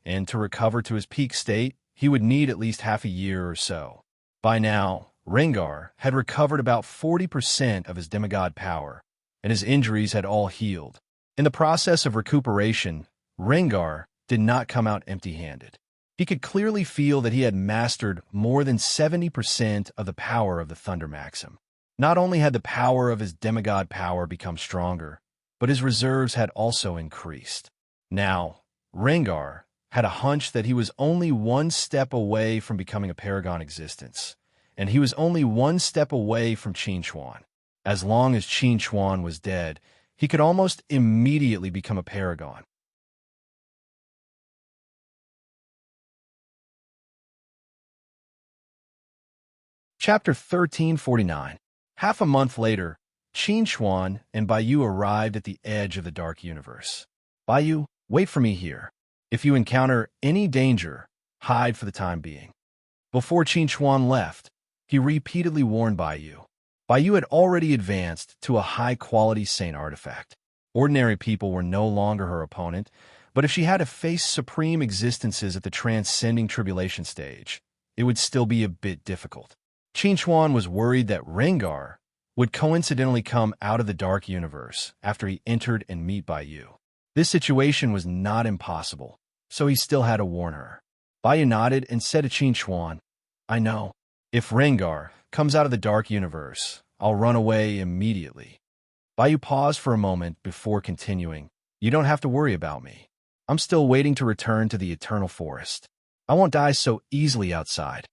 and to recover to his peak state, he would need at least half a year or so. By now, Rengar had recovered about 40% of his demigod power, and his injuries had all healed. In the process of recuperation, Rengar did not come out empty-handed. He could clearly feel that he had mastered more than 70% of the power of the Thunder Maxim. Not only had the power of his demigod power become stronger, but his reserves had also increased. Now, Rengar had a hunch that he was only one step away from becoming a paragon existence, and he was only one step away from Qin Chuan. As long as Qin Chuan was dead, he could almost immediately become a paragon. Chapter 1349. Half a month later, Qin Chuan and Baiyu arrived at the edge of the Dark Universe. Baiyu, wait for me here. If you encounter any danger, hide for the time being. Before Qin Chuan left, he repeatedly warned Baiyu. Baiyu had already advanced to a high-quality saint artifact. Ordinary people were no longer her opponent, but if she had to face supreme existences at the transcending tribulation stage, it would still be a bit difficult. Qin Chuan was worried that Rengar would coincidentally come out of the Dark Universe after he entered and meet Baiyu. This situation was not impossible, so he still had to warn her. Baiyu nodded and said to Qin Chuan, I know. If Rengar comes out of the Dark Universe, I'll run away immediately. Baiyu paused for a moment before continuing, You don't have to worry about me. I'm still waiting to return to the Eternal Forest. I won't die so easily outside.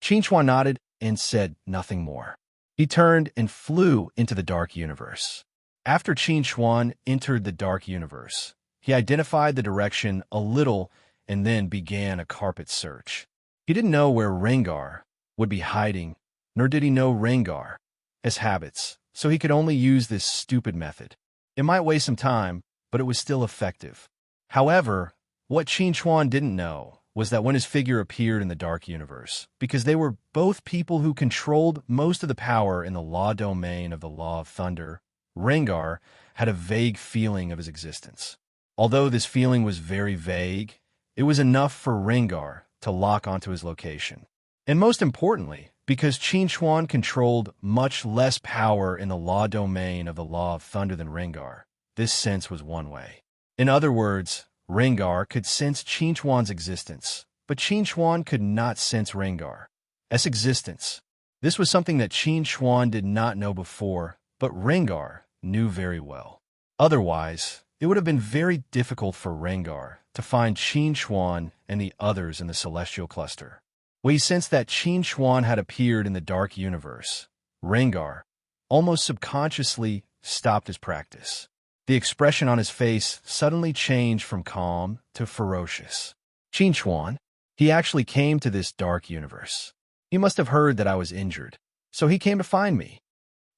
Qin Chuan nodded and said nothing more. He turned and flew into the Dark Universe. After Qin Chuan entered the Dark Universe, he identified the direction a little and then began a carpet search. He didn't know where Rengar would be hiding, nor did he know Rengar has habits, so he could only use this stupid method. It might waste some time, but it was still effective. However, what Qin Chuan didn't know was that when his figure appeared in the Dark Universe, because they were both people who controlled most of the power in the law domain of the Law of Thunder, Rengar had a vague feeling of his existence. Although this feeling was very vague, it was enough for Rengar to lock onto his location. And most importantly, because Qin Chuan controlled much less power in the law domain of the Law of Thunder than Rengar, this sense was one way. In other words, Rengar could sense Qin Chuan's existence, but Qin Chuan could not sense Rengar's existence. This was something that Qin Chuan did not know before, but Rengar knew very well. Otherwise, it would have been very difficult for Rengar to find Qin Chuan and the others in the Celestial Cluster. When he sensed that Qin Chuan had appeared in the Dark Universe, Rengar almost subconsciously stopped his practice. The expression on his face suddenly changed from calm to ferocious. Qin Chuan, he actually came to this Dark Universe. He must have heard that I was injured, so he came to find me.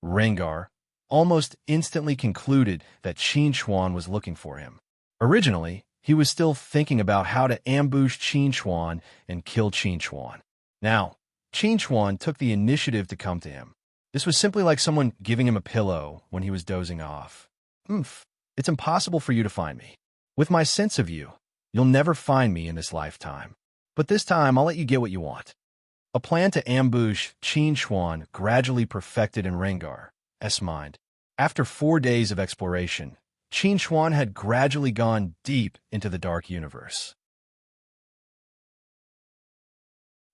Rengar almost instantly concluded that Qin Chuan was looking for him. Originally, he was still thinking about how to ambush Qin Chuan and kill Qin Chuan. Now, Qin Chuan took the initiative to come to him. This was simply like someone giving him a pillow when he was dozing off. It's impossible for you to find me. With my sense of you, you'll never find me in this lifetime. But this time, I'll let you get what you want. A plan to ambush Qin Chuan gradually perfected in Rengar's mind. After 4 days of exploration, Qin Chuan had gradually gone deep into the Dark Universe.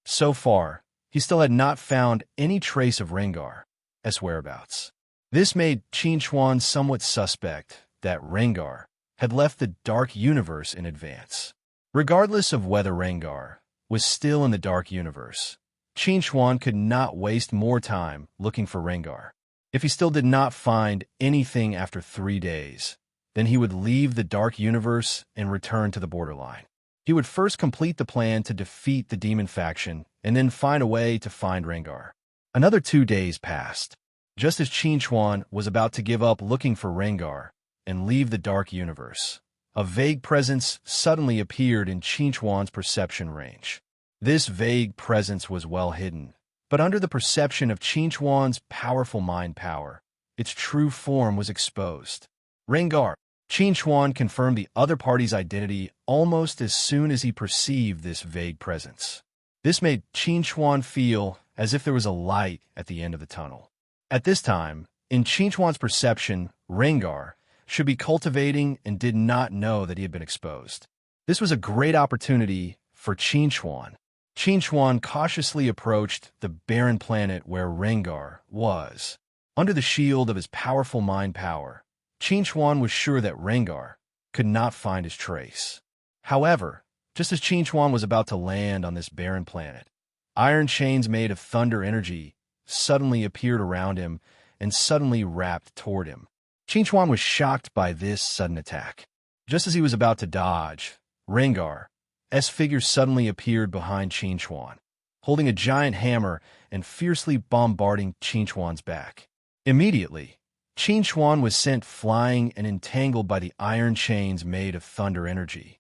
So far, he still had not found any trace of Rengar's whereabouts. This made Qin Chuan somewhat suspect that Rengar had left the dark universe in advance. Regardless of whether Rengar was still in the dark universe, Qin Xuan could not waste more time looking for Rengar. If he still did not find anything after 3 days, then he would leave the dark universe and return to the borderline. He would first complete the plan to defeat the demon faction and then find a way to find Rengar. Another 2 days passed. Just as Qin Xuan was about to give up looking for Rengar and leave the dark universe, a vague presence suddenly appeared in Qin Xuan's perception range. This vague presence was well hidden, but under the perception of Qin Xuan's powerful mind power, its true form was exposed. Rengar. Qin Xuan confirmed the other party's identity almost as soon as he perceived this vague presence. This made Qin Xuan feel as if there was a light at the end of the tunnel. At this time, in Qin Xuan's perception, Rengar should be cultivating and did not know that he had been exposed. This was a great opportunity for Qin Xuan. Qin Xuan cautiously approached the barren planet where Rengar was. Under the shield of his powerful mind power, Qin Xuan was sure that Rengar could not find his trace. However, just as Qin Xuan was about to land on this barren planet, iron chains made of thunder energy suddenly appeared around him and suddenly wrapped toward him. Qin Xuan was shocked by this sudden attack. Just as he was about to dodge, Rengar's figure suddenly appeared behind Qin Xuan, holding a giant hammer and fiercely bombarding Qin Xuan's back. Immediately, Qin Xuan was sent flying and entangled by the iron chains made of thunder energy.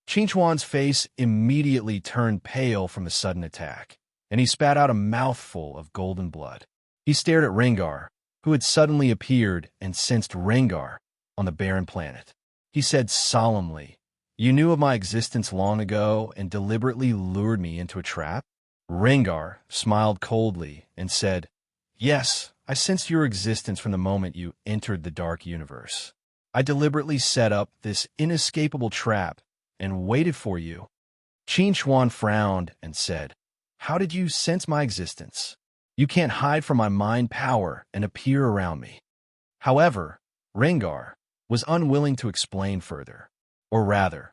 Qin Xuan's face immediately turned pale from the sudden attack, and he spat out a mouthful of golden blood. He stared at Rengar, who had suddenly appeared and sensed Rengar on the barren planet. He said solemnly, "You knew of my existence long ago and deliberately lured me into a trap?" Rengar smiled coldly and said, "Yes, I sensed your existence from the moment you entered the dark universe. I deliberately set up this inescapable trap and waited for you." Qin Xuan frowned and said, "How did you sense my existence? You can't hide from my mind power and appear around me." However, Rengar was unwilling to explain further. Or rather,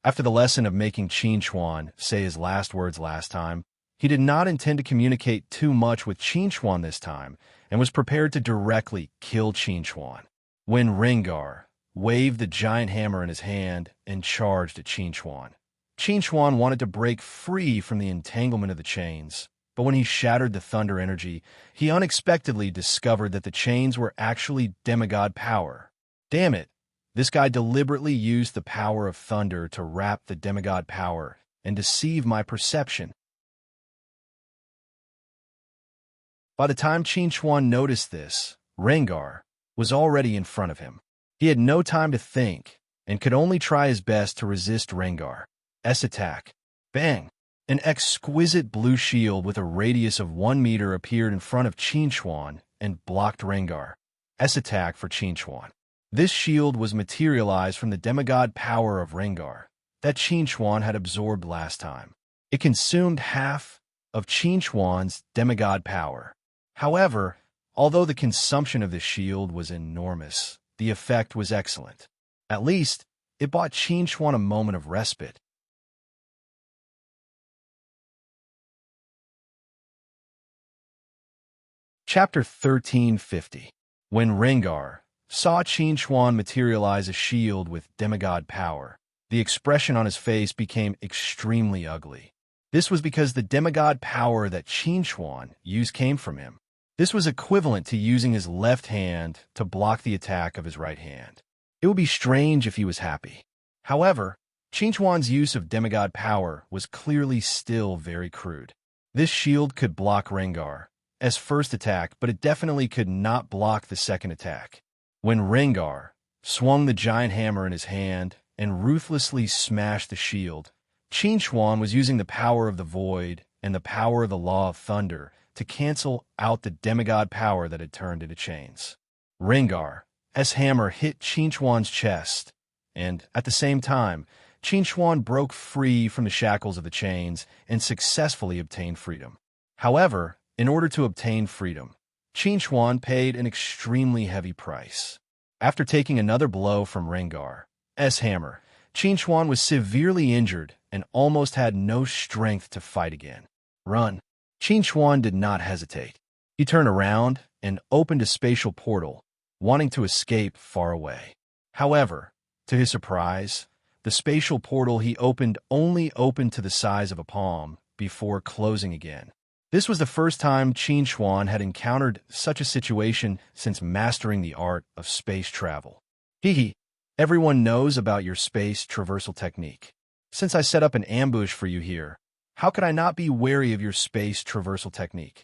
after the lesson of making Qin Xuan say his last words last time, he did not intend to communicate too much with Qin Xuan this time and was prepared to directly kill Qin Xuan. When Rengar waved the giant hammer in his hand and charged at Qin Xuan wanted to break free from the entanglement of the chains, but when he shattered the thunder energy, he unexpectedly discovered that the chains were actually demigod power. Damn it, this guy deliberately used the power of thunder to wrap the demigod power and deceive my perception. By the time Qin Xuan noticed this, Rengar was already in front of him. He had no time to think and could only try his best to resist Rengar's attack. Bang! An exquisite blue shield with a radius of 1 meter appeared in front of Qin Xuan and blocked Rengar's attack for Qin Xuan. This shield was materialized from the demigod power of Rengar that Qin Xuan had absorbed last time. It consumed half of Qin Xuan's demigod power. However, although the consumption of the shield was enormous, the effect was excellent. At least, it bought Qin Xuan a moment of respite. Chapter 1350. When Rengar saw Qin Xuan materialize a shield with demigod power, the expression on his face became extremely ugly. This was because the demigod power that Qin Xuan used came from him. This was equivalent to using his left hand to block the attack of his right hand. It would be strange if he was happy. However, Qin Xuan's use of demigod power was clearly still very crude. This shield could block Rengar's first attack, but it definitely could not block the second attack. When Rengar swung the giant hammer in his hand and ruthlessly smashed the shield, Qin Xuan was using the power of the void and the power of the law of thunder to cancel out the demigod power that had turned into chains. Rengar's hammer hit Qin Xuan's chest, and at the same time, Qin Xuan broke free from the shackles of the chains and successfully obtained freedom. However, in order to obtain freedom, Qin Xuan paid an extremely heavy price. After taking another blow from Rengar's hammer, Qin Chuan was severely injured and almost had no strength to fight again. Run. Qin Chuan did not hesitate. He turned around and opened a spatial portal, wanting to escape far away. However, to his surprise, the spatial portal he opened only opened to the size of a palm before closing again. This was the first time Qin Chuan had encountered such a situation since mastering the art of space travel. Hehe, everyone knows about your space traversal technique. Since I set up an ambush for you here, how could I not be wary of your space traversal technique?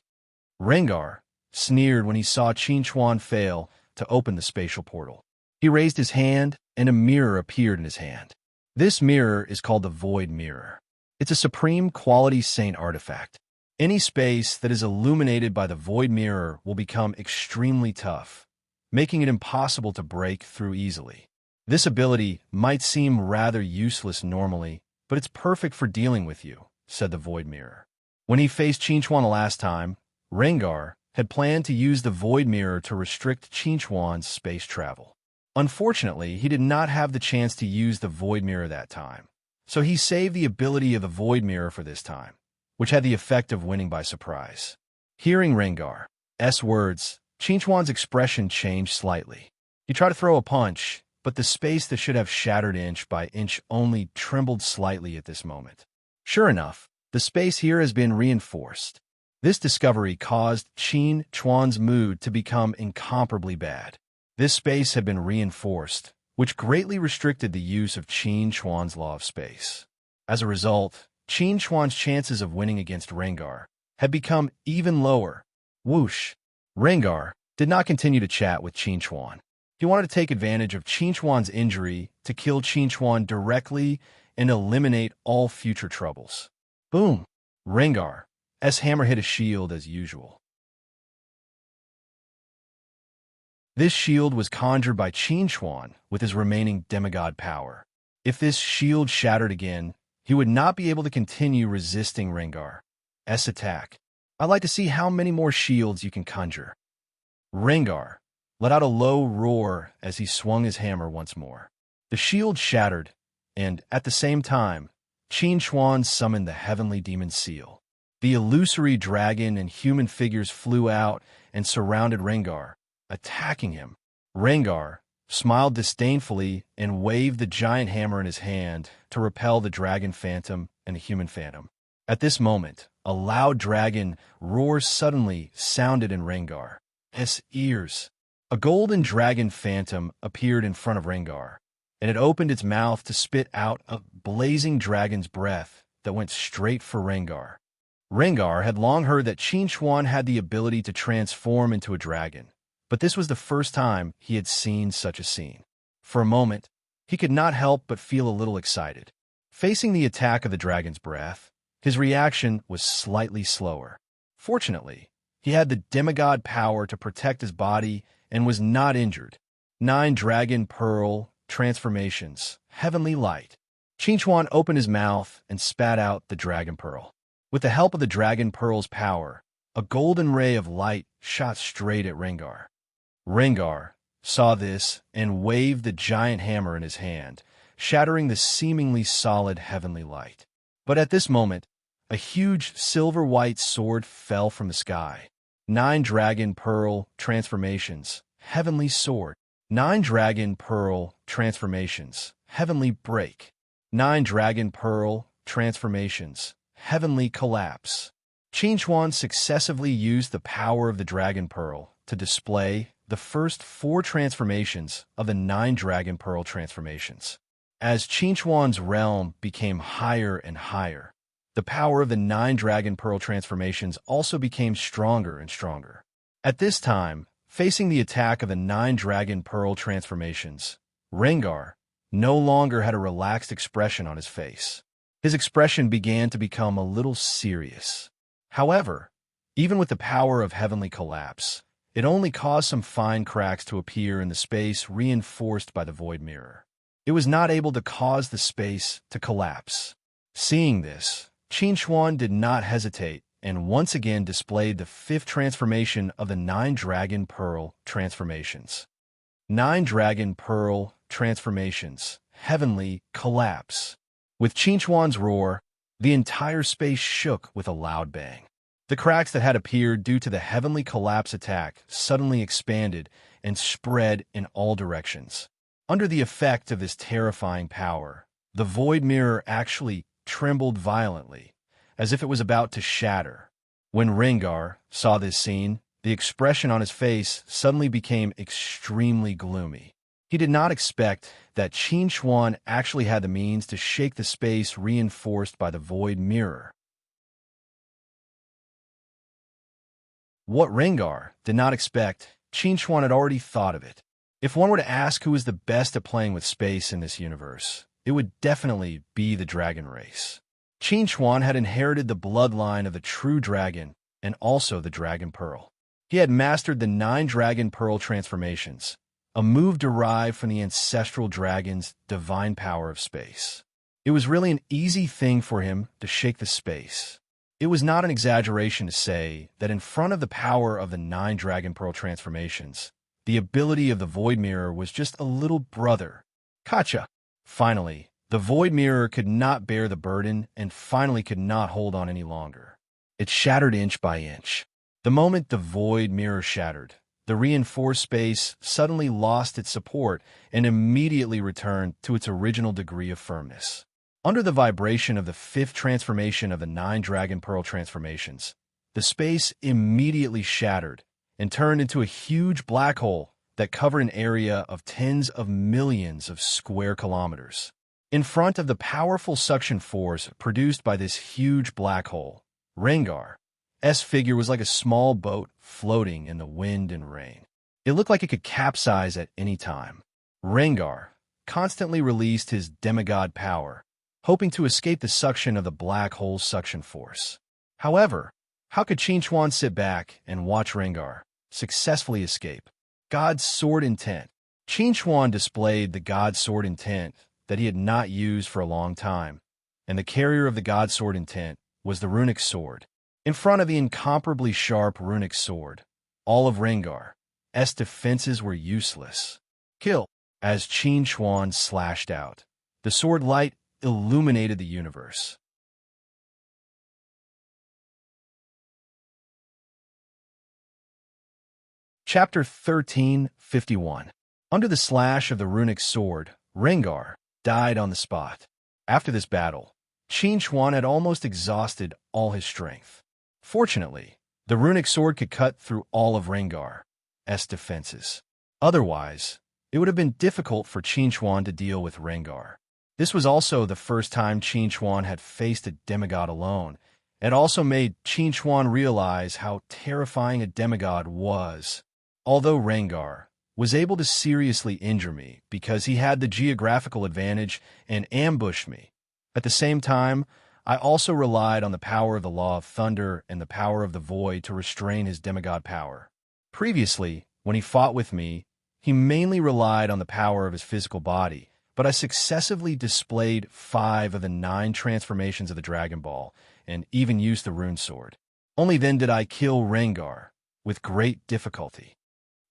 Rengar sneered when he saw Qin Chuan fail to open the spatial portal. He raised his hand, and a mirror appeared in his hand. This mirror is called the Void Mirror. It's a supreme quality saint artifact. Any space that is illuminated by the Void Mirror will become extremely tough, making it impossible to break through easily. This ability might seem rather useless normally, but it's perfect for dealing with you, said the Void Mirror. When he faced Qin Chuan the last time, Rengar had planned to use the Void Mirror to restrict Qin Chuan's space travel. Unfortunately, he did not have the chance to use the Void Mirror that time, so he saved the ability of the Void Mirror for this time, which had the effect of winning by surprise. Hearing Rengar's words, Qin Chuan's expression changed slightly. He tried to throw a punch, but the space that should have shattered inch by inch only trembled slightly at this moment. Sure enough, the space here has been reinforced. This discovery caused Qin Chuan's mood to become incomparably bad. This space had been reinforced, which greatly restricted the use of Qin Chuan's law of space. As a result, Qin Chuan's chances of winning against Rengar had become even lower. Whoosh! Rengar did not continue to chat with Qin Chuan. He wanted to take advantage of Qin Chuan's injury to kill Qin Chuan directly and eliminate all future troubles. Boom! Rengar's hammer hit a shield as usual. This shield was conjured by Qin Chuan with his remaining demigod power. If this shield shattered again, he would not be able to continue resisting Rengar's attack. I'd like to see how many more shields you can conjure. Rengar let out a low roar as he swung his hammer once more. The shield shattered, and, at the same time, Qin Chuan summoned the heavenly demon seal. The illusory dragon and human figures flew out and surrounded Rengar, attacking him. Rengar smiled disdainfully and waved the giant hammer in his hand to repel the dragon phantom and the human phantom. At this moment, a loud dragon roar suddenly sounded in Rengar's ears. A golden dragon phantom appeared in front of Rengar, and it opened its mouth to spit out a blazing dragon's breath that went straight for Rengar. Rengar had long heard that Qin Chuan had the ability to transform into a dragon, but this was the first time he had seen such a scene. For a moment, he could not help but feel a little excited. Facing the attack of the dragon's breath, his reaction was slightly slower. Fortunately, he had the demigod power to protect his body and was not injured. 9 Dragon Pearl Transformations, Heavenly Light. Qin Chuan opened his mouth and spat out the Dragon Pearl. With the help of the Dragon Pearl's power, a golden ray of light shot straight at Rengar. Rengar saw this and waved the giant hammer in his hand, shattering the seemingly solid heavenly light. But at this moment, a huge silver-white sword fell from the sky. 9 Dragon Pearl Transformations, Heavenly Sword. 9 Dragon Pearl Transformations, Heavenly Break. 9 Dragon Pearl Transformations, Heavenly Collapse. Qin Chuan successively used the power of the Dragon Pearl to display the first 4 transformations of the 9 Dragon Pearl transformations. As Qin Chuan's realm became higher and higher, the power of the 9 Dragon Pearl transformations also became stronger and stronger. At this time, facing the attack of the 9 Dragon Pearl transformations, Rengar no longer had a relaxed expression on his face. His expression began to become a little serious. However, even with the power of Heavenly Collapse, it only caused some fine cracks to appear in the space reinforced by the Void Mirror. It was not able to cause the space to collapse. Seeing this, Qin Chuan did not hesitate and once again displayed the 5th transformation of the 9 Dragon Pearl transformations. 9 Dragon Pearl transformations, heavenly collapse. With Qinchuan's roar, the entire space shook with a loud bang. The cracks that had appeared due to the heavenly collapse attack suddenly expanded and spread in all directions. Under the effect of this terrifying power, the void mirror actually trembled violently, as if it was about to shatter. When Rengar saw this scene, the expression on his face suddenly became extremely gloomy. He did not expect that Qinchuan actually had the means to shake the space reinforced by the void mirror. What Rengar did not expect, Qinchuan had already thought of it. If one were to ask who is the best at playing with space in this universe, it would definitely be the dragon race. Qinchuan had inherited the bloodline of the true dragon and also the Dragon Pearl. He had mastered the 9 Dragon Pearl transformations, a move derived from the ancestral dragon's divine power of space. It was really an easy thing for him to shake the space. It was not an exaggeration to say that in front of the power of the 9 Dragon Pearl transformations, the ability of the Void Mirror was just a little brother. Gotcha! Finally, the Void Mirror could not bear the burden and finally could not hold on any longer. It shattered inch by inch. The moment the Void Mirror shattered, the reinforced space suddenly lost its support and immediately returned to its original degree of firmness. Under the vibration of the 5th transformation of the 9 Dragon Pearl transformations, the space immediately shattered and turned into a huge black hole that covered an area of tens of millions of square kilometers. In front of the powerful suction force produced by this huge black hole, Rengar's figure was like a small boat floating in the wind and rain. It looked like it could capsize at any time. Rengar constantly released his demigod power, hoping to escape the suction of the black hole's suction force. However, how could Qinchuan sit back and watch Rengar successfully escape? God's Sword Intent. Qinchuan displayed the God's Sword Intent that he had not used for a long time, and the carrier of the God's Sword Intent was the runic sword. In front of the incomparably sharp runic sword, all of Rengar's defenses were useless. Kill! As Qinchuan slashed out, the sword light illuminated the universe. Chapter 1351. Under the slash of the runic sword, Rengar died on the spot. After this battle, Qinchuan had almost exhausted all his strength. Fortunately, the runic sword could cut through all of Rengar's defenses. Otherwise, it would have been difficult for Qinchuan to deal with Rengar. This was also the first time Qinchuan had faced a demigod alone. It also made Qinchuan realize how terrifying a demigod was. Although Rengar was able to seriously injure me because he had the geographical advantage and ambushed me, at the same time, I also relied on the power of the Law of Thunder and the power of the Void to restrain his demigod power. Previously, when he fought with me, he mainly relied on the power of his physical body, but I successively displayed 5 of the 9 transformations of the Dragon Ball and even used the Rune Sword. Only then did I kill Rengar, with great difficulty.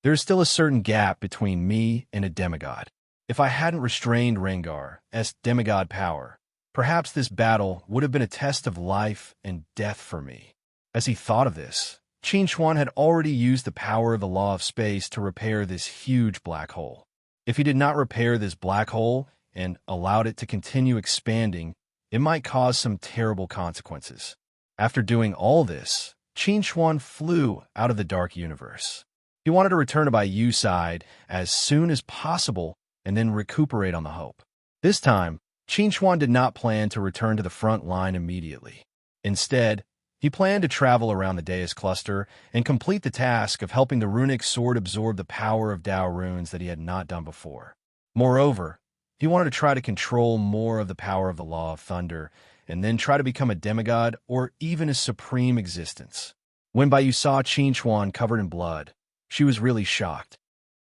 There is still a certain gap between me and a demigod. If I hadn't restrained Rengar's demigod power, perhaps this battle would have been a test of life and death for me. As he thought of this, Qinchuan had already used the power of the Law of Space to repair this huge black hole. If he did not repair this black hole and allowed it to continue expanding, it might cause some terrible consequences. After doing all this, Qinchuan flew out of the dark universe. He wanted to return to Baiyu side as soon as possible and then recuperate on the hope. This time, Qinchuan did not plan to return to the front line immediately. Instead, he planned to travel around the Deus cluster and complete the task of helping the runic sword absorb the power of Dao runes that he had not done before. Moreover, he wanted to try to control more of the power of the Law of Thunder and then try to become a demigod or even a supreme existence. When Baiyu saw Qinchuan covered in blood, she was really shocked.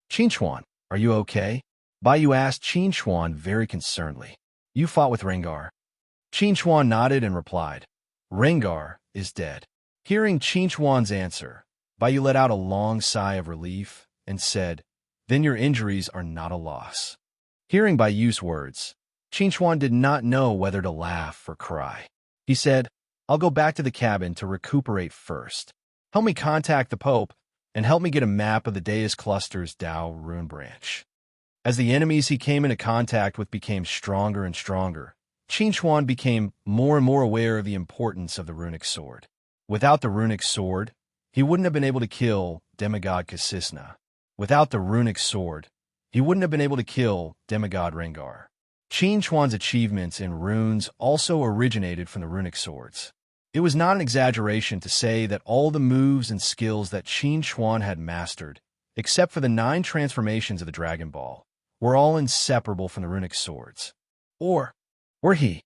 "Qinchuan, are you okay?" Baiyu asked Qinchuan very concernedly. "You fought with Rengar." Qinchuan nodded and replied, "Rengar is dead." Hearing Qinchuan's answer, Baiyu let out a long sigh of relief and said, then your injuries are not a loss. Hearing Bai Yu's words, Qingchuan did not know whether to laugh or cry. He said, "I'll go back to the cabin to recuperate first. Help me contact the Pope, and help me get a map of the Deus Cluster's Dao rune branch." As the enemies he came into contact with became stronger and stronger, Qingchuan became more and more aware of the importance of the runic sword. Without the runic sword, he wouldn't have been able to kill demigod Kasisna. Without the runic sword, he wouldn't have been able to kill demigod Rengar. Qingchuan's achievements in runes also originated from the runic swords. It was not an exaggeration to say that all the moves and skills that Qingchuan had mastered, except for the 9 transformations of the Dragon Ball, were all inseparable from the runic swords. Or he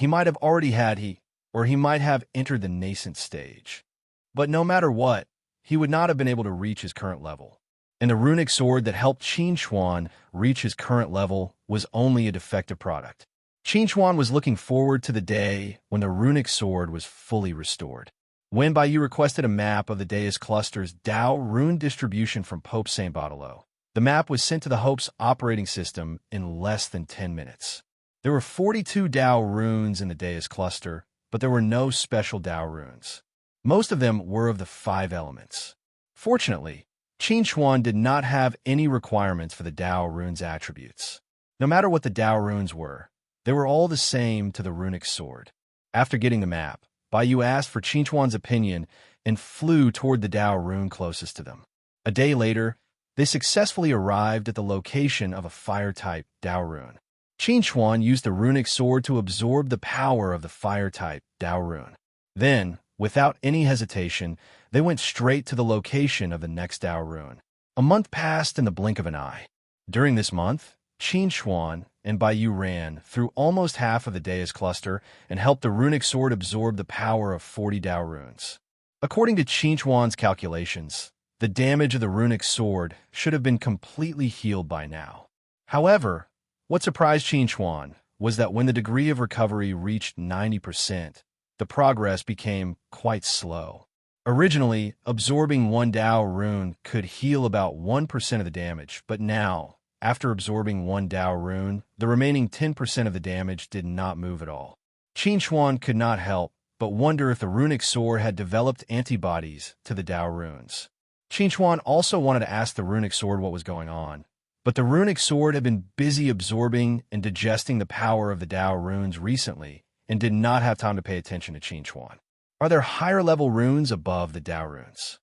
might have already had or he might have entered the nascent stage. But no matter what, he would not have been able to reach his current level. And the runic sword that helped Qingchuan reach his current level was only a defective product. Qingchuan was looking forward to the day when the runic sword was fully restored. When Bai Yu requested a map of the Deus Cluster's Dao rune distribution from Pope St. Bartolo, the map was sent to the Hope's operating system in less than 10 minutes. There were 42 Dao runes in the Deus Cluster, but there were no special Dao runes. Most of them were of the 5 elements. Fortunately, Qingchuan did not have any requirements for the Dao runes' attributes. No matter what the Dao runes were, they were all the same to the runic sword. After getting the map, Bai Yu asked for Qingchuan's opinion and flew toward the Dao rune closest to them. A day later, they successfully arrived at the location of a fire-type Dao rune. Qingchuan used the runic sword to absorb the power of the fire-type Dao rune. Then, without any hesitation, they went straight to the location of the next Dao rune. A month passed in the blink of an eye. During this month, Qingchuan and Bai Yu ran through almost half of the Deus Cluster and helped the runic sword absorb the power of 40 Dao runes. According to Qingchuan's calculations, the damage of the runic sword should have been completely healed by now. However, what surprised Qingchuan was that when the degree of recovery reached 90%, the progress became quite slow. Originally, absorbing 1 Dao rune could heal about 1% of the damage, but now, after absorbing 1 Dao rune, the remaining 10% of the damage did not move at all. Qingchuan could not help but wonder if the runic sword had developed antibodies to the Dao runes. Qingchuan also wanted to ask the runic sword what was going on, but the runic sword had been busy absorbing and digesting the power of the Dao runes recently and did not have time to pay attention to Qingchuan. Are there higher-level runes above the Dao runes?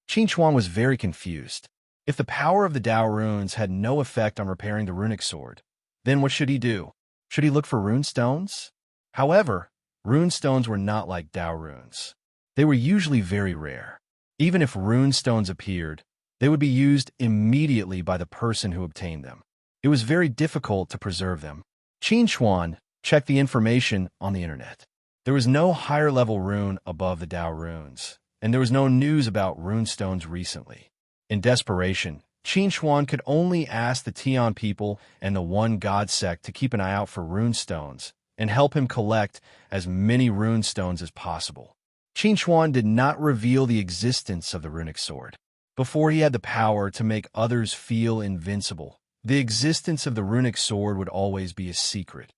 Qingchuan was very confused. If the power of the Dao runes had no effect on repairing the runic sword, then what should he do? Should he look for rune stones? However, rune stones were not like Dao runes. They were usually very rare. Even if rune stones appeared, they would be used immediately by the person who obtained them. It was very difficult to preserve them. Qingchuan checked the information on the internet. There was no higher-level rune above the Dao runes, and there was no news about rune stones recently. In desperation, Qingchuan could only ask the Tian people and the One God sect to keep an eye out for rune stones and help him collect as many rune stones as possible. Qingchuan did not reveal the existence of the runic sword. Before he had the power to make others feel invincible, the existence of the runic sword would always be a secret.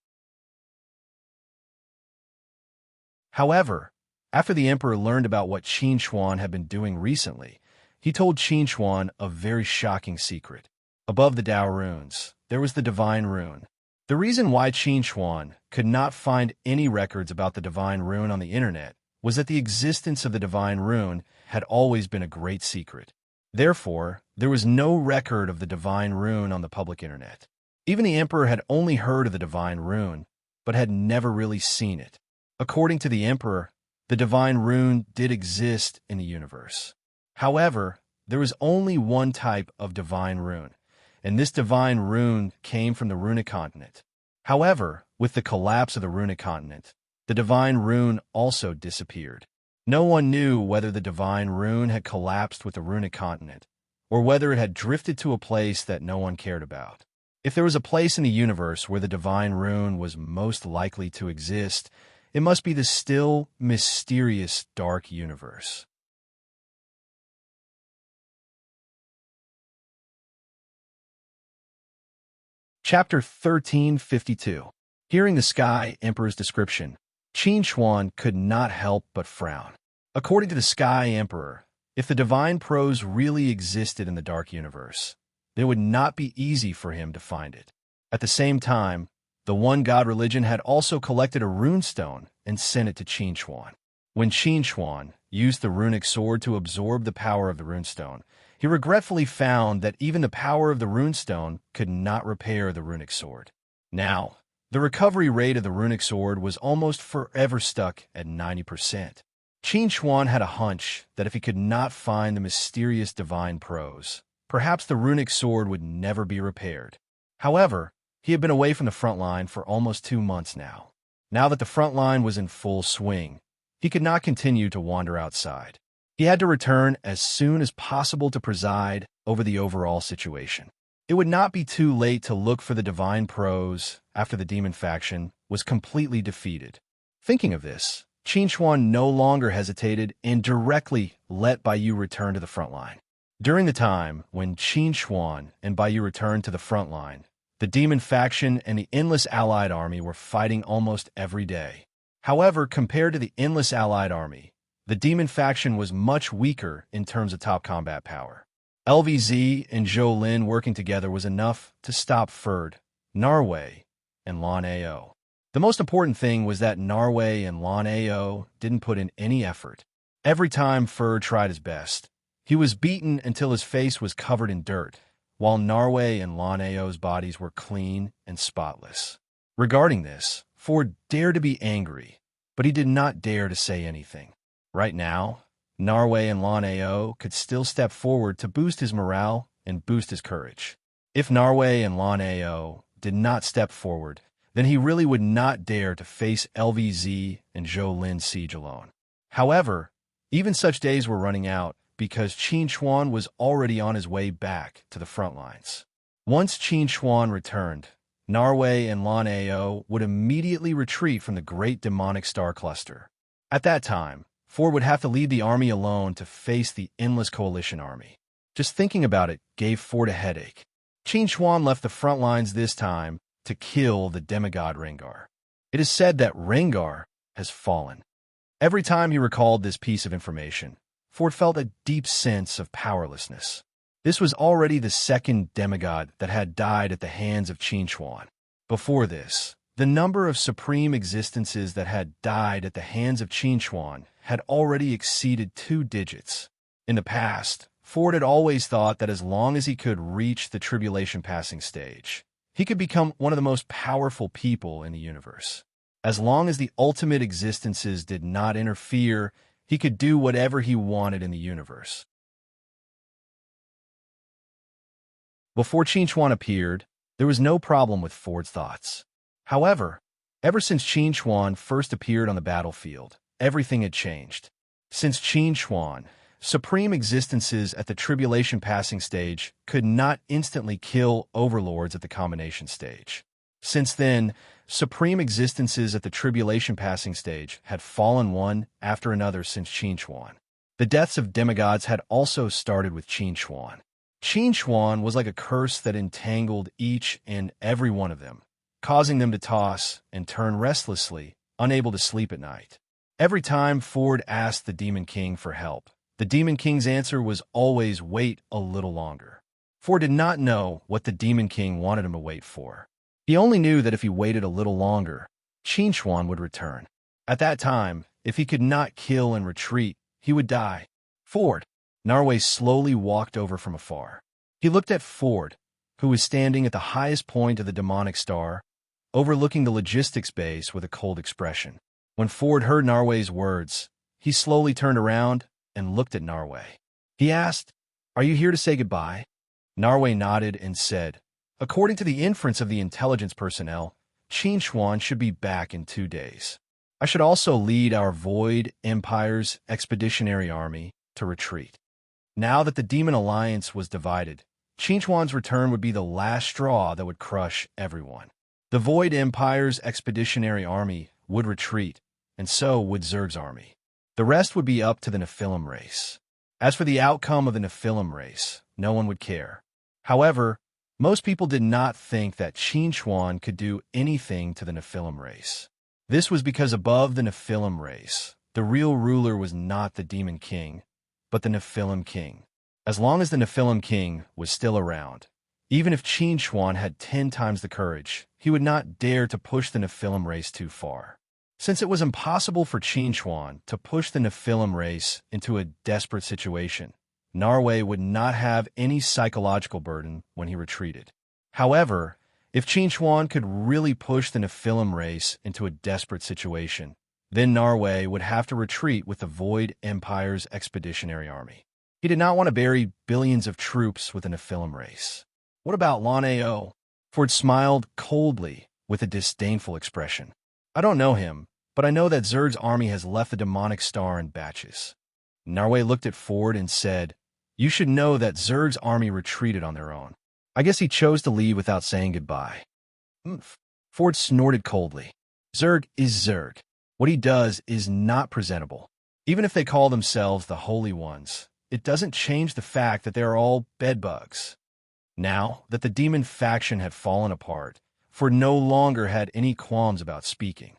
However, after the emperor learned about what Qingchuan had been doing recently, he told Qingchuan a very shocking secret. Above the Dao runes, there was the divine rune. The reason why Qingchuan could not find any records about the divine rune on the internet was that the existence of the divine rune had always been a great secret. Therefore, there was no record of the divine rune on the public internet. Even the emperor had only heard of the divine rune, but had never really seen it. According to the emperor, the divine rune did exist in the universe. However, there was only one type of divine rune, and this divine rune came from the runic continent. However, with the collapse of the runic continent, the divine rune also disappeared. No one knew whether the divine rune had collapsed with the runic continent, or whether it had drifted to a place that no one cared about. If there was a place in the universe where the divine rune was most likely to exist, it must be the still, mysterious, dark universe. Chapter 1352. Hearing the Sky Emperor's description, Qin Xuan could not help but frown. According to the Sky Emperor, if the divine prose really existed in the Dark Universe, it would not be easy for him to find it. At the same time, the One God religion had also collected a rune stone and sent it to Qin Xuan. When Qin Xuan used the runic sword to absorb the power of the runestone, he regretfully found that even the power of the runestone could not repair the runic sword. Now, the recovery rate of the runic sword was almost forever stuck at 90%. Qin Xuan had a hunch that if he could not find the mysterious divine prose, perhaps the runic sword would never be repaired. However, he had been away from the front line for almost 2 months now. Now that the front line was in full swing, he could not continue to wander outside. He had to return as soon as possible to preside over the overall situation. It would not be too late to look for the divine prose after the demon faction was completely defeated. Thinking of this, Qin Xuan no longer hesitated and directly let Baiyu return to the front line. During the time when Qin Xuan and Baiyu returned to the front line, the demon faction and the endless allied army were fighting almost every day. However, compared to the endless allied army, the demon faction was much weaker in terms of top combat power. LVZ and Zhou Lin working together was enough to stop Ferd, Narwei, and Lan Ao. The most important thing was that Narwei and Lan Ao didn't put in any effort. Every time Ferd tried his best, he was beaten until his face was covered in dirt, while Narwei and Lan Ao's bodies were clean and spotless. Regarding this, Ford dared to be angry, but he did not dare to say anything. Right now, Narwei and Lan Ao could still step forward to boost his morale and boost his courage. If Narwei and Lan Ao did not step forward, then he really would not dare to face LVZ and Zhou Lin's siege alone. However, even such days were running out because Qin Xuan was already on his way back to the front lines. Once Qin Xuan returned, Narwei and Lan Ao would immediately retreat from the great demonic star cluster. At that time, Ford would have to lead the army alone to face the endless coalition army. Just thinking about it gave Ford a headache. Qin Xuan left the front lines this time to kill the demigod Rengar. It is said that Rengar has fallen. Every time he recalled this piece of information, Ford felt a deep sense of powerlessness. This was already the second demigod that had died at the hands of Qin Xuan. Before this, the number of supreme existences that had died at the hands of Qin Xuan had already exceeded 2 digits. In the past, Ford had always thought that as long as he could reach the tribulation passing stage, he could become one of the most powerful people in the universe. As long as the ultimate existences did not interfere, he could do whatever he wanted in the universe. Before Qin Xuan appeared, there was no problem with Ford's thoughts. However, ever since Qin Xuan first appeared on the battlefield, everything had changed. Since Qin Xuan, supreme existences at the tribulation passing stage could not instantly kill overlords at the combination stage. Since then, supreme existences at the tribulation passing stage had fallen one after another since Qin Xuan. The deaths of demigods had also started with Qin Xuan. Qin Xuan was like a curse that entangled each and every one of them, causing them to toss and turn restlessly, unable to sleep at night. Every time Ford asked the Demon King for help, the Demon King's answer was always wait a little longer. Ford did not know what the Demon King wanted him to wait for. He only knew that if he waited a little longer, Qin Xuan would return. At that time, if he could not kill and retreat, he would die. Ford. Narwei slowly walked over from afar. He looked at Ford, who was standing at the highest point of the demonic star, overlooking the logistics base with a cold expression. When Ford heard Narwei's words, he slowly turned around and looked at Narwei. He asked, "Are you here to say goodbye?" Narwei nodded and said, "According to the inference of the intelligence personnel, Qin Xuan should be back in 2 days. I should also lead our Void Empire's expeditionary army to retreat." Now that the Demon Alliance was divided, Qin Xuan's return would be the last straw that would crush everyone. The Void Empire's expeditionary army would retreat, and so would Zerg's army. The rest would be up to the Nephilim race. As for the outcome of the Nephilim race, no one would care. However, Most people did not think that Qin Chuan could do anything to the Nephilim race. This was because above the Nephilim race, the real ruler was not the Demon King, but the Nephilim King. As long as the Nephilim King was still around, even if Qin Chuan had 10 times the courage, he would not dare to push the Nephilim race too far. Since it was impossible for Qin Chuan to push the Nephilim race into a desperate situation, Narway would not have any psychological burden when he retreated. However, if Qin Chuan could really push the Nephilim race into a desperate situation, then Narway would have to retreat with the Void Empire's expeditionary army. He did not want to bury billions of troops with the Nephilim race. What about Lan Ao? Ford smiled coldly with a disdainful expression. I don't know him, but I know that Zerg's army has left the demonic star in batches. Narway looked at Ford and said, You should know that Zerg's army retreated on their own. I guess he chose to leave without saying goodbye. Ford snorted coldly. Zerg is Zerg. What he does is not presentable. Even if they call themselves the Holy Ones, it doesn't change the fact that they are all bedbugs. Now that the demon faction had fallen apart, Ford no longer had any qualms about speaking.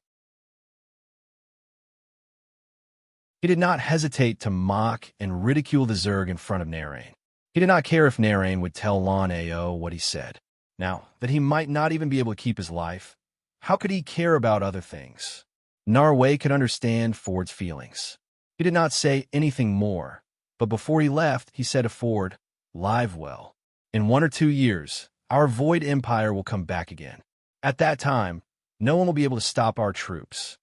He did not hesitate to mock and ridicule the Zerg in front of Narain. He did not care if Narain would tell Lan Ao what he said. Now that he might not even be able to keep his life, how could he care about other things? Narway could understand Ford's feelings. He did not say anything more, but before he left, he said to Ford, Live well. In 1 or 2 years, our Void Empire will come back again. At that time, no one will be able to stop our troops.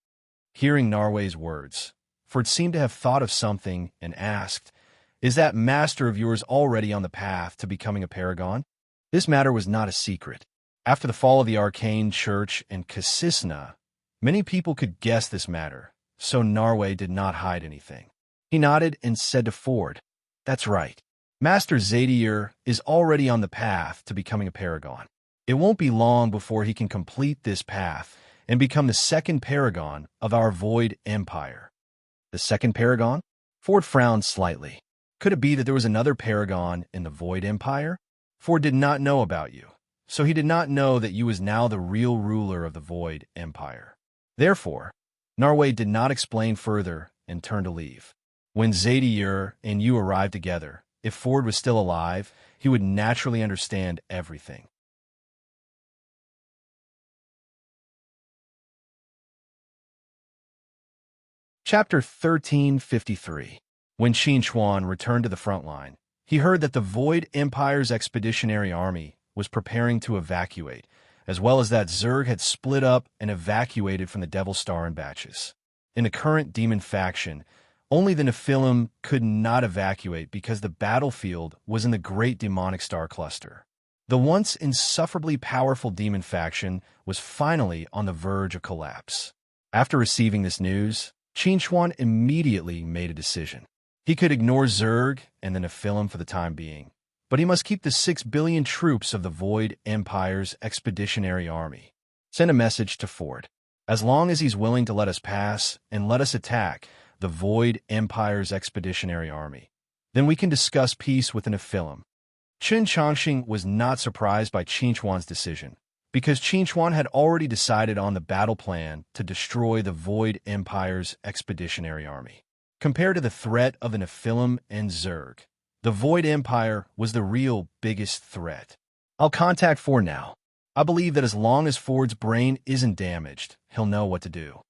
Hearing Narway's words, Ford seemed to have thought of something and asked, Is that master of yours already on the path to becoming a paragon? This matter was not a secret. After the fall of the Arcane Church and Kasisna, many people could guess this matter, so Narway did not hide anything. He nodded and said to Ford, That's right. Master Zadier is already on the path to becoming a paragon. It won't be long before he can complete this path and become the second paragon of our Void Empire. The second paragon? Ford frowned slightly. Could it be that there was another paragon in the Void Empire? Ford did not know about you, so he did not know that you was now the real ruler of the Void Empire. Therefore, Narway did not explain further and turned to leave. When Zadier and you arrived together, if Ford was still alive, he would naturally understand everything. Chapter 1353. When Qin Chuan returned to the front line, he heard that the Void Empire's expeditionary army was preparing to evacuate, as well as that Zerg had split up and evacuated from the Devil Star in batches. In the current demon faction, only the Nephilim could not evacuate because the battlefield was in the Great Demonic Star Cluster. The once insufferably powerful demon faction was finally on the verge of collapse. After receiving this news, Qin Chuan immediately made a decision. He could ignore Zerg and the Nephilim for the time being, but he must keep the 6 billion troops of the Void Empire's expeditionary army. Send a message to Ford. As long as he's willing to let us pass and let us attack the Void Empire's expeditionary army, then we can discuss peace with the Nephilim. Chen Changxing was not surprised by Qin Chuan's decision, because Qin Chuan had already decided on the battle plan to destroy the Void Empire's expeditionary army. Compared to the threat of the Nephilim and Zerg, the Void Empire was the real biggest threat. I'll contact Ford now. I believe that as long as Ford's brain isn't damaged, he'll know what to do.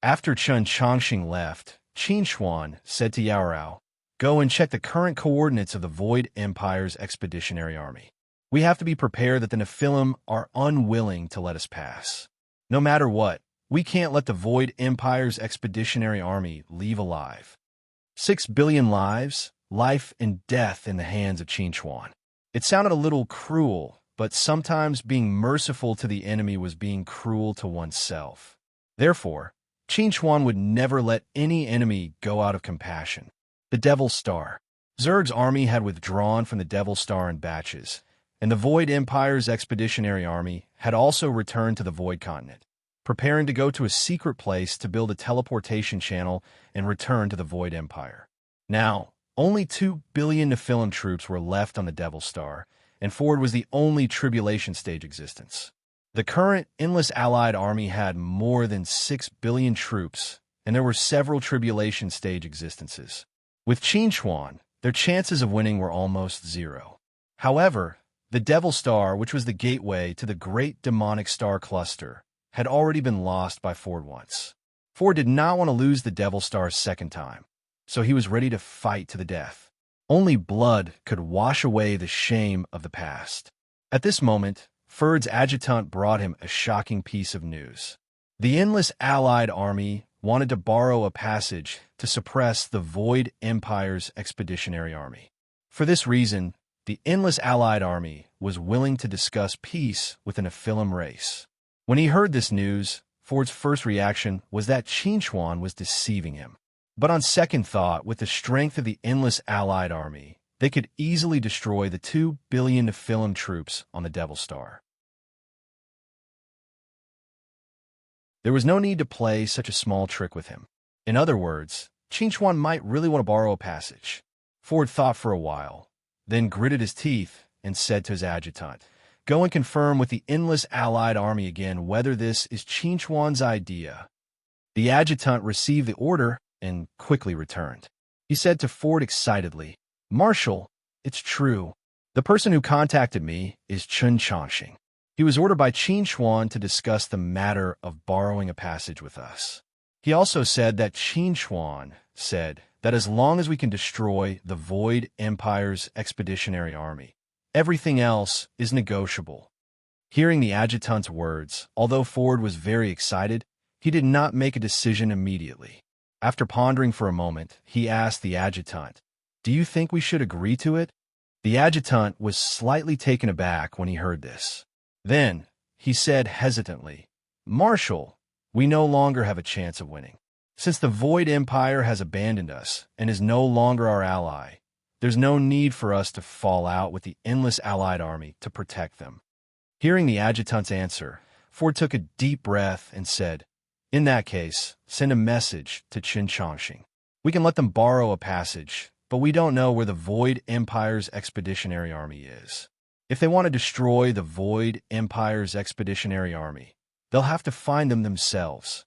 After Chen Changxing left, Qin Chuan said to Yao Rao, Go and check the current coordinates of the Void Empire's expeditionary army. We have to be prepared that the Nephilim are unwilling to let us pass. No matter what, we can't let the Void Empire's expeditionary army leave alive. 6 billion lives, life and death in the hands of Qin Chuan. It sounded a little cruel, but sometimes being merciful to the enemy was being cruel to oneself. Therefore, Qin Chuan would never let any enemy go out of compassion. The Devil Star. Zerg's army had withdrawn from the Devil Star in batches, and the Void Empire's expeditionary army had also returned to the Void Continent, preparing to go to a secret place to build a teleportation channel and return to the Void Empire. Now, only 2 billion Nephilim troops were left on the Devil Star, and Ford was the only tribulation stage existence. The current endless Allied army had more than 6 billion troops, and there were several tribulation stage existences. With Qin Chuan, their chances of winning were almost zero. However, the Devil Star, which was the gateway to the Great Demonic Star Cluster, had already been lost by Ford once. Ford did not want to lose the Devil Star a second time, so he was ready to fight to the death. Only blood could wash away the shame of the past. At this moment, Ford's adjutant brought him a shocking piece of news. The endless Allied army wanted to borrow a passage to suppress the Void Empire's expeditionary army. For this reason, the endless Allied army was willing to discuss peace with an Nephilim race. When he heard this news, Ford's first reaction was that Qin Chuan was deceiving him. But on second thought, with the strength of the endless Allied army, they could easily destroy the 2 billion Nephilim troops on the Devil Star. There was no need to play such a small trick with him. In other words, Qin Chuan might really want to borrow a passage. Ford thought for a while, then gritted his teeth and said to his adjutant, "Go and confirm with the endless Allied army again whether this is Qin Chuan's idea." The adjutant received the order and quickly returned. He said to Ford excitedly, "Marshal, it's true. The person who contacted me is Chen Changxing. He was ordered by Qin Chuan to discuss the matter of borrowing a passage with us. He also said that Qin Chuan said that as long as we can destroy the Void Empire's expeditionary army, everything else is negotiable." Hearing the adjutant's words, although Ford was very excited, he did not make a decision immediately. After pondering for a moment, he asked the adjutant, "Do you think we should agree to it?" The adjutant was slightly taken aback when he heard this. Then, he said hesitantly, "Marshal, we no longer have a chance of winning. Since the Void Empire has abandoned us and is no longer our ally, there's no need for us to fall out with the endless Allied army to protect them." Hearing the adjutant's answer, Ford took a deep breath and said, "In that case, send a message to Chen Changxing. We can let them borrow a passage, but we don't know where the Void Empire's expeditionary army is. If they want to destroy the Void Empire's expeditionary army, they'll have to find them themselves."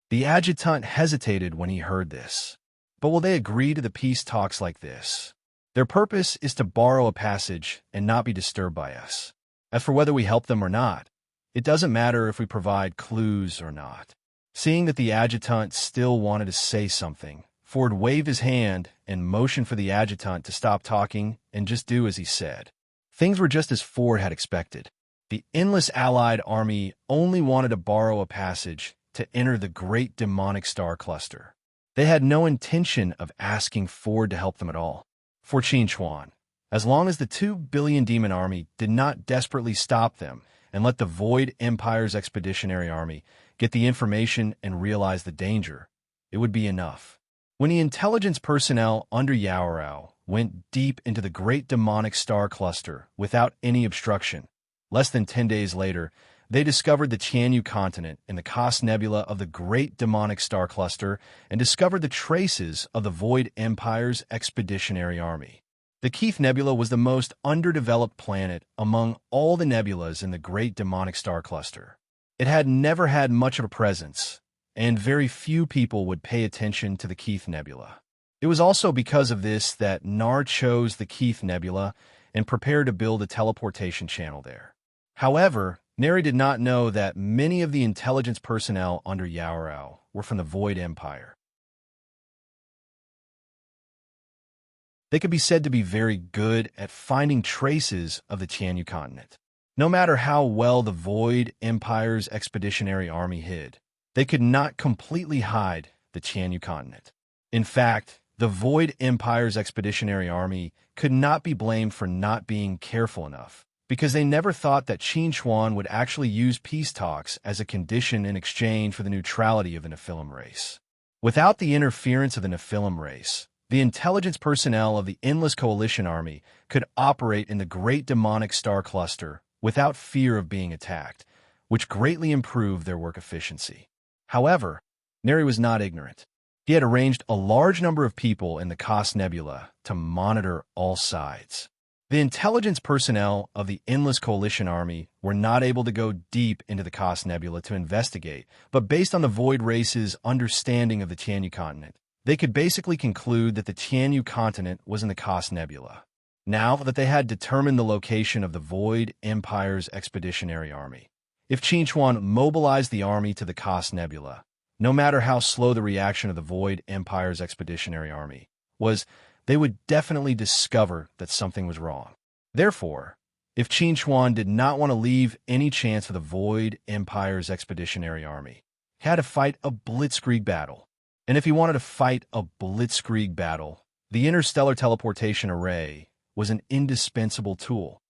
The adjutant hesitated when he heard this. But will they agree to the peace talks like this? Their purpose is to borrow a passage and not be disturbed by us. As for whether we help them or not, it doesn't matter if we provide clues or not. Seeing that the adjutant still wanted to say something, Ford waved his hand and motioned for the adjutant to stop talking and just do as he said. Things were just as Ford had expected. The endless Allied army only wanted to borrow a passage to enter the Great Demonic Star Cluster. They had no intention of asking Ford to help them at all. For Qin Chuan, as long as the 2 billion demon army did not desperately stop them and let the Void Empire's expeditionary army get the information and realize the danger, it would be enough. When the intelligence personnel under Yaorao went deep into the Great Demonic Star Cluster without any obstruction, less than 10 days later, they discovered the Tianyu continent in the Cos Nebula of the Great Demonic Star Cluster and discovered the traces of the Void Empire's expeditionary army. The Keith Nebula was the most underdeveloped planet among all the nebulas in the Great Demonic Star Cluster. It had never had much of a presence, and very few people would pay attention to the Keith Nebula. It was also because of this that Nar chose the Keith Nebula and prepared to build a teleportation channel there. However, Neri did not know that many of the intelligence personnel under Yaorao were from the Void Empire. They could be said to be very good at finding traces of the Tianyu continent. No matter how well the Void Empire's expeditionary army hid, they could not completely hide the Tianyu continent. In fact, the Void Empire's expeditionary army could not be blamed for not being careful enough, because they never thought that Qin Chuan would actually use peace talks as a condition in exchange for the neutrality of the Nephilim race. Without the interference of the Nephilim race, the intelligence personnel of the Endless Coalition Army could operate in the Great Demonic Star Cluster without fear of being attacked, which greatly improved their work efficiency. However, Neri was not ignorant. He had arranged a large number of people in the Cos Nebula to monitor all sides. The intelligence personnel of the Endless Coalition Army were not able to go deep into the Cos Nebula to investigate, but based on the Void Race's understanding of the Tianyu continent, they could basically conclude that the Tianyu continent was in the Cos Nebula. Now that they had determined the location of the Void Empire's Expeditionary Army, if Qin Chuan mobilized the army to the Cos Nebula, no matter how slow the reaction of the Void Empire's Expeditionary Army was, they would definitely discover that something was wrong. Therefore, if Qin Chuan did not want to leave any chance for the Void Empire's Expeditionary Army, he had to fight a blitzkrieg battle. And if he wanted to fight a blitzkrieg battle, the interstellar teleportation array was an indispensable tool.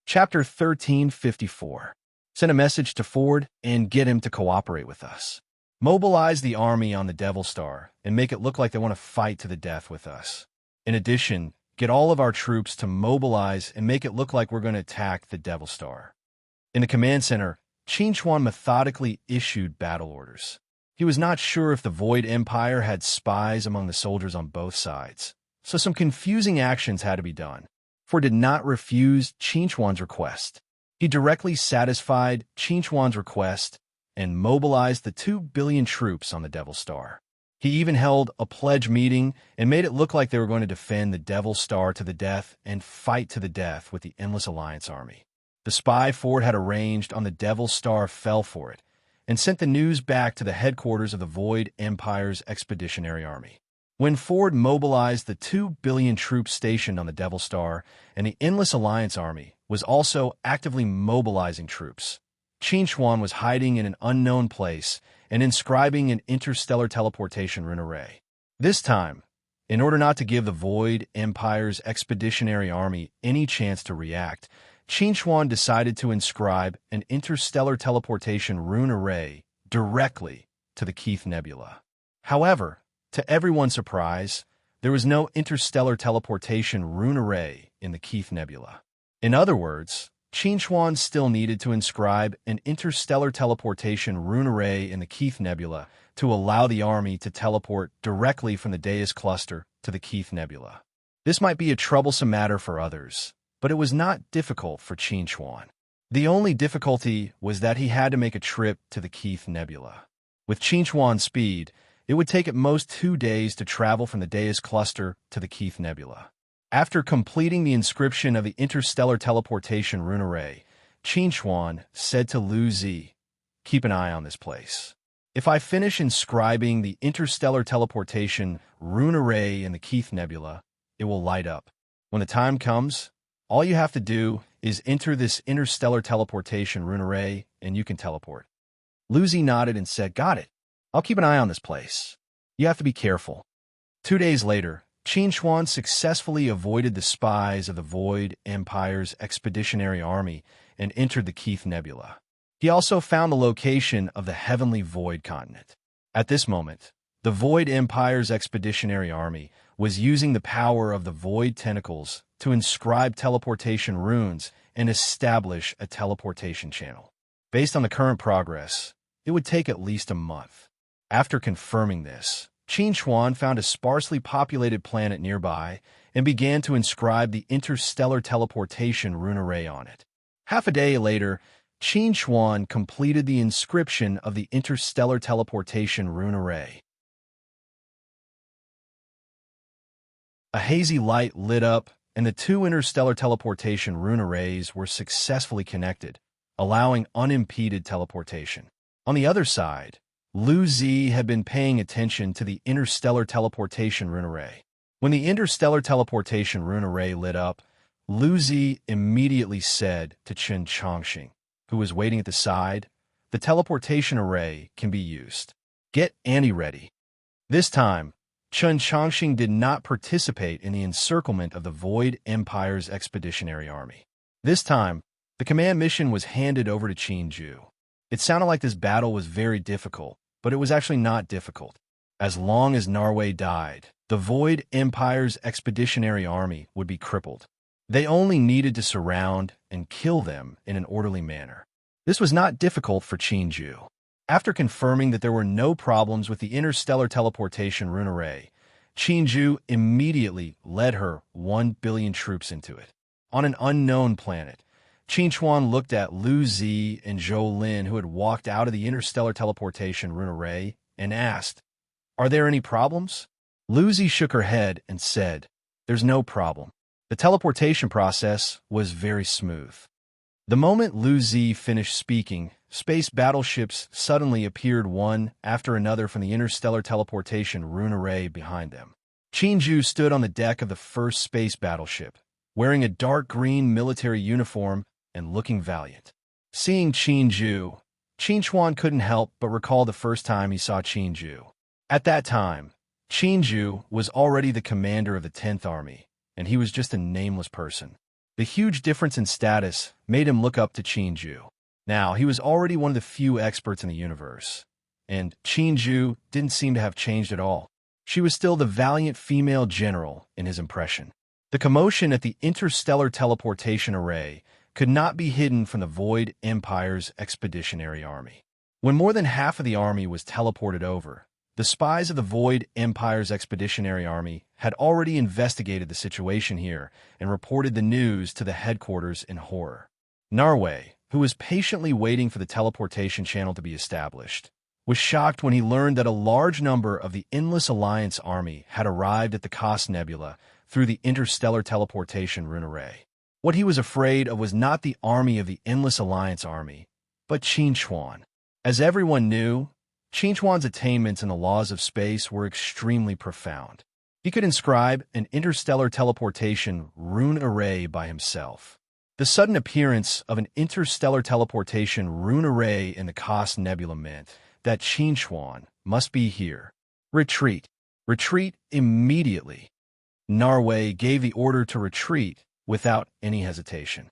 Chapter 1354. Send a message to Ford and get him to cooperate with us. Mobilize the army on the Devil Star and make it look like they want to fight to the death with us. In addition, get all of our troops to mobilize and make it look like we're going to attack the Devil Star. In the command center, Qin Chuan methodically issued battle orders. He was not sure if the Void Empire had spies among the soldiers on both sides, so some confusing actions had to be done. Ford did not refuse Qin Chuan's request. He directly satisfied Qin Chuan's request and mobilized the 2 billion troops on the Devil Star. He even held a pledge meeting and made it look like they were going to defend the Devil Star to the death and fight to the death with the Endless Alliance Army. The spy Ford had arranged on the Devil Star fell for it and sent the news back to the headquarters of the Void Empire's Expeditionary Army. When Ford mobilized the 2 billion troops stationed on the Devil Star and the Endless Alliance Army was also actively mobilizing troops, Qin Chuan was hiding in an unknown place and inscribing an interstellar teleportation rune array. This time, in order not to give the Void Empire's Expeditionary Army any chance to react, Qin Chuan decided to inscribe an interstellar teleportation rune array directly to the Keith Nebula. However, to everyone's surprise, there was no interstellar teleportation rune array in the Keith Nebula. In other words, Qin Chuan still needed to inscribe an interstellar teleportation rune array in the Keith Nebula to allow the army to teleport directly from the Deus cluster to the Keith Nebula. This might be a troublesome matter for others, but it was not difficult for Qin Chuan. The only difficulty was that he had to make a trip to the Keith Nebula. With Qin Chuan's speed, it would take at most 2 days to travel from the Deus cluster to the Keith Nebula. After completing the inscription of the interstellar teleportation rune array, Qin Chuan said to Lu Zi, "Keep an eye on this place. If I finish inscribing the interstellar teleportation rune array in the Keith Nebula, it will light up. When the time comes, all you have to do is enter this interstellar teleportation rune array and you can teleport." Lu Zi nodded and said, "Got it. I'll keep an eye on this place. You have to be careful." 2 days later, Qin Chuan successfully avoided the spies of the Void Empire's Expeditionary Army and entered the Keith Nebula. He also found the location of the Heavenly Void Continent. At this moment, the Void Empire's Expeditionary Army was using the power of the Void Tentacles to inscribe teleportation runes and establish a teleportation channel. Based on the current progress, it would take at least a month. After confirming this, Qin Chuan found a sparsely populated planet nearby and began to inscribe the interstellar teleportation rune array on it. Half a day later, Qin Chuan completed the inscription of the interstellar teleportation rune array. A hazy light lit up, and the 2 interstellar teleportation rune arrays were successfully connected, allowing unimpeded teleportation. On the other side, Lu Zi had been paying attention to the interstellar teleportation rune array. When the interstellar teleportation rune array lit up, Lu Zi immediately said to Chen Chongqing, who was waiting at the side, "The teleportation array can be used. Get Annie ready." This time, Chen Chongqing did not participate in the encirclement of the Void Empire's Expeditionary Army. This time, the command mission was handed over to Qin Ju. It sounded like this battle was very difficult, but it was actually not difficult. As long as Narway died, the Void Empire's Expeditionary Army would be crippled. They only needed to surround and kill them in an orderly manner. This was not difficult for Qin Ju. After confirming that there were no problems with the interstellar teleportation rune array, Qinju immediately led her 1 billion troops into it. On an unknown planet, Qinchuan looked at Lu Zi and Zhou Lin, who had walked out of the interstellar teleportation rune array, and asked, "Are there any problems?" Lu Zi shook her head and said, "There's no problem. The teleportation process was very smooth." The moment Lu Zi finished speaking, space battleships suddenly appeared one after another from the interstellar teleportation rune array behind them. Qinju stood on the deck of the first space battleship, wearing a dark green military uniform and looking valiant. Seeing Qinju, Qinchuan couldn't help but recall the first time he saw Qinju. At that time, Qinju was already the commander of the 10th Army, and he was just a nameless person. The huge difference in status made him look up to Qinju. Now, he was already one of the few experts in the universe, and Qinju didn't seem to have changed at all. She was still the valiant female general in his impression. The commotion at the interstellar teleportation array could not be hidden from the Void Empire's expeditionary army. When more than half of the army was teleported over, the spies of the Void Empire's expeditionary army had already investigated the situation here and reported the news to the headquarters in horror. Narway, who was patiently waiting for the teleportation channel to be established, was shocked when he learned that a large number of the Endless Alliance army had arrived at the Cos Nebula through the interstellar teleportation rune array. What he was afraid of was not the army of the Endless Alliance army, but Qinchuan. As everyone knew, Qinchuan's attainments in the laws of space were extremely profound. He could inscribe an interstellar teleportation rune array by himself. The sudden appearance of an interstellar teleportation rune array in the Cos Nebula meant that Qinchuan must be here. Retreat. Retreat immediately. Narway gave the order to retreat without any hesitation.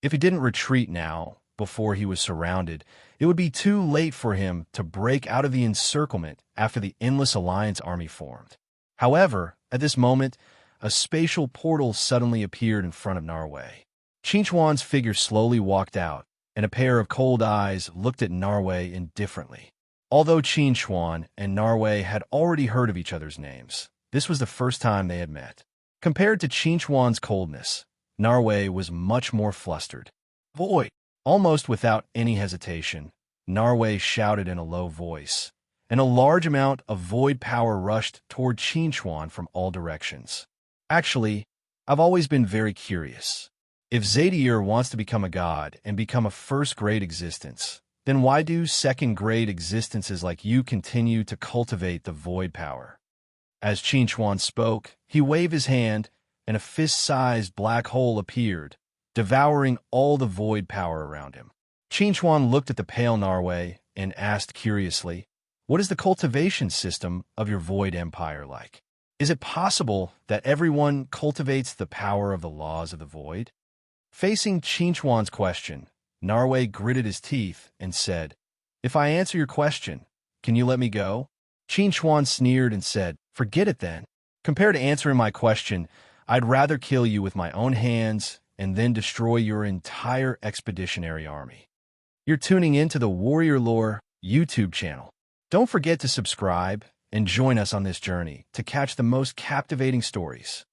If he didn't retreat now, before he was surrounded, it would be too late for him to break out of the encirclement after the Endless Alliance army formed. However, at this moment, a spatial portal suddenly appeared in front of Narway. Qinchuan's figure slowly walked out, and a pair of cold eyes looked at Narway indifferently. Although Qinchuan and Narway had already heard of each other's names, this was the first time they had met. Compared to Qinchuan's coldness, Narway was much more flustered. "Void!" Almost without any hesitation, Narway shouted in a low voice, and a large amount of void power rushed toward Qinchuan from all directions. "Actually, I've always been very curious. If Zadier wants to become a god and become a first-grade existence, then why do second-grade existences like you continue to cultivate the void power?" As Qinchuan spoke, he waved his hand, and a fist-sized black hole appeared, devouring all the void power around him. Qinchuan looked at the pale Narway and asked curiously, "What is the cultivation system of your Void Empire like? Is it possible that everyone cultivates the power of the laws of the void?" Facing Qinchuan's question, Narway gritted his teeth and said, "If I answer your question, can you let me go?" Qinchuan sneered and said, "Forget it then. Compared to answering my question, I'd rather kill you with my own hands and then destroy your entire expeditionary army." You're tuning into the Warrior Lore YouTube channel. Don't forget to subscribe and join us on this journey to catch the most captivating stories.